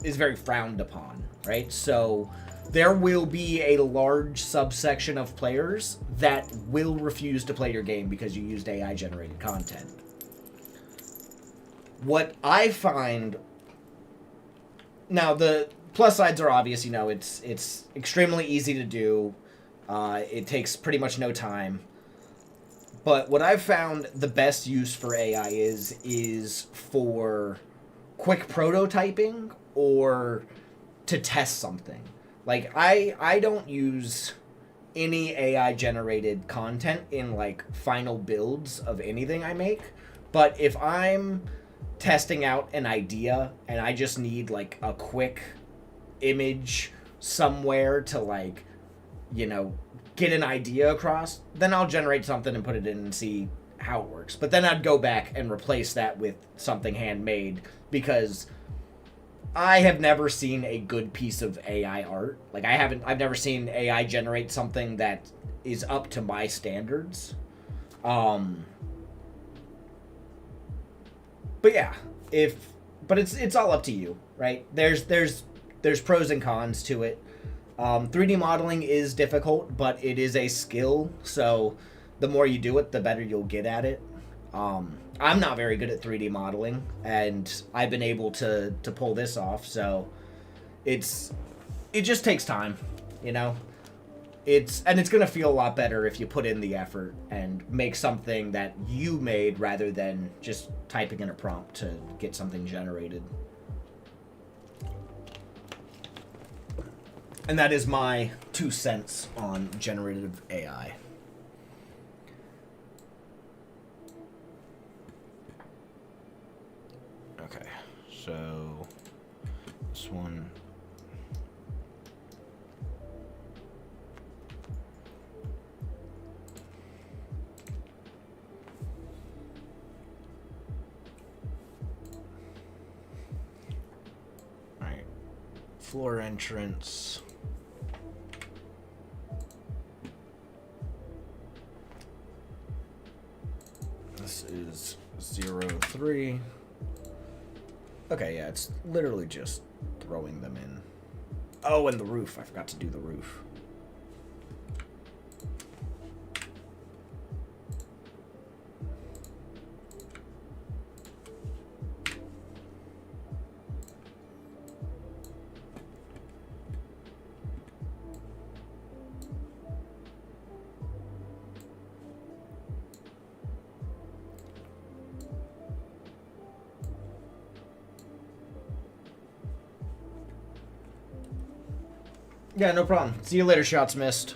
very frowned upon, right? So there will be a large subsection of players that will refuse to play your game because you used AI generated content. What I find now, the plus sides are obvious. You know, it's extremely easy to do. It takes pretty much no time. But what I've found the best use for AI is for quick prototyping or to test something. Like, I don't use any AI generated content in like final builds of anything I make, but if I'm testing out an idea and I just need like a quick image somewhere to, like, you know, get an idea across, then I'll generate something and put it in and see how it works. But then I'd go back and replace that with something handmade, because I have never seen a good piece of AI art. Like, I've never seen AI generate something that is up to my standards. But yeah, but it's all up to you, right? There's pros and cons to it. 3D modeling is difficult, but it is a skill, so the more you do it, the better you'll get at it. I'm not very good at 3D modeling, and I've been able to pull this off, so it just takes time, you know? It's gonna feel a lot better if you put in the effort and make something that you made rather than just typing in a prompt to get something generated. And that is my 2 cents on generative AI. Okay, so this one. All right, floor entrance. This is 03. Okay, yeah, it's literally just throwing them in. Oh, and the roof. I forgot to do the roof. Yeah, no problem. See you later, shots missed.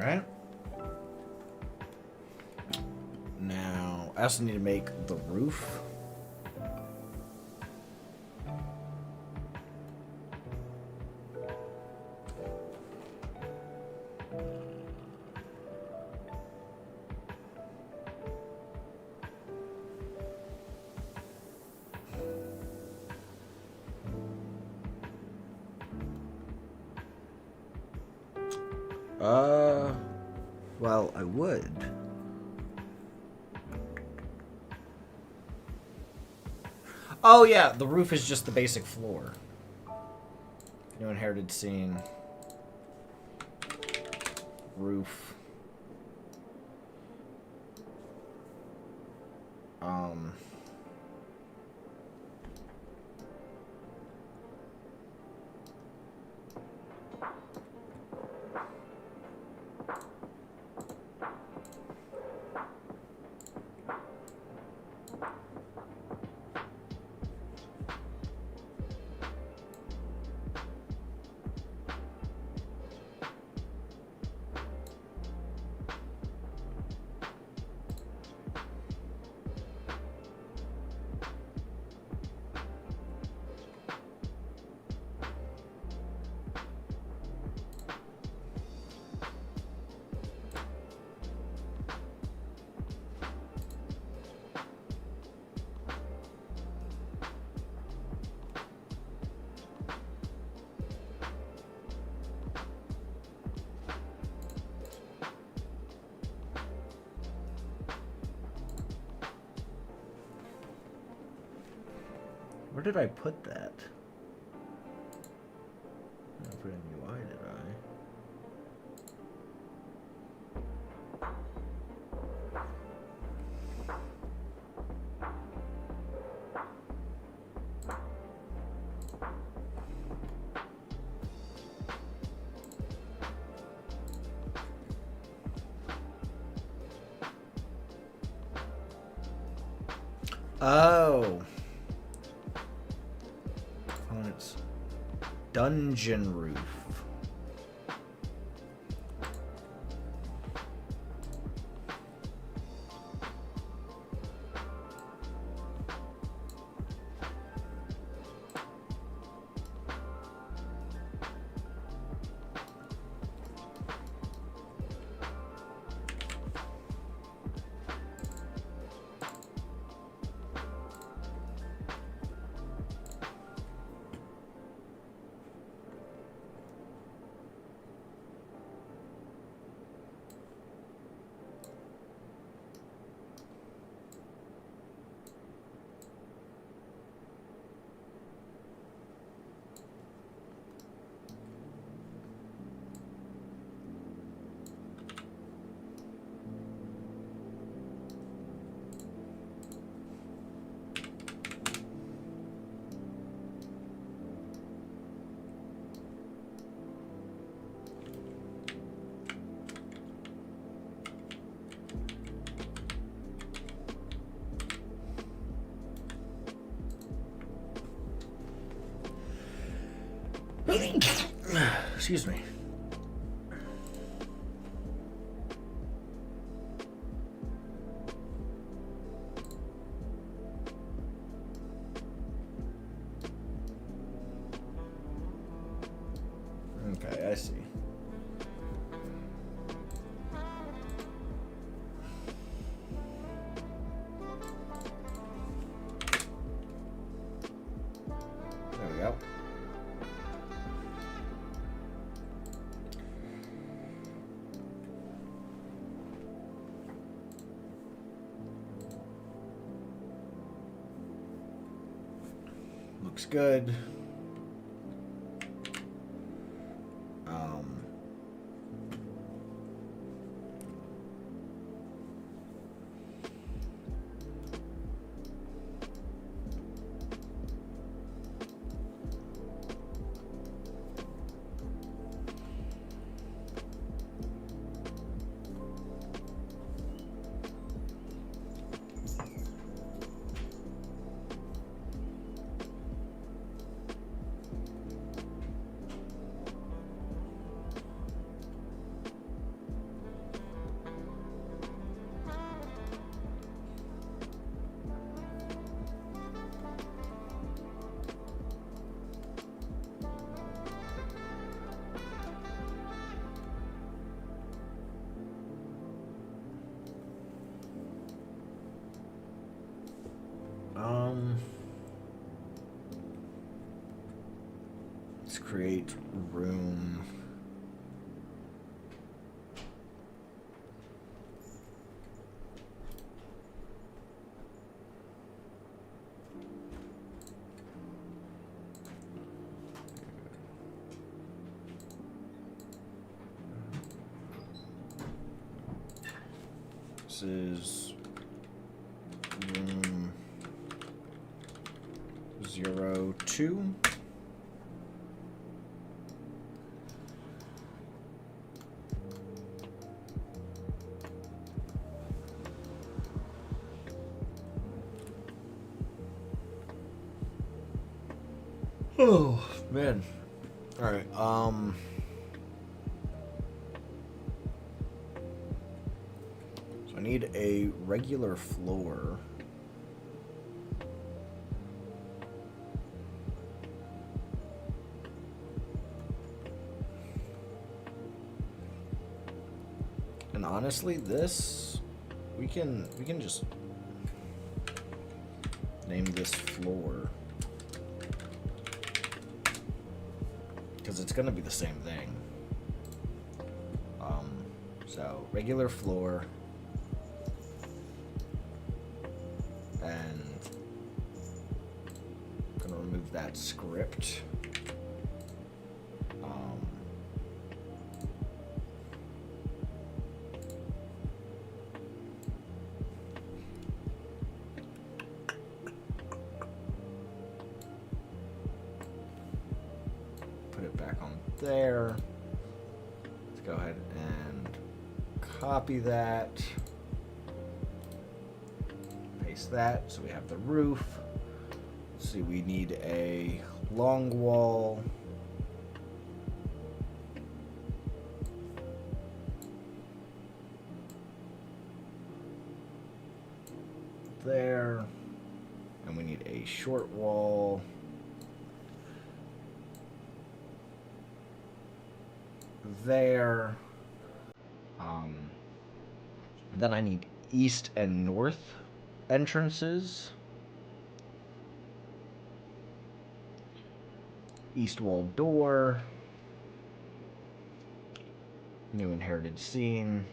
Alright. Now, I also need to make the roof. Well, I would. Oh yeah, the roof is just the basic floor. New inherited scene. Roof. Where did I put that? I didn't put it in UI, did I? Oh. Components. Dungeon roof. Excuse me. Okay, I see. There we go. Looks good. Let's create room. This is room 02. Oh man. All right. So I need a regular floor. And honestly, this we can just name this floor, because it's gonna be the same thing. So regular floor, and I'm gonna remove that script. Put it back on there. Let's go ahead and copy that. Paste that so we have the roof. Let's see, we need a long wall. There. And we need a short wall. There. Then I need east and north entrances. East wall door. New inherited scene.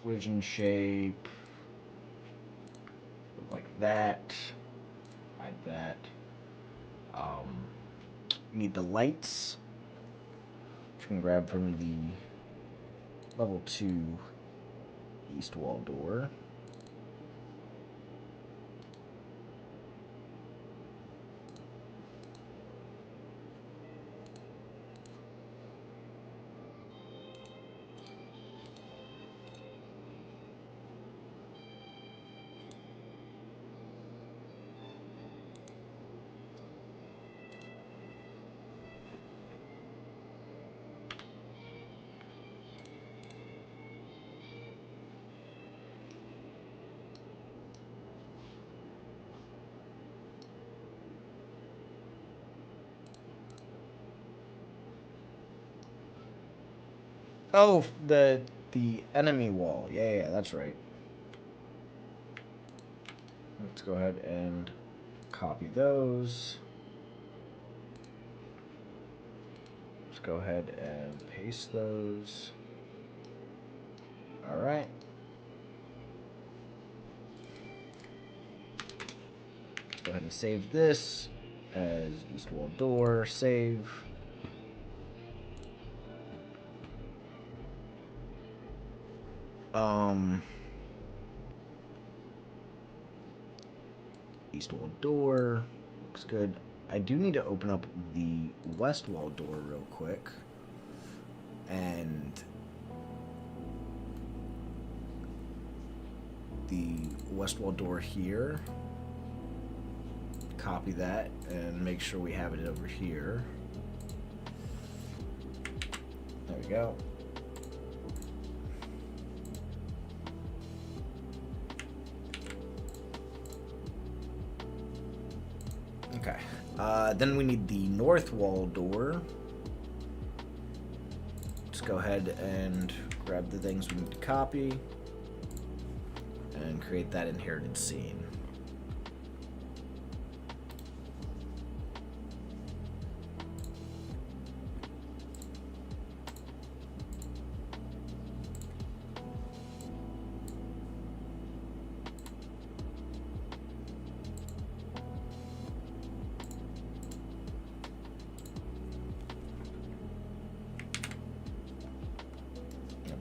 Collision shape. Like that. Hide that. Need the lights. Which we can grab from the level 2 east wall door. Oh, the enemy wall. Yeah, that's right. Let's go ahead and copy those. Let's go ahead and paste those. All right. Let's go ahead and save this as east wall door. Save. East wall door looks good. I do need to open up the west wall door real quick, and the west wall door here. Copy that and make sure we have it over here. There we go. Okay. Then we need the north wall door. Let's go ahead and grab the things we need to copy and create that inherited scene.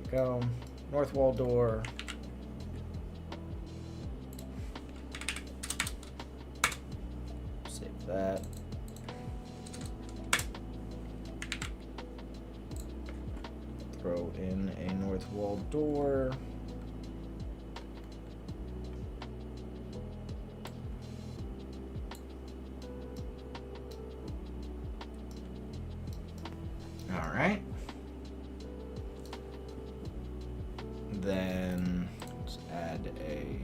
Go. North wall door. Save that. Throw in a north wall door. All right. Then let's add a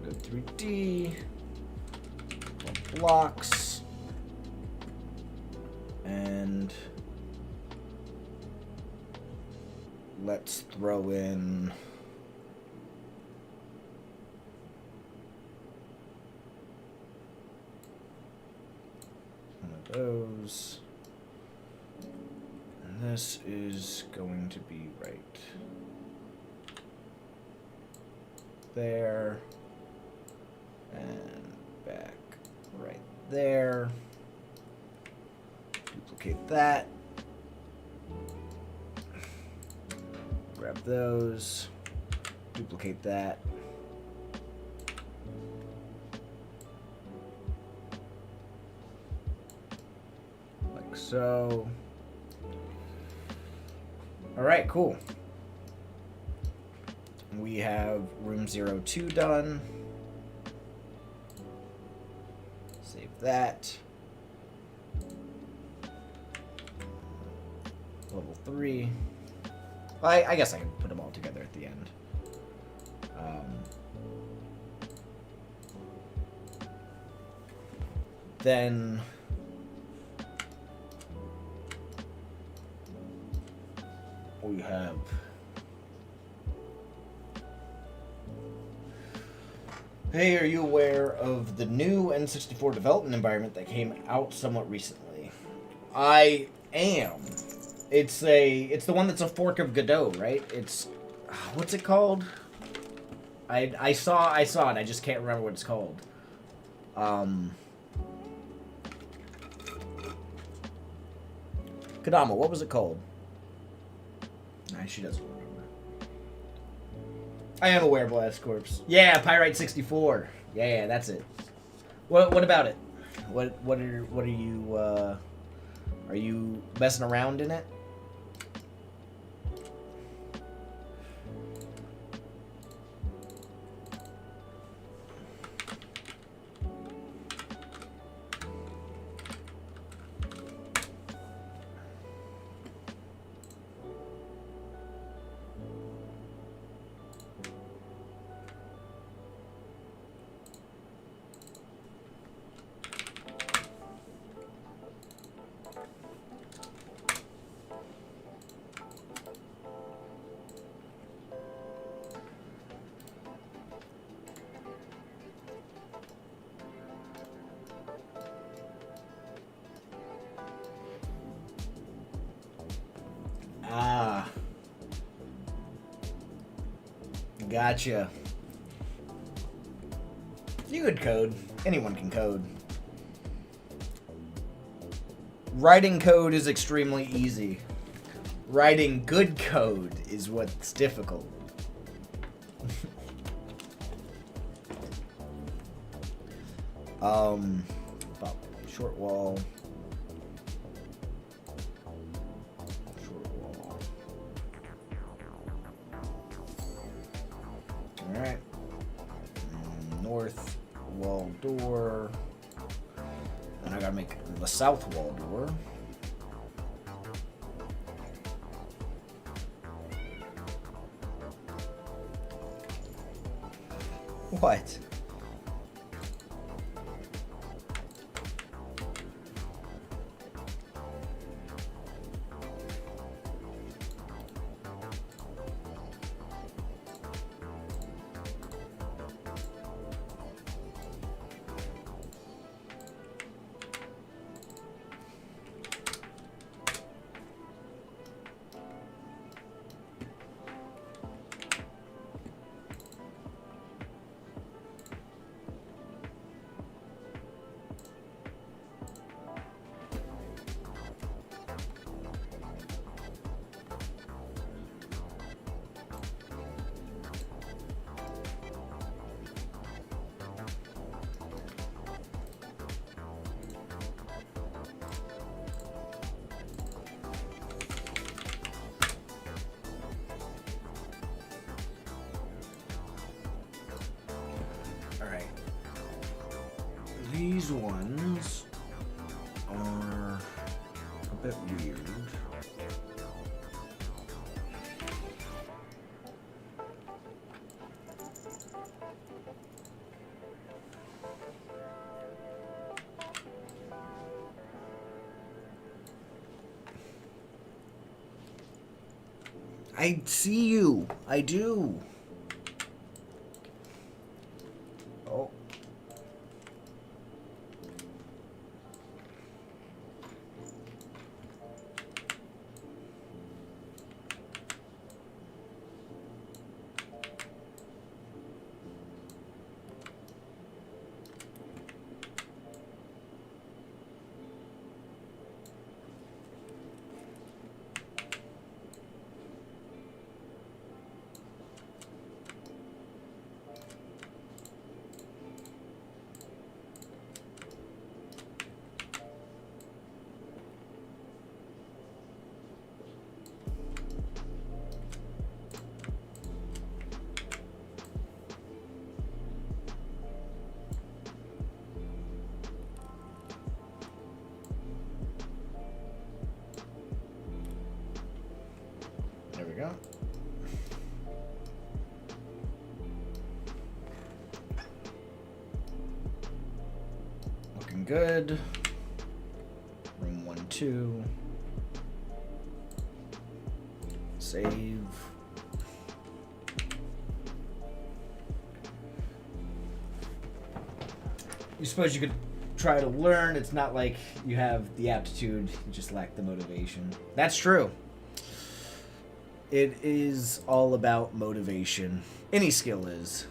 good 3D blocks and let's throw in one of those, and this is going to be right there and back right there. Duplicate that. Grab those. Duplicate that. Like so. All right, cool. We have room 02 done. Save that. Level 3. I guess I can put them all together at the end. Then we have hey, are you aware of the new N64 development environment that came out somewhat recently? I am. It's the one that's a fork of Godot, right? It's what's it called? I saw it. I just can't remember what it's called. Kadama, what was it called? Nah, she doesn't remember. I am aware of Blast Corpse. Yeah, Pyrite 64. Yeah, that's it. What about it? What are you messing around in it? Ah. Gotcha. You could code. Anyone can code. Writing code is extremely easy. Writing good code is what's difficult. Short wall. Alright. North wall door. Then I gotta make the south wall door. What? these ones are a bit weird. I see you. I do. Oh. There we go. Looking good. Room 1, 2. Save. You suppose you could try to learn. It's not like you have the aptitude, you just lack the motivation. That's true. It is all about motivation. Any skill is.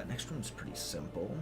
Next one's pretty simple.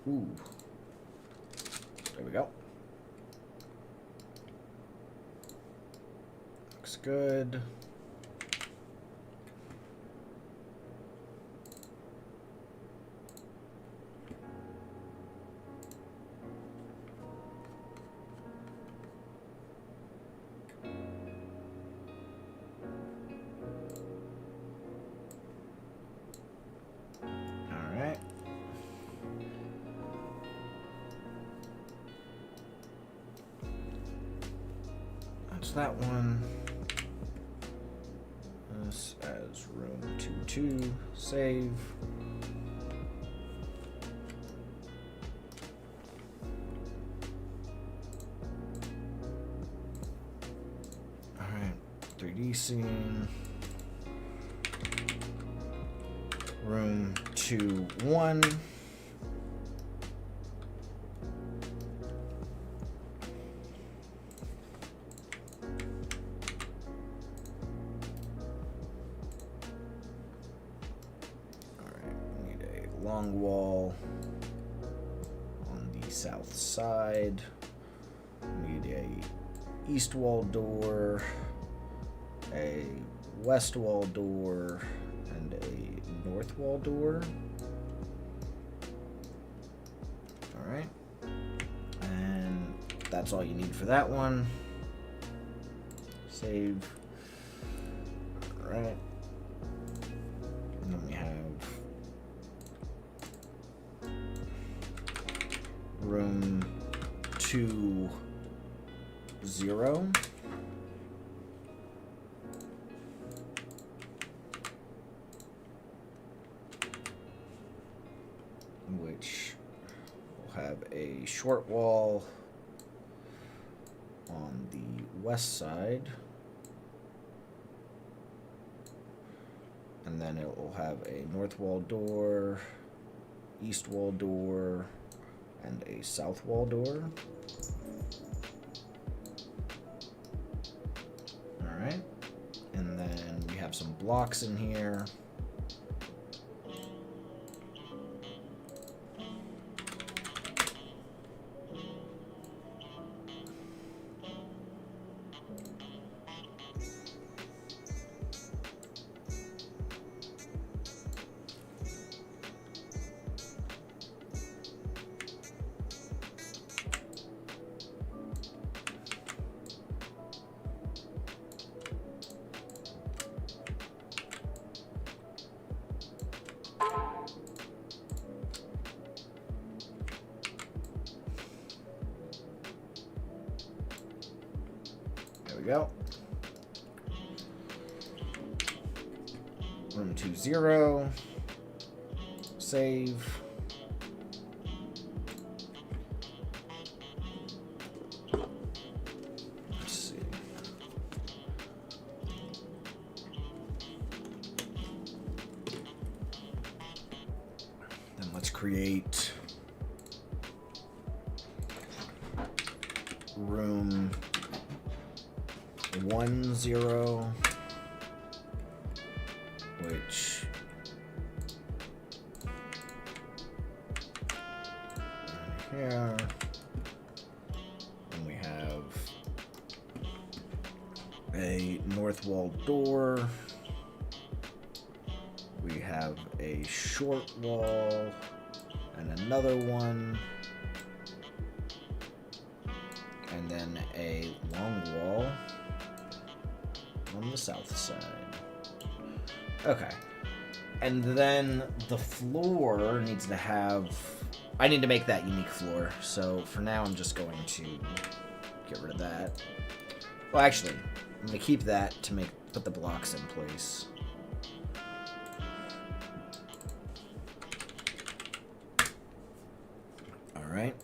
Ooh. There we go. Looks good. That one. This as room 2-2. Save. Alright. 3D scene. Room 2-1. Long wall on the south side. Need a east wall door, a west wall door, and a north wall door. Alright. And that's all you need for that one. Save. Alright. And then we have room 2-1. 0. Which will have a short wall on the west side. And then it will have a north wall door, east wall door, and a south wall door. Alright. And then we have some blocks in here. There we go. Room 2-0. Save. Let's see. Then let's create room 1-0, which here, and we have a north wall door. We have a short wall and another one, and then a long wall on the south side. Okay. And then the floor needs to have... I need to make that unique floor, so for now I'm just going to get rid of that. Well, actually, I'm going to keep that to put the blocks in place. Alright.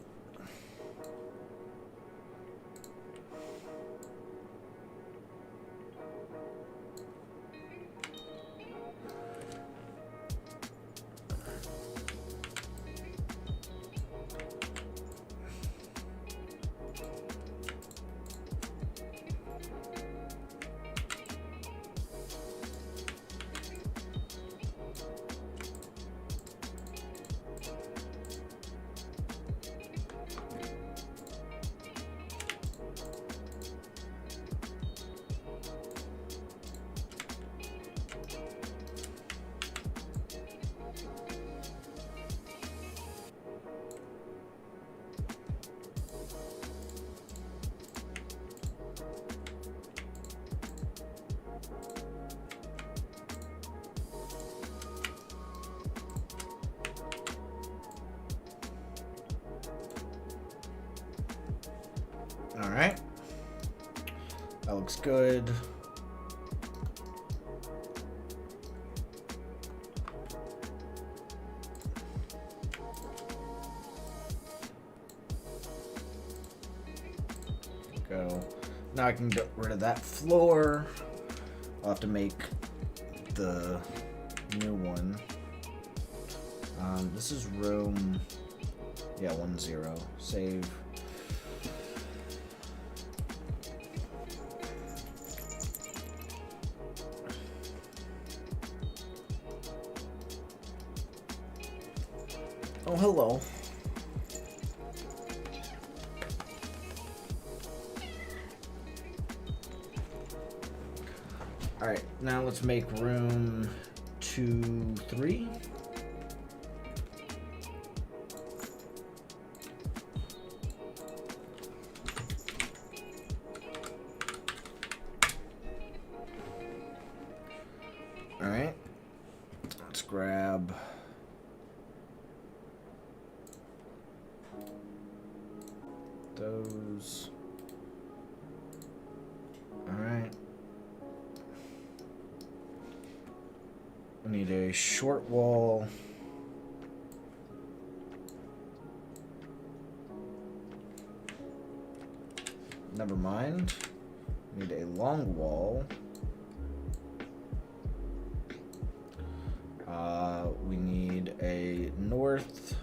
Alright. That looks good. Go. Now I can get rid of that floor. I'll have to make the new one. This is room, 1-0. Save. Oh, hello. Alright, now let's make room 2-3. Alright, let's grab those. We need a short wall. Never mind. We need a long wall. We need a north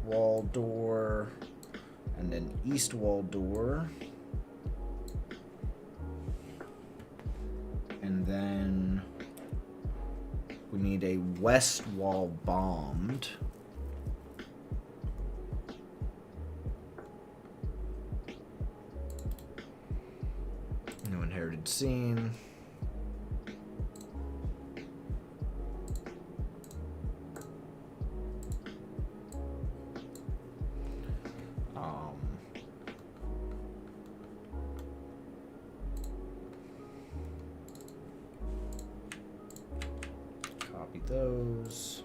wall door and an east wall door. And then we need a west wall bombed. No inherited scene. Copy those.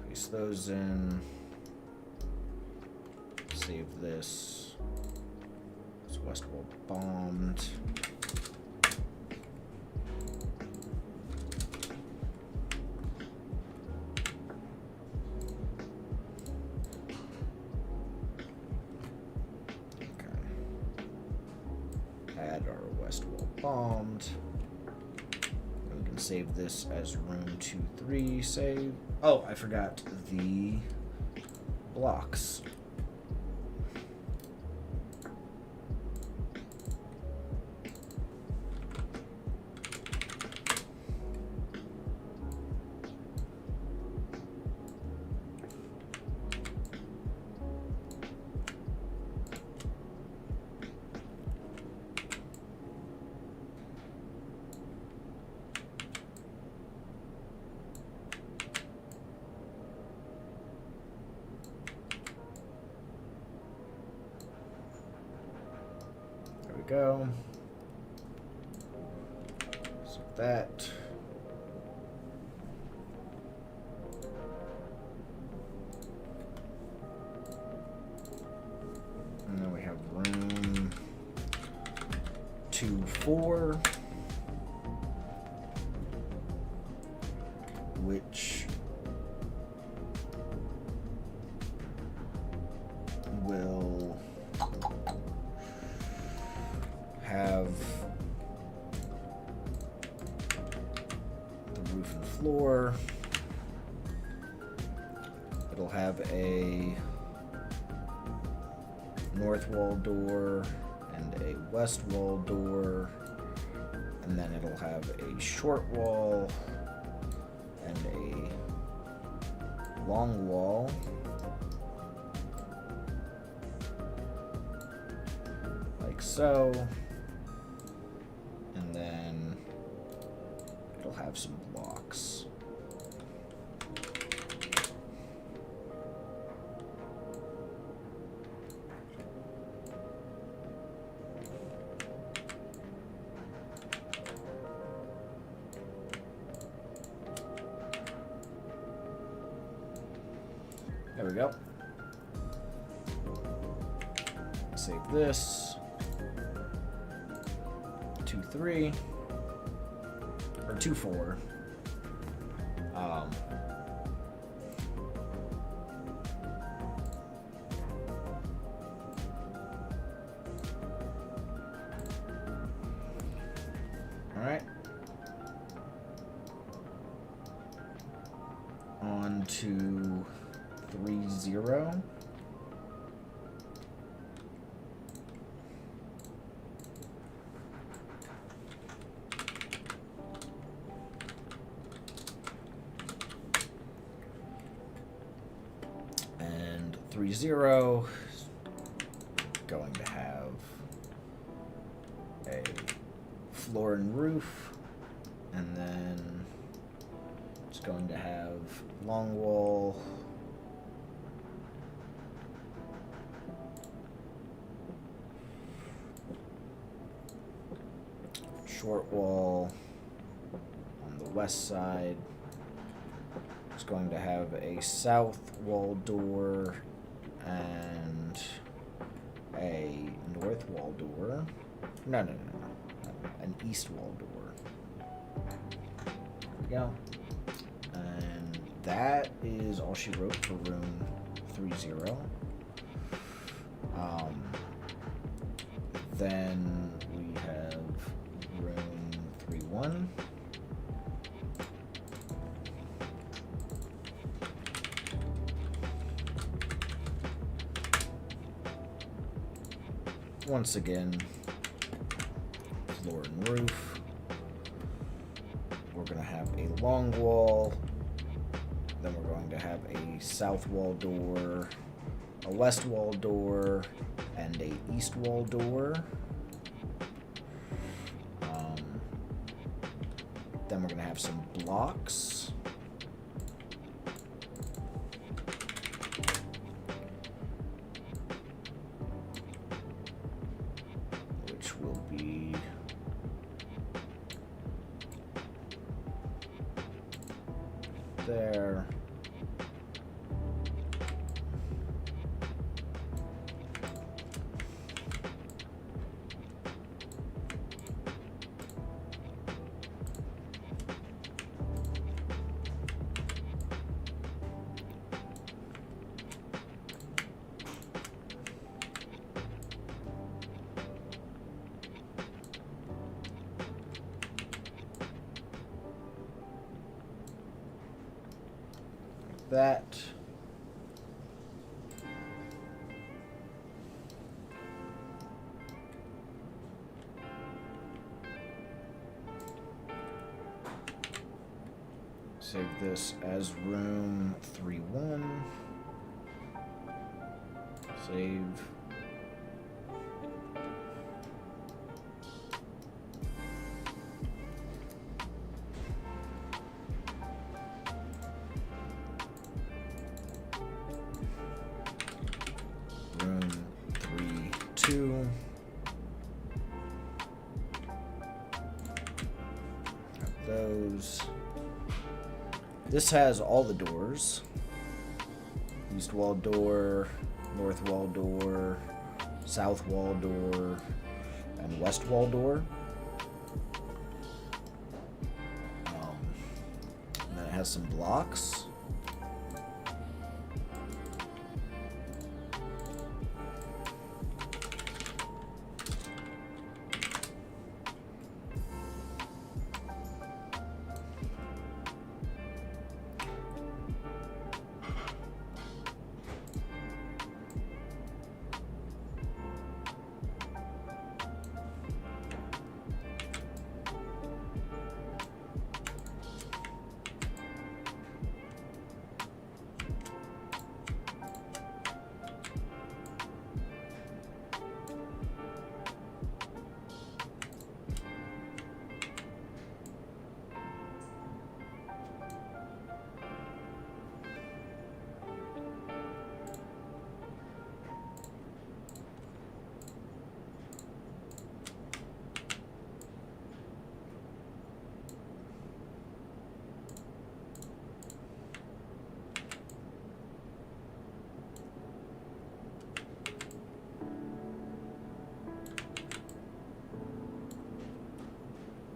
Paste those in. Save this. It's west wall bombed. Add our west wall bombed. And we can save this as room 2-3 save. Oh, I forgot the blocks. There we go. So that. And then we have room 2-4, which will have the roof and floor. It'll have a north wall door and a west wall door, and then it'll have a short wall and a long wall. Like so. And then it'll have some blocks. There we go. Save this. 2-3 or 2-4. All right. On to 3-0. And 3-0 is going to have a floor and roof, and then it's going to have long wall, short wall on the west side. It's going to have a south wall door and a north wall door. No. An east wall door. we go. And that is all she wrote for room 30. Then we have room 31. Once again, floor and roof. We're going to have a long wall. Then we're going to have a south wall door, a west wall door, and a east wall door. Then we're going to have some blocks. Which will be there. That. Save this as room 31. Save. Room 32. Got those. This has all the doors. East wall door, north wall door, south wall door, and west wall door. And then it has some blocks.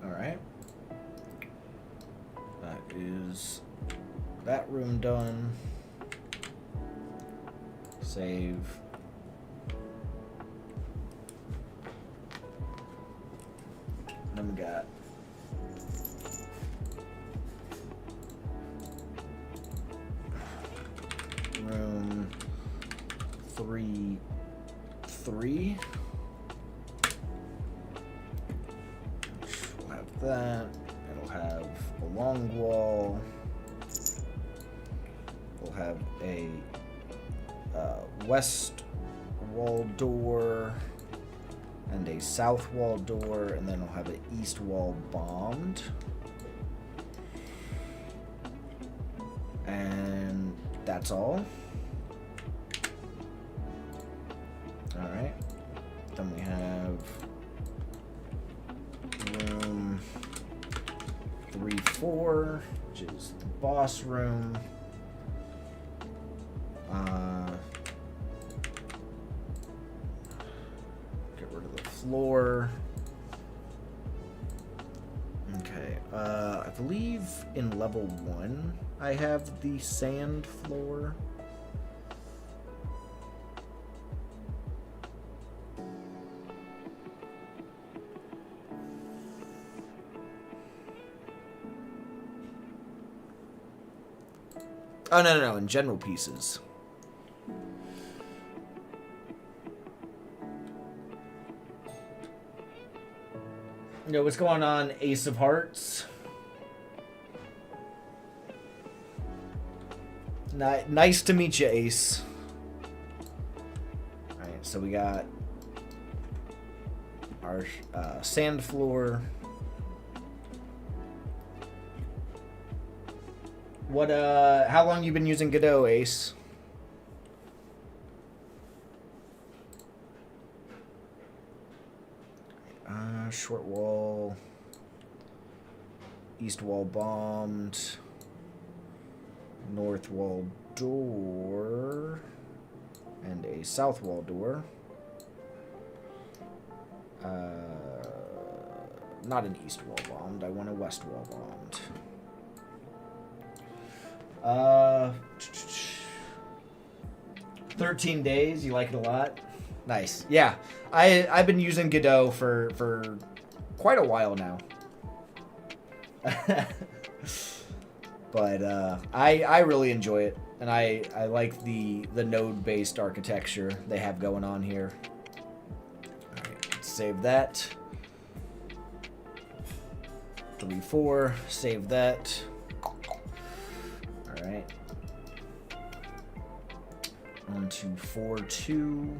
Alright. That is that room done. Save. Then we got room 3. We'll have that. It'll have a long wall. We'll have a west wall door and a south wall door, and then we'll have an east wall bombed. And that's all. Alright. Then we have room 3-4, which is the boss room. Get rid of the floor. Okay, I believe in level 1 I have the sand floor. Oh, no, in general pieces. Yo, what's going on, Ace of Hearts? Nice to meet you, Ace. Alright, so we got our sand floor. What, how long you been using Godot, Ace? Short wall. East wall bombed. North wall door. And a south wall door. Not an east wall bombed. I want a west wall bombed. 13 days. You like it a lot? Nice. Yeah. I've been using Godot for quite a while now. But I really enjoy it, and I like the node-based architecture they have going on here. All right, let's save that. 3-4. Save that. All right. On to 4-2.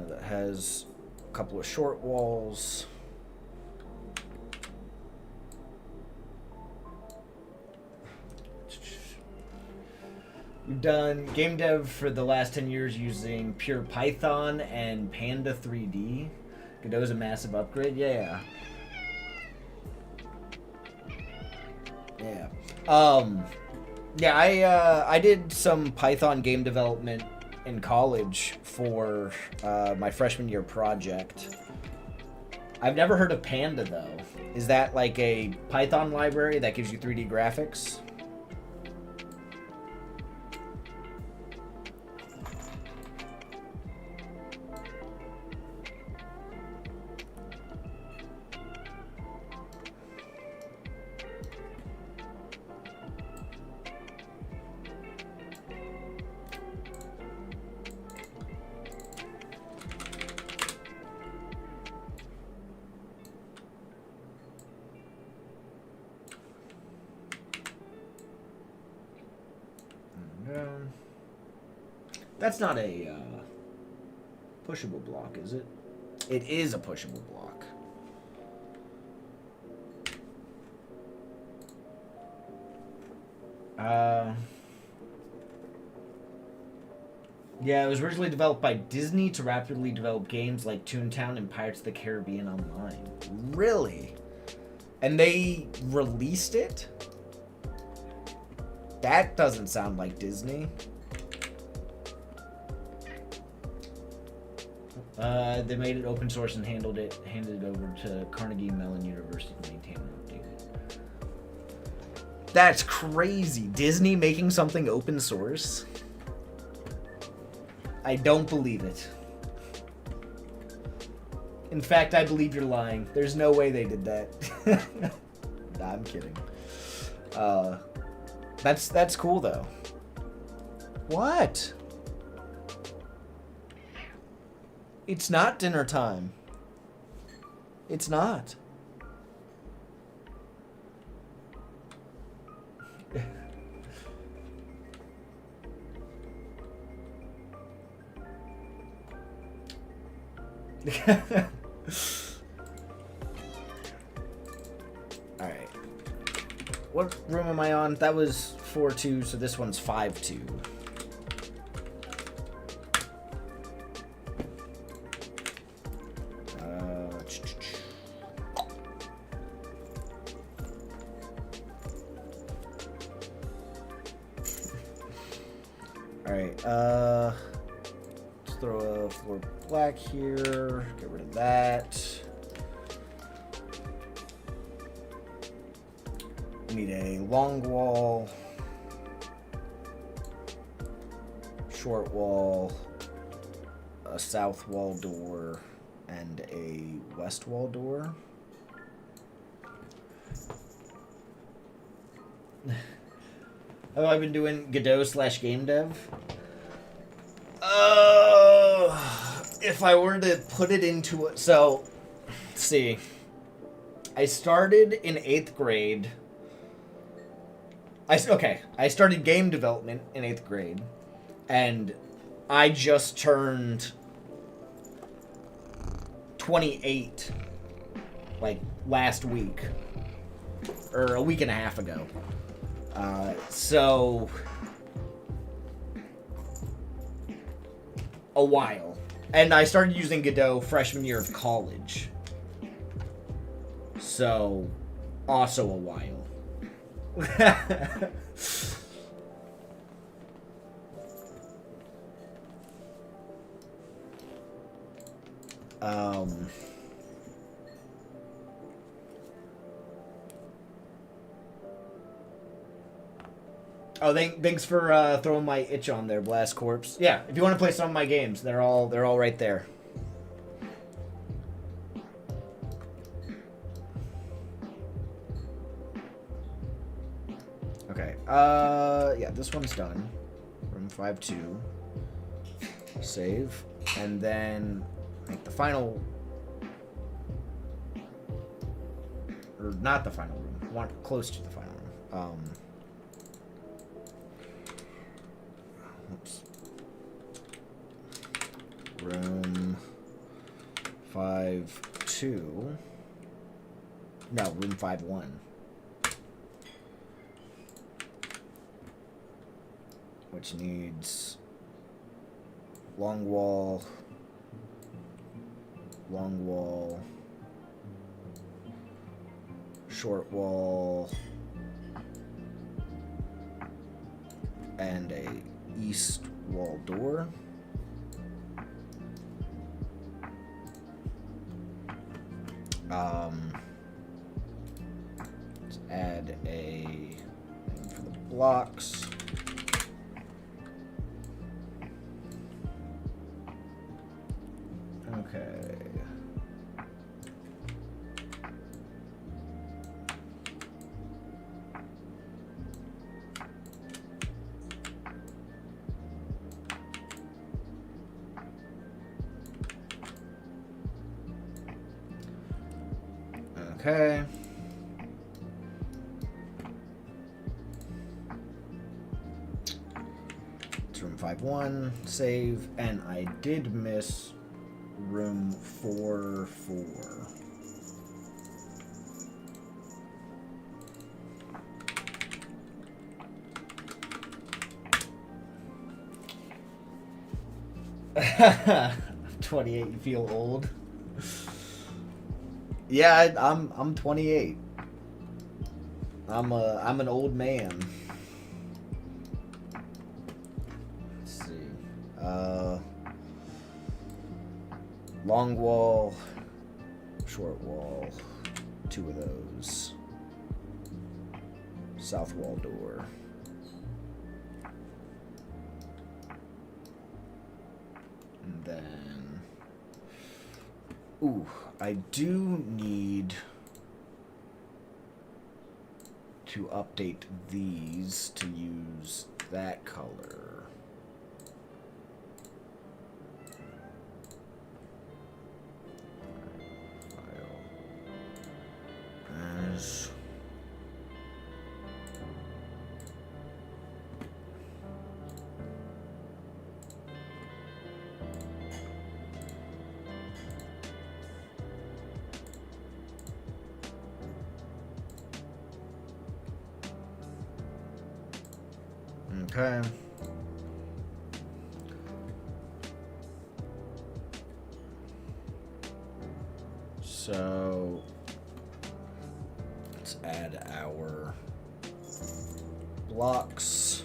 That has a couple of short walls. We've done game dev for the last 10 years using pure Python and Panda 3D. Godot's a massive upgrade. Yeah. Yeah, I did some Python game development in college for my freshman year project. I've never heard of Panda, though. Is that like a Python library that gives you 3D graphics? That's not a pushable block, is it? It is a pushable block. Yeah, it was originally developed by Disney to rapidly develop games like Toontown and Pirates of the Caribbean Online. Really? And they released it? That doesn't sound like Disney. They made it open source and handed it over to Carnegie Mellon University to maintain and update it. That's crazy. Disney making something open source? I don't believe it. In fact, I believe you're lying. There's no way they did that. Nah, I'm kidding. That's cool though. What? It's not dinner time. It's not. Alright. What room am I on? That was 4-2, so this one's 5-2. Alright, let's throw a floor black here. Get rid of that. We need a long wall, short wall, a south wall door, and a west wall door. Have I been doing Godot / game dev? If I were to put it into it, so let's see. I started in 8th grade. I started game development in 8th grade, and I just turned 28 like last week or a week and a half ago. So a while. And I started using Godot freshman year of college. So also a while. Oh, thanks for throwing my itch on there, Blast Corpse. Yeah, if you want to play some of my games, they're all right there. Okay. Yeah, this one's done. Room 5-2. Save, and then make the final, or not the final room. I want close to the final room. Oops. Room 5-2. No, room 5-1. Which needs long wall, short wall, and a east wall door. Let's add a thing for the blocks. Okay. Okay. It's room 5-1, save, and I did miss room 4-4. I'm 28, you feel old? Yeah, I'm 28. I'm an old man. Let's see. Long wall, short wall, 2 of those. South wall door. And then, ooh, I do need to update these to use that color. File as okay. So let's add our blocks.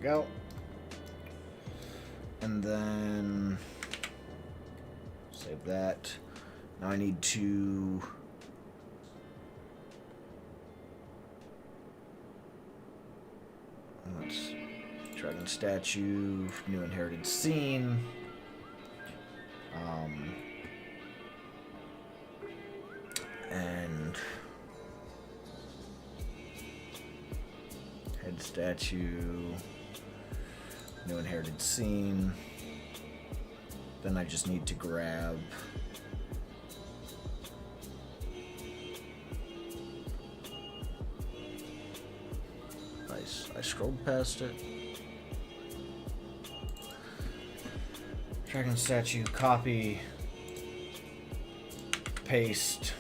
go. And then save that. Now I need to let's dragon statue, new inherited scene. And head statue, new inherited scene. Then I just need to grab I scrolled past it. Dragon statue, copy, paste,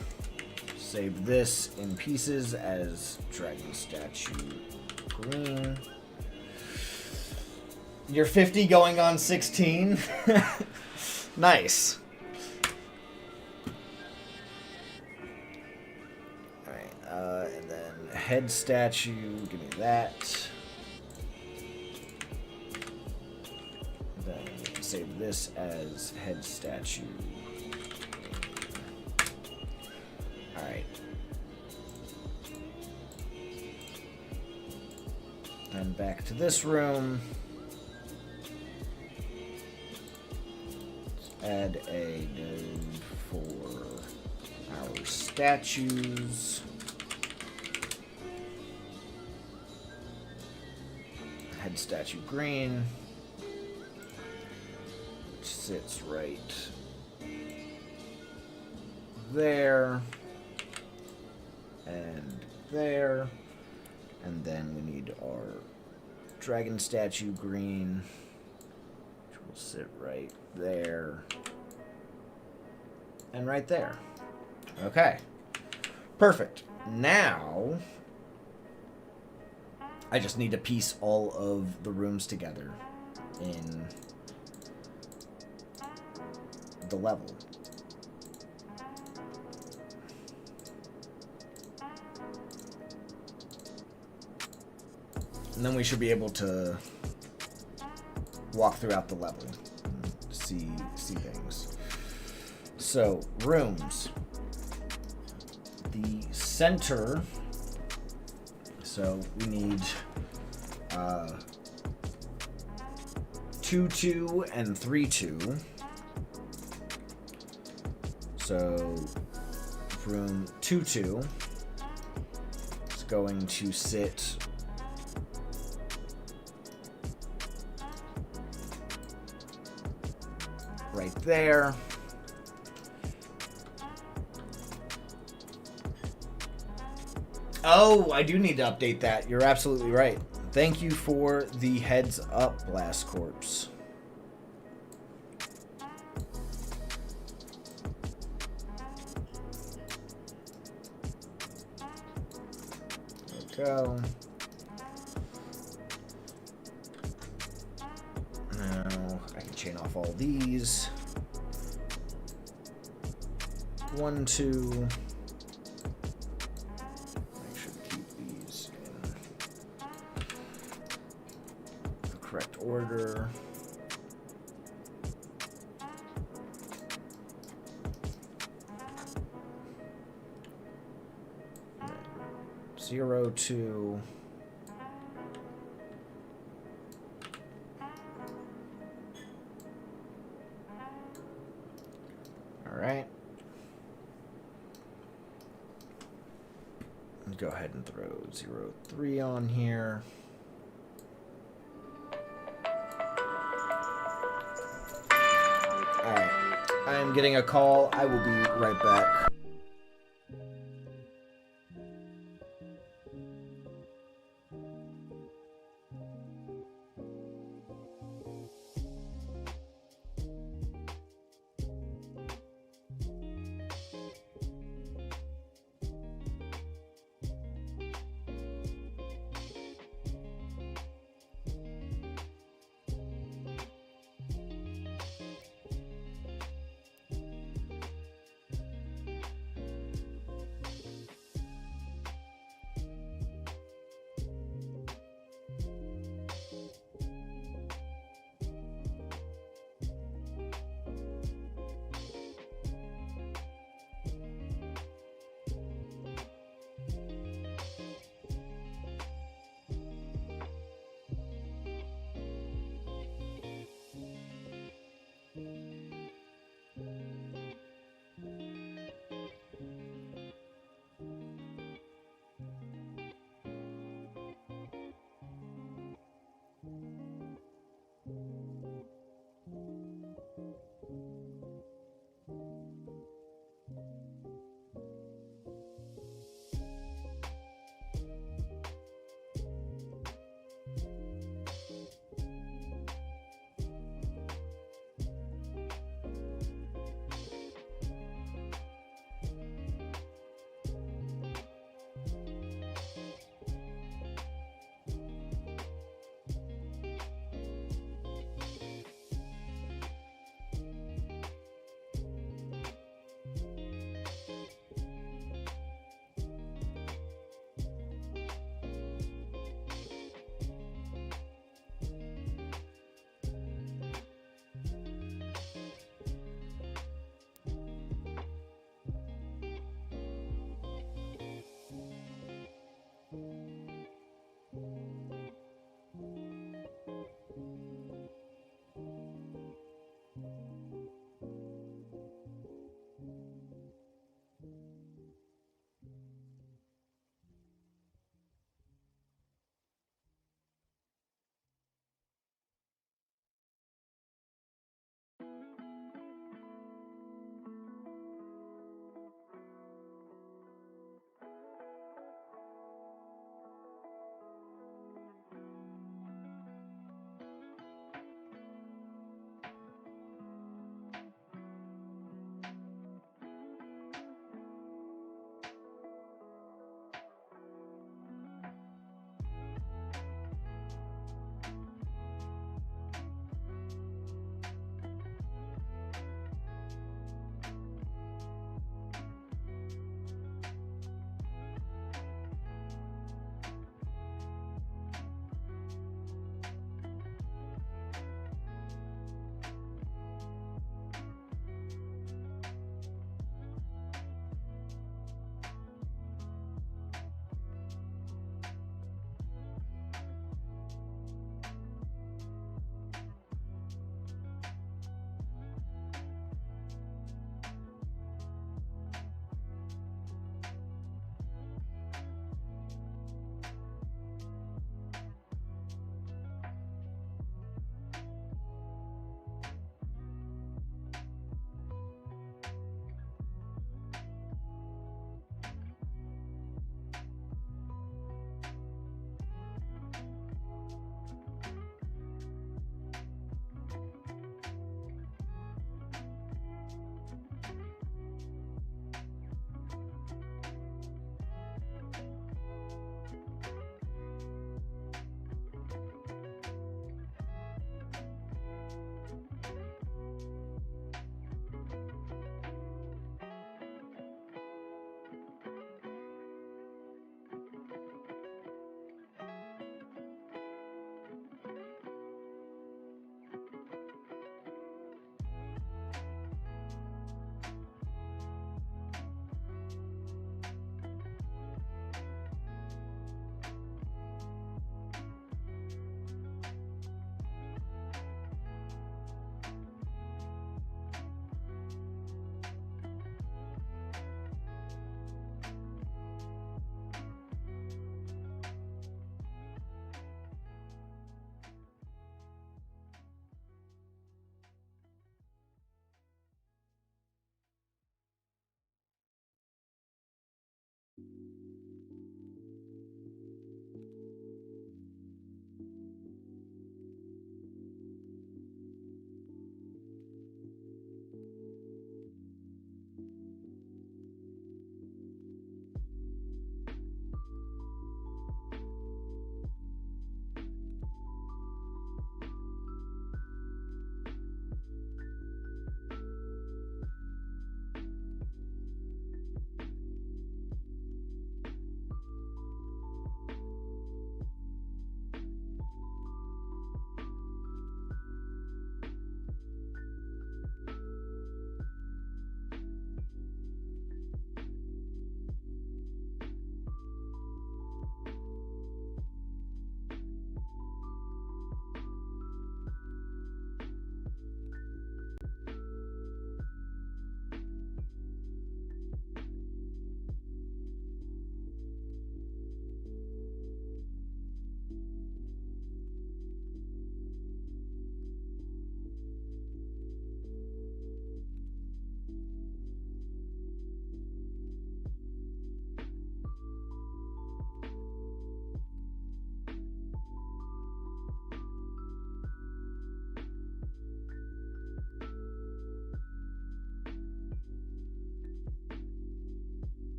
save this in pieces as dragon statue green. You're 50 going on 16. Nice. Alright, and then head statue, give me that. Then save this as head statue. Alright. Then back to this room. Add a node for our statues. Head statue green, which sits right there and there. And then we need our dragon statue green, which will sit right there and right there. Okay, perfect. Now I just need to piece all of the rooms together in the level. And then we should be able to walk throughout the level and see things. So, rooms. The center. So we need 2-2 and 3-2. So room 2-2 is going to sit right there. Oh, I do need to update that. You're absolutely right. Thank you for the heads up, Blast Corpse. There we go. Now I can chain off all these. 1, 2. Order. Zero, 2. All right. Go ahead and throw 0, 3 on here. I am getting a call. I will be right back.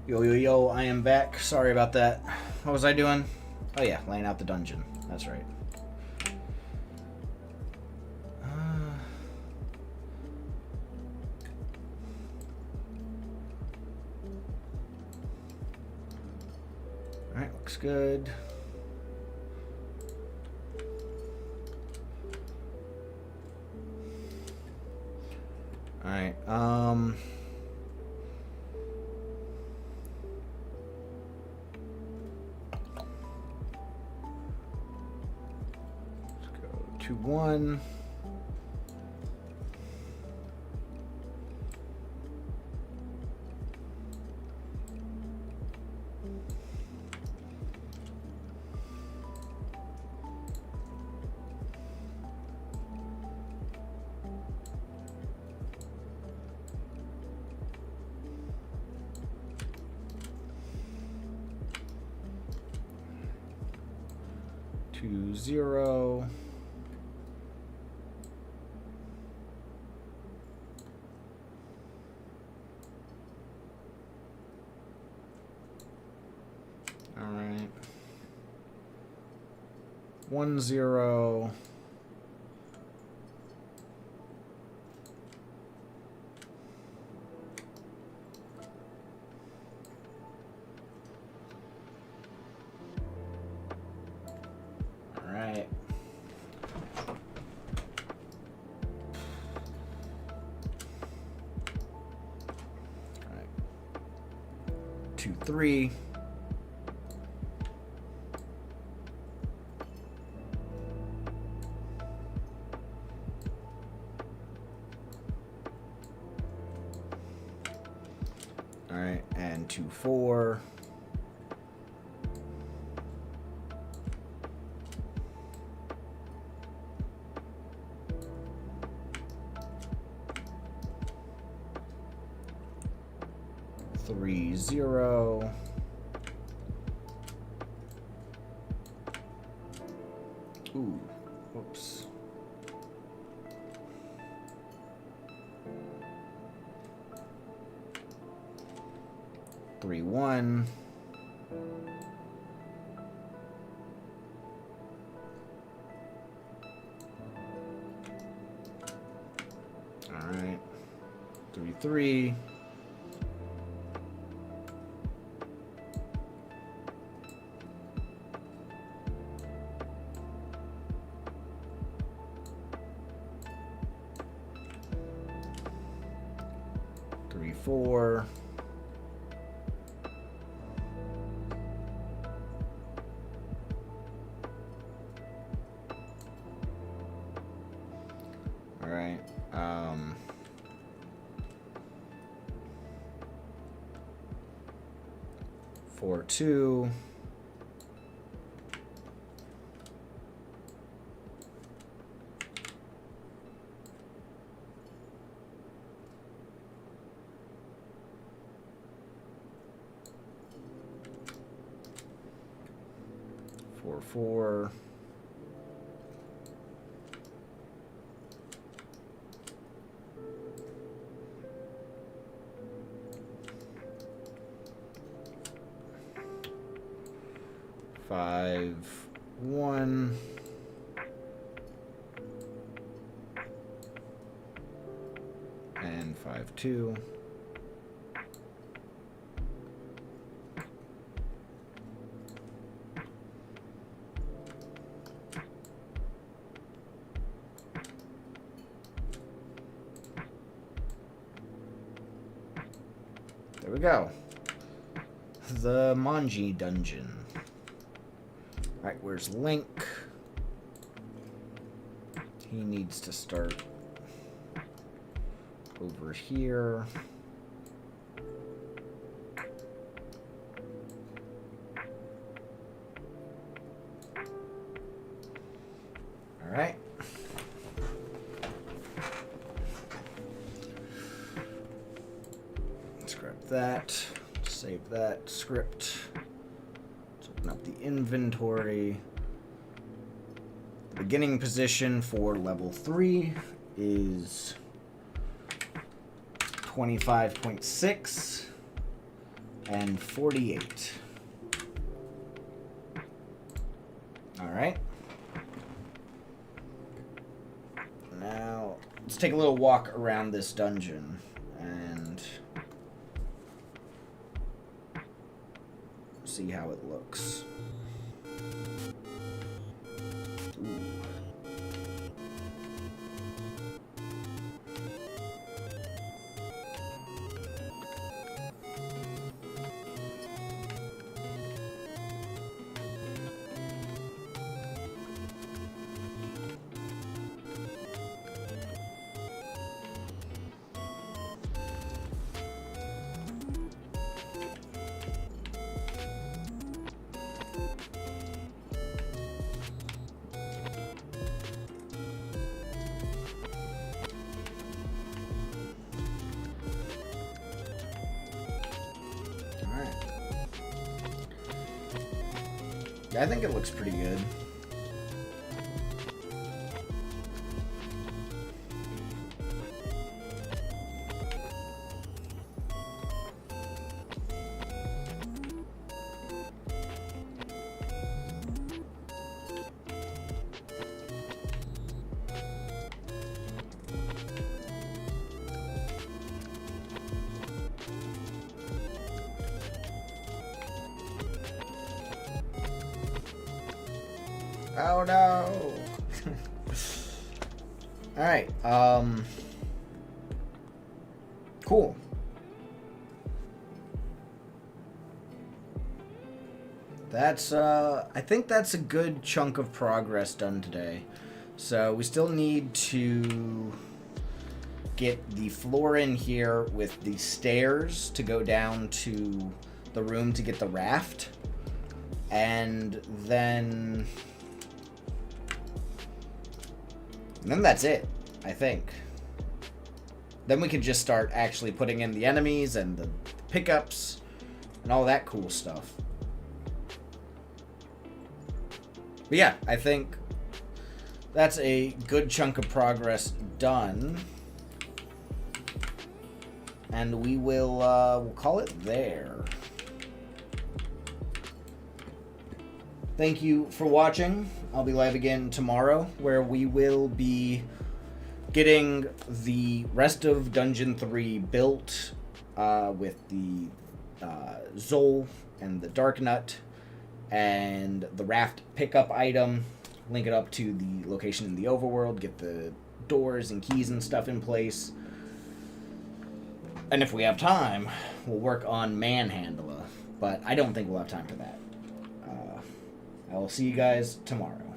Yo, yo, yo, I am back. Sorry about that. What was I doing? Oh yeah, laying out the dungeon. That's right. Alright, looks good. Alright, let's go 2-1. To 0. All right. 1-0. All right. All right. 2-3. All right, and 2-4. Three, 0. Ooh, whoops. 3-1. All right. 3-3. Three, 4. All right. 4-2. Four. 5-1. And 5-2. There we go. The Manji dungeon. Alright, where's Link? He needs to start over here. Alright. Let's grab that. Save that script. Let's open up the inventory. The beginning position for level 3 is 25.6. and 48. Alright. Now, let's take a little walk around this dungeon and see how it looks. Ooh. I think it looks pretty good. Oh no! Alright, cool. That's, I think that's a good chunk of progress done today. So we still need to get the floor in here with the stairs to go down to the room to get the raft. And then that's it, I think. Then we can just start actually putting in the enemies and the pickups and all that cool stuff. But yeah, I think that's a good chunk of progress done. And we will we'll call it there. Thank you for watching. I'll be live again tomorrow, where we will be getting the rest of Dungeon 3 built with the Zol and the Dark Nut and the raft pickup item, link it up to the location in the overworld, get the doors and keys and stuff in place. And if we have time, we'll work on Manhandler, but I don't think we'll have time for that. I will see you guys tomorrow.